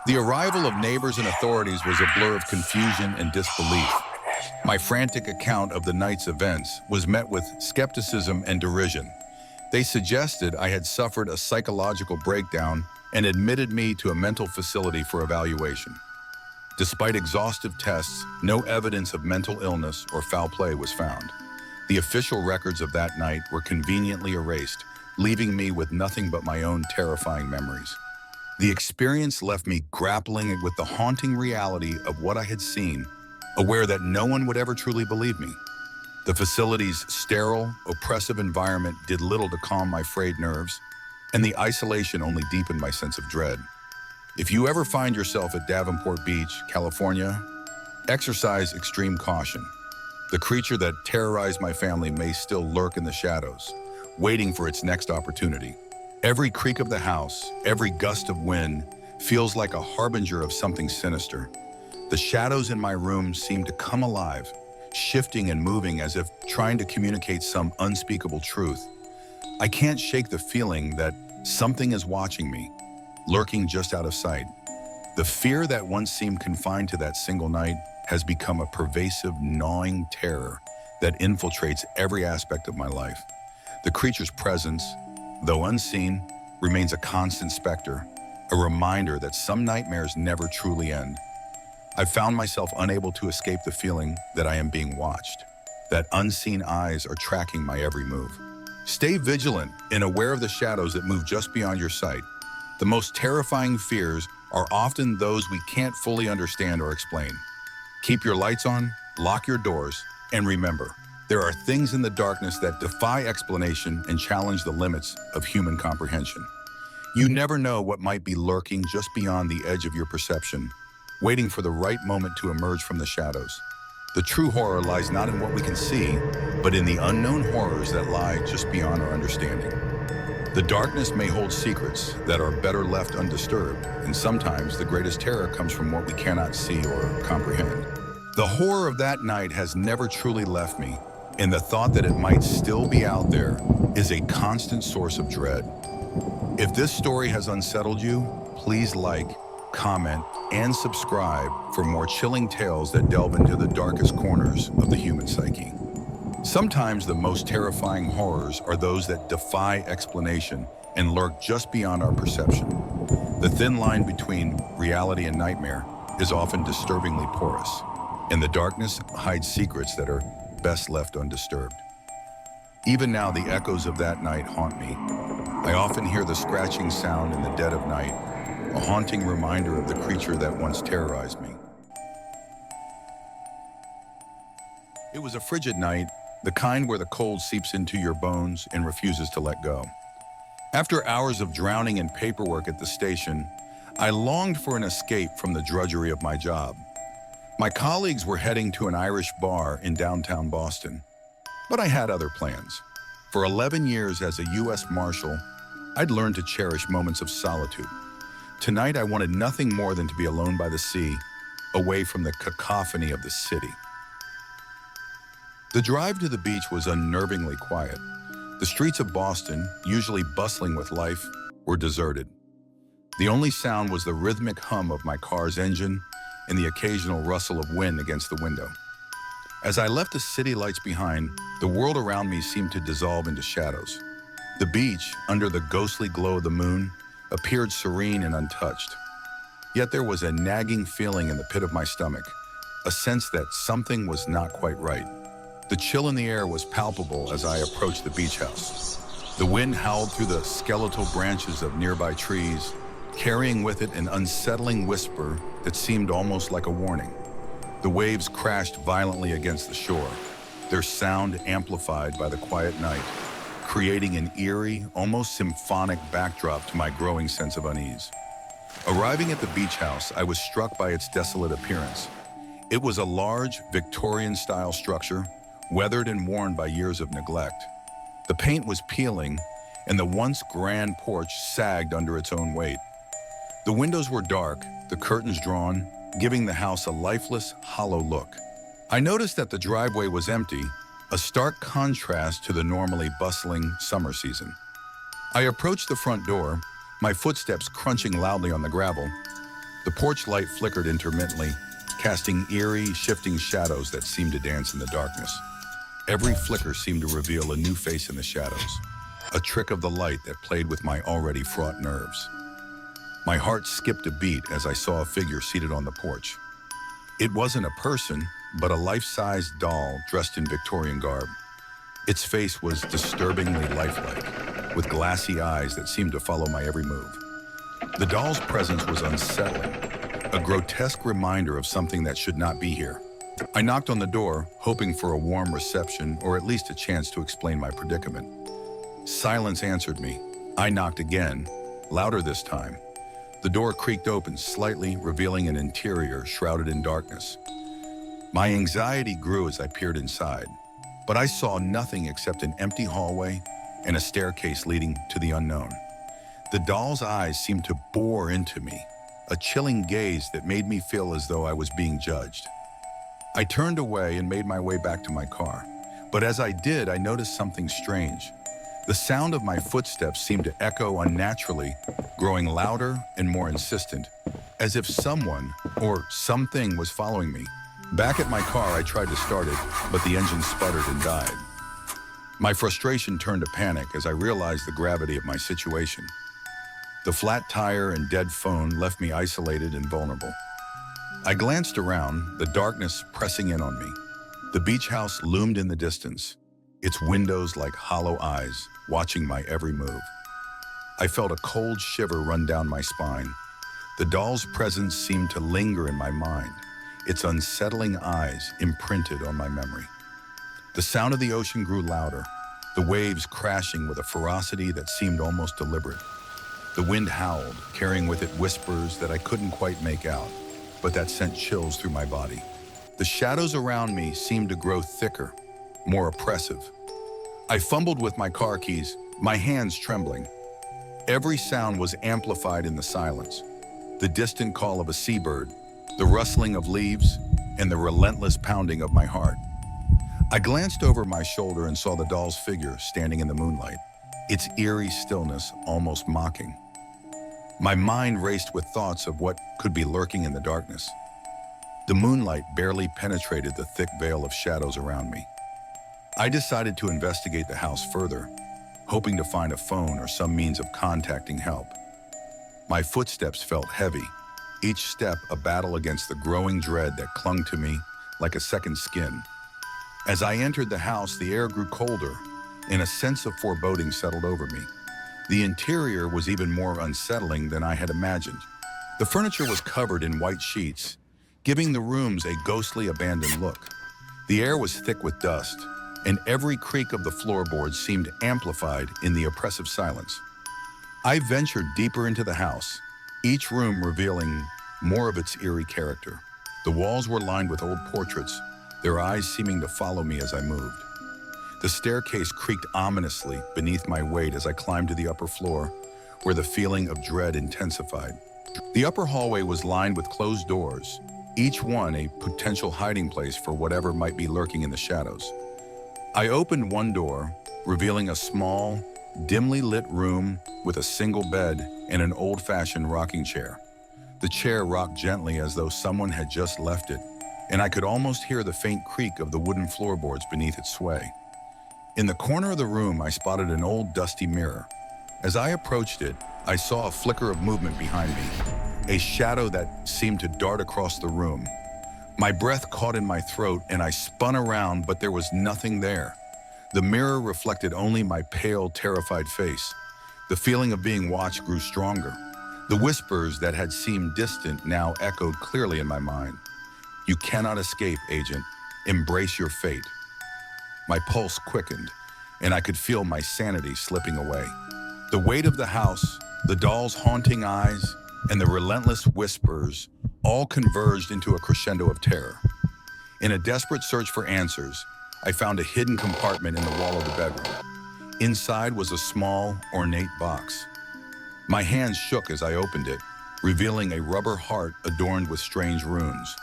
The arrival of neighbors and authorities was a blur of confusion and disbelief. My frantic account of the night's events was met with skepticism and derision. They suggested I had suffered a psychological breakdown and admitted me to a mental facility for evaluation. Despite exhaustive tests, no evidence of mental illness or foul play was found. The official records of that night were conveniently erased, leaving me with nothing but my own terrifying memories. The experience left me grappling with the haunting reality of what I had seen, aware that no one would ever truly believe me. The facility's sterile, oppressive environment did little to calm my frayed nerves, and the isolation only deepened my sense of dread. If you ever find yourself at Davenport Beach, California, exercise extreme caution. The creature that terrorized my family may still lurk in the shadows, waiting for its next opportunity. Every creak of the house, every gust of wind, feels like a harbinger of something sinister. The shadows in my room seem to come alive, shifting and moving as if trying to communicate some unspeakable truth. I can't shake the feeling that something is watching me, lurking just out of sight. The fear that once seemed confined to that single night has become a pervasive, gnawing terror that infiltrates every aspect of my life. The creature's presence, though unseen, remains a constant specter, a reminder that some nightmares never truly end. I've found myself unable to escape the feeling that I am being watched, that unseen eyes are tracking my every move. Stay vigilant and aware of the shadows that move just beyond your sight. The most terrifying fears are often those we can't fully understand or explain. Keep your lights on, lock your doors, and remember, there are things in the darkness that defy explanation and challenge the limits of human comprehension. You never know what might be lurking just beyond the edge of your perception, waiting for the right moment to emerge from the shadows. The true horror lies not in what we can see, but in the unknown horrors that lie just beyond our understanding. The darkness may hold secrets that are better left undisturbed, and sometimes the greatest terror comes from what we cannot see or comprehend. The horror of that night has never truly left me, and the thought that it might still be out there is a constant source of dread. If this story has unsettled you, please like, comment, and subscribe for more chilling tales that delve into the darkest corners of the human psyche. Sometimes the most terrifying horrors are those that defy explanation and lurk just beyond our perception. The thin line between reality and nightmare is often disturbingly porous, and the darkness hides secrets that are best left undisturbed. Even now, the echoes of that night haunt me. I often hear the scratching sound in the dead of night, a haunting reminder of the creature that once terrorized me. It was a frigid night, the kind where the cold seeps into your bones and refuses to let go. After hours of drowning in paperwork at the station, I longed for an escape from the drudgery of my job. My colleagues were heading to an Irish bar in downtown Boston, but I had other plans. For 11 years as a U.S. Marshal, I'd learned to cherish moments of solitude. Tonight, I wanted nothing more than to be alone by the sea, away from the cacophony of the city. The drive to the beach was unnervingly quiet. The streets of Boston, usually bustling with life, were deserted. The only sound was the rhythmic hum of my car's engine and the occasional rustle of wind against the window. As I left the city lights behind, the world around me seemed to dissolve into shadows. The beach, under the ghostly glow of the moon, appeared serene and untouched. Yet there was a nagging feeling in the pit of my stomach, a sense that something was not quite right. The chill in the air was palpable as I approached the beach house. The wind howled through the skeletal branches of nearby trees, carrying with it an unsettling whisper that seemed almost like a warning. The waves crashed violently against the shore, their sound amplified by the quiet night, creating an eerie, almost symphonic backdrop to my growing sense of unease. Arriving at the beach house, I was struck by its desolate appearance. It was a large, Victorian-style structure, weathered and worn by years of neglect. The paint was peeling, and the once grand porch sagged under its own weight. The windows were dark, the curtains drawn, giving the house a lifeless, hollow look. I noticed that the driveway was empty, a stark contrast to the normally bustling summer season. I approached the front door, my footsteps crunching loudly on the gravel. The porch light flickered intermittently, casting eerie, shifting shadows that seemed to dance in the darkness. Every flicker seemed to reveal a new face in the shadows, a trick of the light that played with my already fraught nerves. My heart skipped a beat as I saw a figure seated on the porch. It wasn't a person, but a life-sized doll dressed in Victorian garb. Its face was disturbingly lifelike, with glassy eyes that seemed to follow my every move. The doll's presence was unsettling, a grotesque reminder of something that should not be here. I knocked on the door, hoping for a warm reception or at least a chance to explain my predicament. Silence answered me. I knocked again, louder this time. The door creaked open slightly, revealing an interior shrouded in darkness. My anxiety grew as I peered inside, but I saw nothing except an empty hallway and a staircase leading to the unknown. The doll's eyes seemed to bore into me, a chilling gaze that made me feel as though I was being judged. I turned away and made my way back to my car, but as I did, I noticed something strange. The sound of my footsteps seemed to echo unnaturally, growing louder and more insistent, as if someone or something was following me. Back at my car, I tried to start it, but the engine sputtered and died. My frustration turned to panic as I realized the gravity of my situation. The flat tire and dead phone left me isolated and vulnerable. I glanced around, the darkness pressing in on me. The beach house loomed in the distance, its windows like hollow eyes, watching my every move. I felt a cold shiver run down my spine. The doll's presence seemed to linger in my mind, its unsettling eyes imprinted on my memory. The sound of the ocean grew louder, the waves crashing with a ferocity that seemed almost deliberate. The wind howled, carrying with it whispers that I couldn't quite make out, but that sent chills through my body. The shadows around me seemed to grow thicker, more oppressive. I fumbled with my car keys, my hands trembling. Every sound was amplified in the silence. The distant call of a seabird, the rustling of leaves, and the relentless pounding of my heart. I glanced over my shoulder and saw the doll's figure standing in the moonlight, its eerie stillness almost mocking. My mind raced with thoughts of what could be lurking in the darkness. The moonlight barely penetrated the thick veil of shadows around me. I decided to investigate the house further, hoping to find a phone or some means of contacting help. My footsteps felt heavy, each step a battle against the growing dread that clung to me like a second skin. As I entered the house, the air grew colder, and a sense of foreboding settled over me. The interior was even more unsettling than I had imagined. The furniture was covered in white sheets, giving the rooms a ghostly, abandoned look. The air was thick with dust, and every creak of the floorboards seemed amplified in the oppressive silence. I ventured deeper into the house, each room revealing more of its eerie character. The walls were lined with old portraits, their eyes seeming to follow me as I moved. The staircase creaked ominously beneath my weight as I climbed to the upper floor, where the feeling of dread intensified. The upper hallway was lined with closed doors, each one a potential hiding place for whatever might be lurking in the shadows. I opened one door, revealing a small, dimly lit room with a single bed and an old-fashioned rocking chair. The chair rocked gently as though someone had just left it, and I could almost hear the faint creak of the wooden floorboards beneath its sway. In the corner of the room, I spotted an old dusty mirror. As I approached it, I saw a flicker of movement behind me, a shadow that seemed to dart across the room. My breath caught in my throat and I spun around, but there was nothing there. The mirror reflected only my pale, terrified face. The feeling of being watched grew stronger. The whispers that had seemed distant now echoed clearly in my mind. "You cannot escape, Agent. Embrace your fate." My pulse quickened, and I could feel my sanity slipping away. The weight of the house, the doll's haunting eyes, and the relentless whispers all converged into a crescendo of terror. In a desperate search for answers, I found a hidden compartment in the wall of the bedroom. Inside was a small, ornate box. My hands shook as I opened it, revealing a rubber heart adorned with strange runes.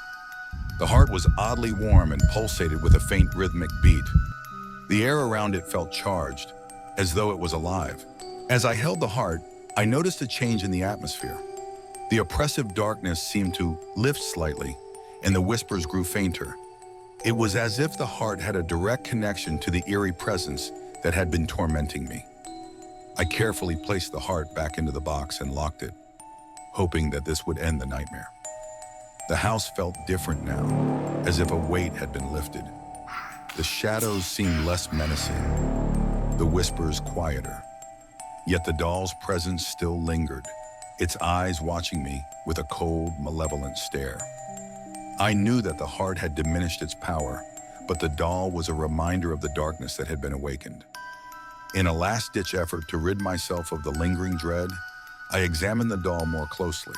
The heart was oddly warm and pulsated with a faint rhythmic beat. The air around it felt charged, as though it was alive. As I held the heart, I noticed a change in the atmosphere. The oppressive darkness seemed to lift slightly, and the whispers grew fainter. It was as if the heart had a direct connection to the eerie presence that had been tormenting me. I carefully placed the heart back into the box and locked it, hoping that this would end the nightmare. The house felt different now, as if a weight had been lifted. The shadows seemed less menacing, the whispers quieter. Yet the doll's presence still lingered, its eyes watching me with a cold, malevolent stare. I knew that the heart had diminished its power, but the doll was a reminder of the darkness that had been awakened. In a last-ditch effort to rid myself of the lingering dread, I examined the doll more closely.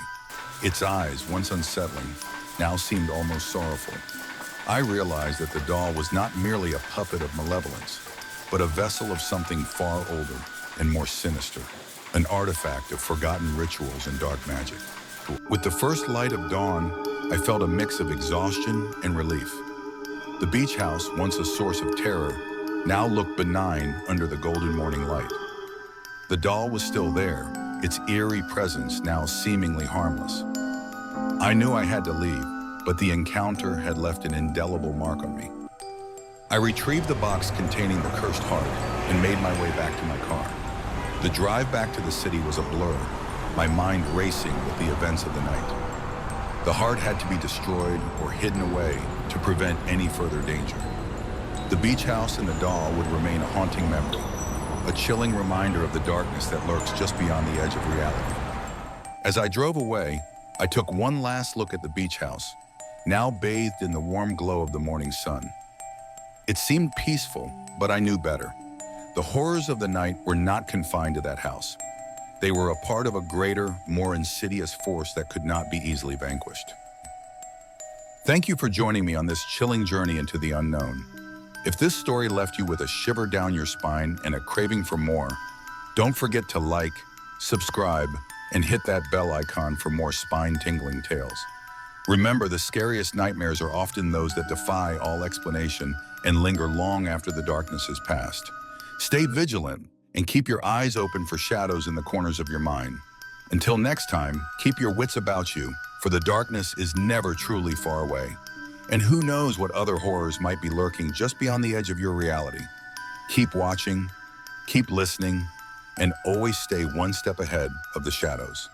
Its eyes, once unsettling, now seemed almost sorrowful. I realized that the doll was not merely a puppet of malevolence, but a vessel of something far older and more sinister, an artifact of forgotten rituals and dark magic. With the first light of dawn, I felt a mix of exhaustion and relief. The beach house, once a source of terror, now looked benign under the golden morning light. The doll was still there, its eerie presence now seemingly harmless. I knew I had to leave, but the encounter had left an indelible mark on me. I retrieved the box containing the cursed heart and made my way back to my car. The drive back to the city was a blur, my mind racing with the events of the night. The heart had to be destroyed or hidden away to prevent any further danger. The beach house and the doll would remain a haunting memory, a chilling reminder of the darkness that lurks just beyond the edge of reality. As I drove away, I took one last look at the beach house, now bathed in the warm glow of the morning sun. It seemed peaceful, but I knew better. The horrors of the night were not confined to that house. They were a part of a greater, more insidious force that could not be easily vanquished. Thank you for joining me on this chilling journey into the unknown. If this story left you with a shiver down your spine and a craving for more, don't forget to like, subscribe, and hit that bell icon for more spine-tingling tales. Remember, the scariest nightmares are often those that defy all explanation and linger long after the darkness has passed. Stay vigilant and keep your eyes open for shadows in the corners of your mind. Until next time, keep your wits about you, for the darkness is never truly far away. And who knows what other horrors might be lurking just beyond the edge of your reality. Keep watching, keep listening, and always stay one step ahead of the shadows.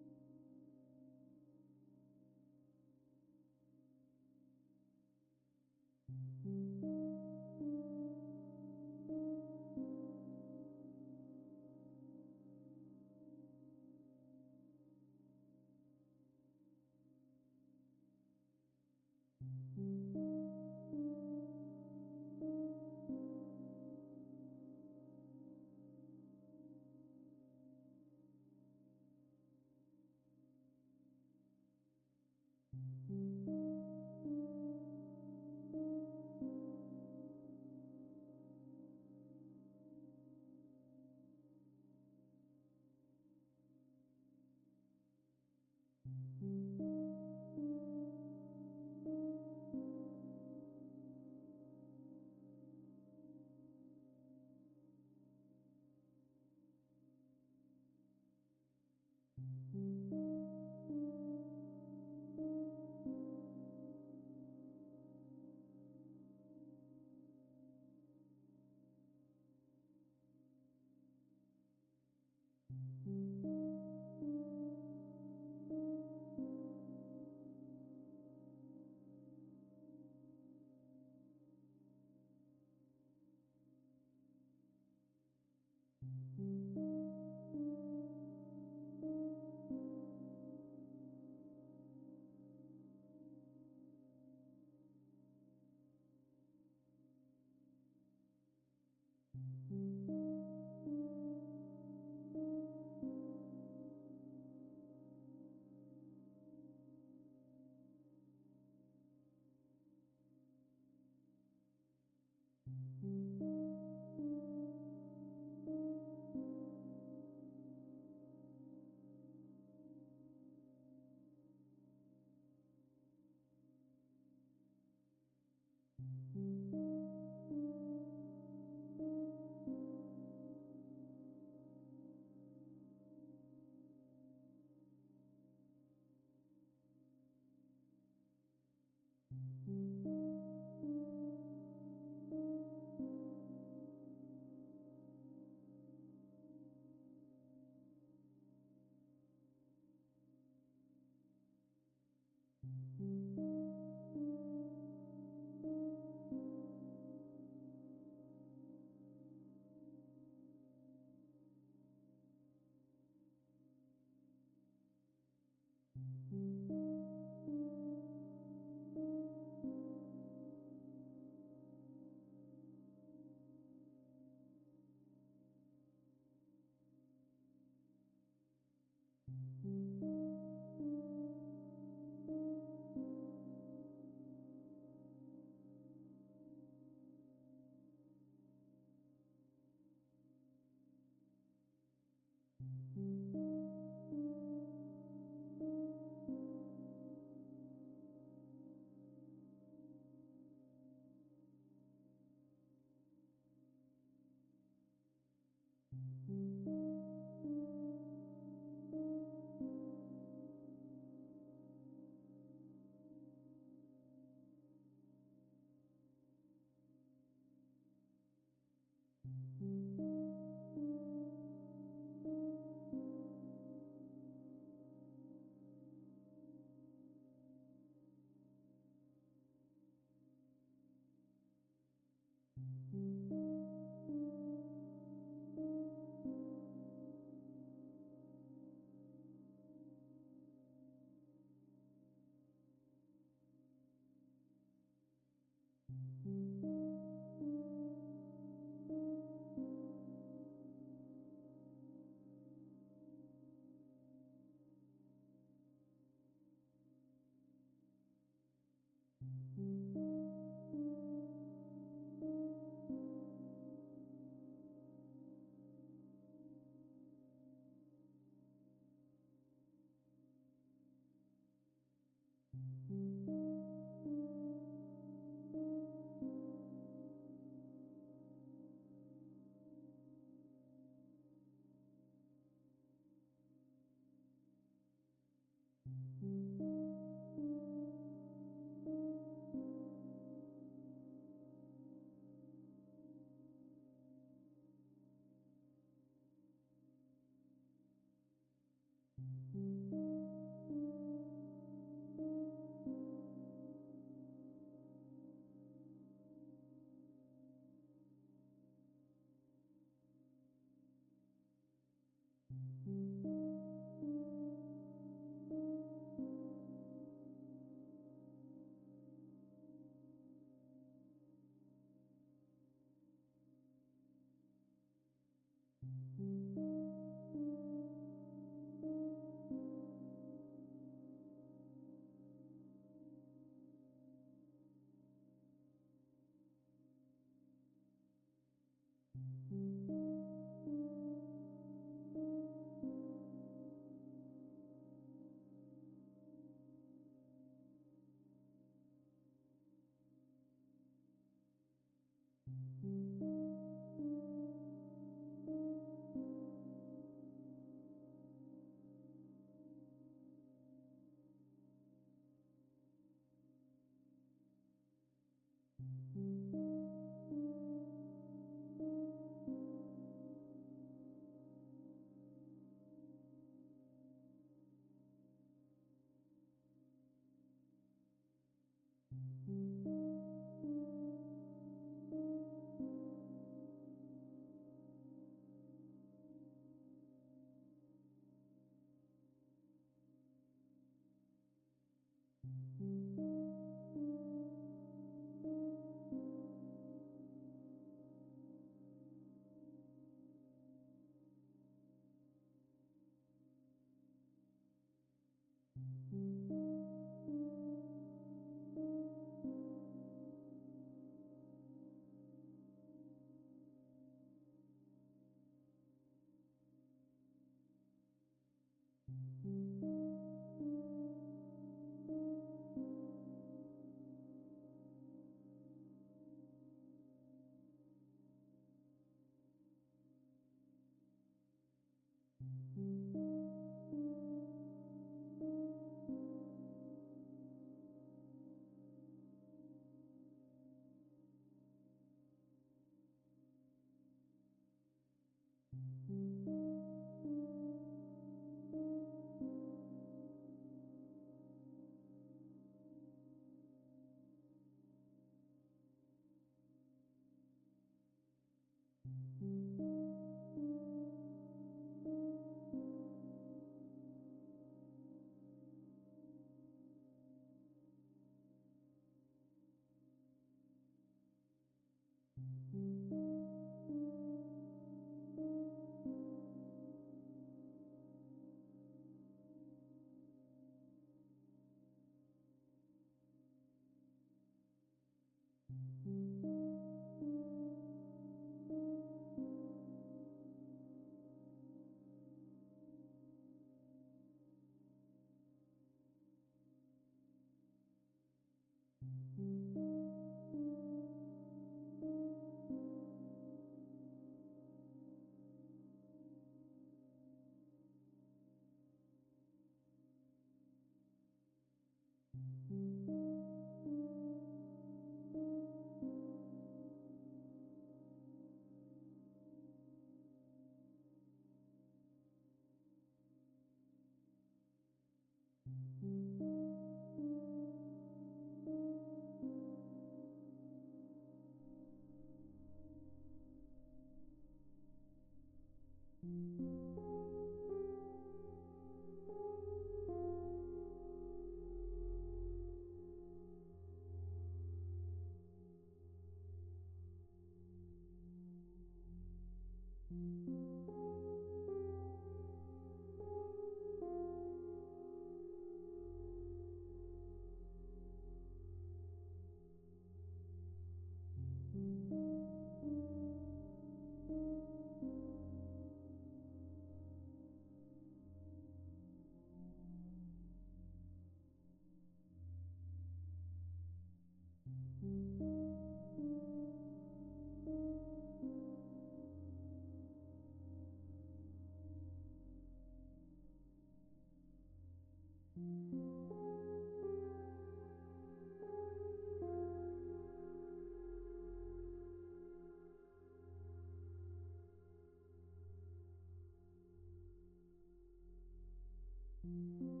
you.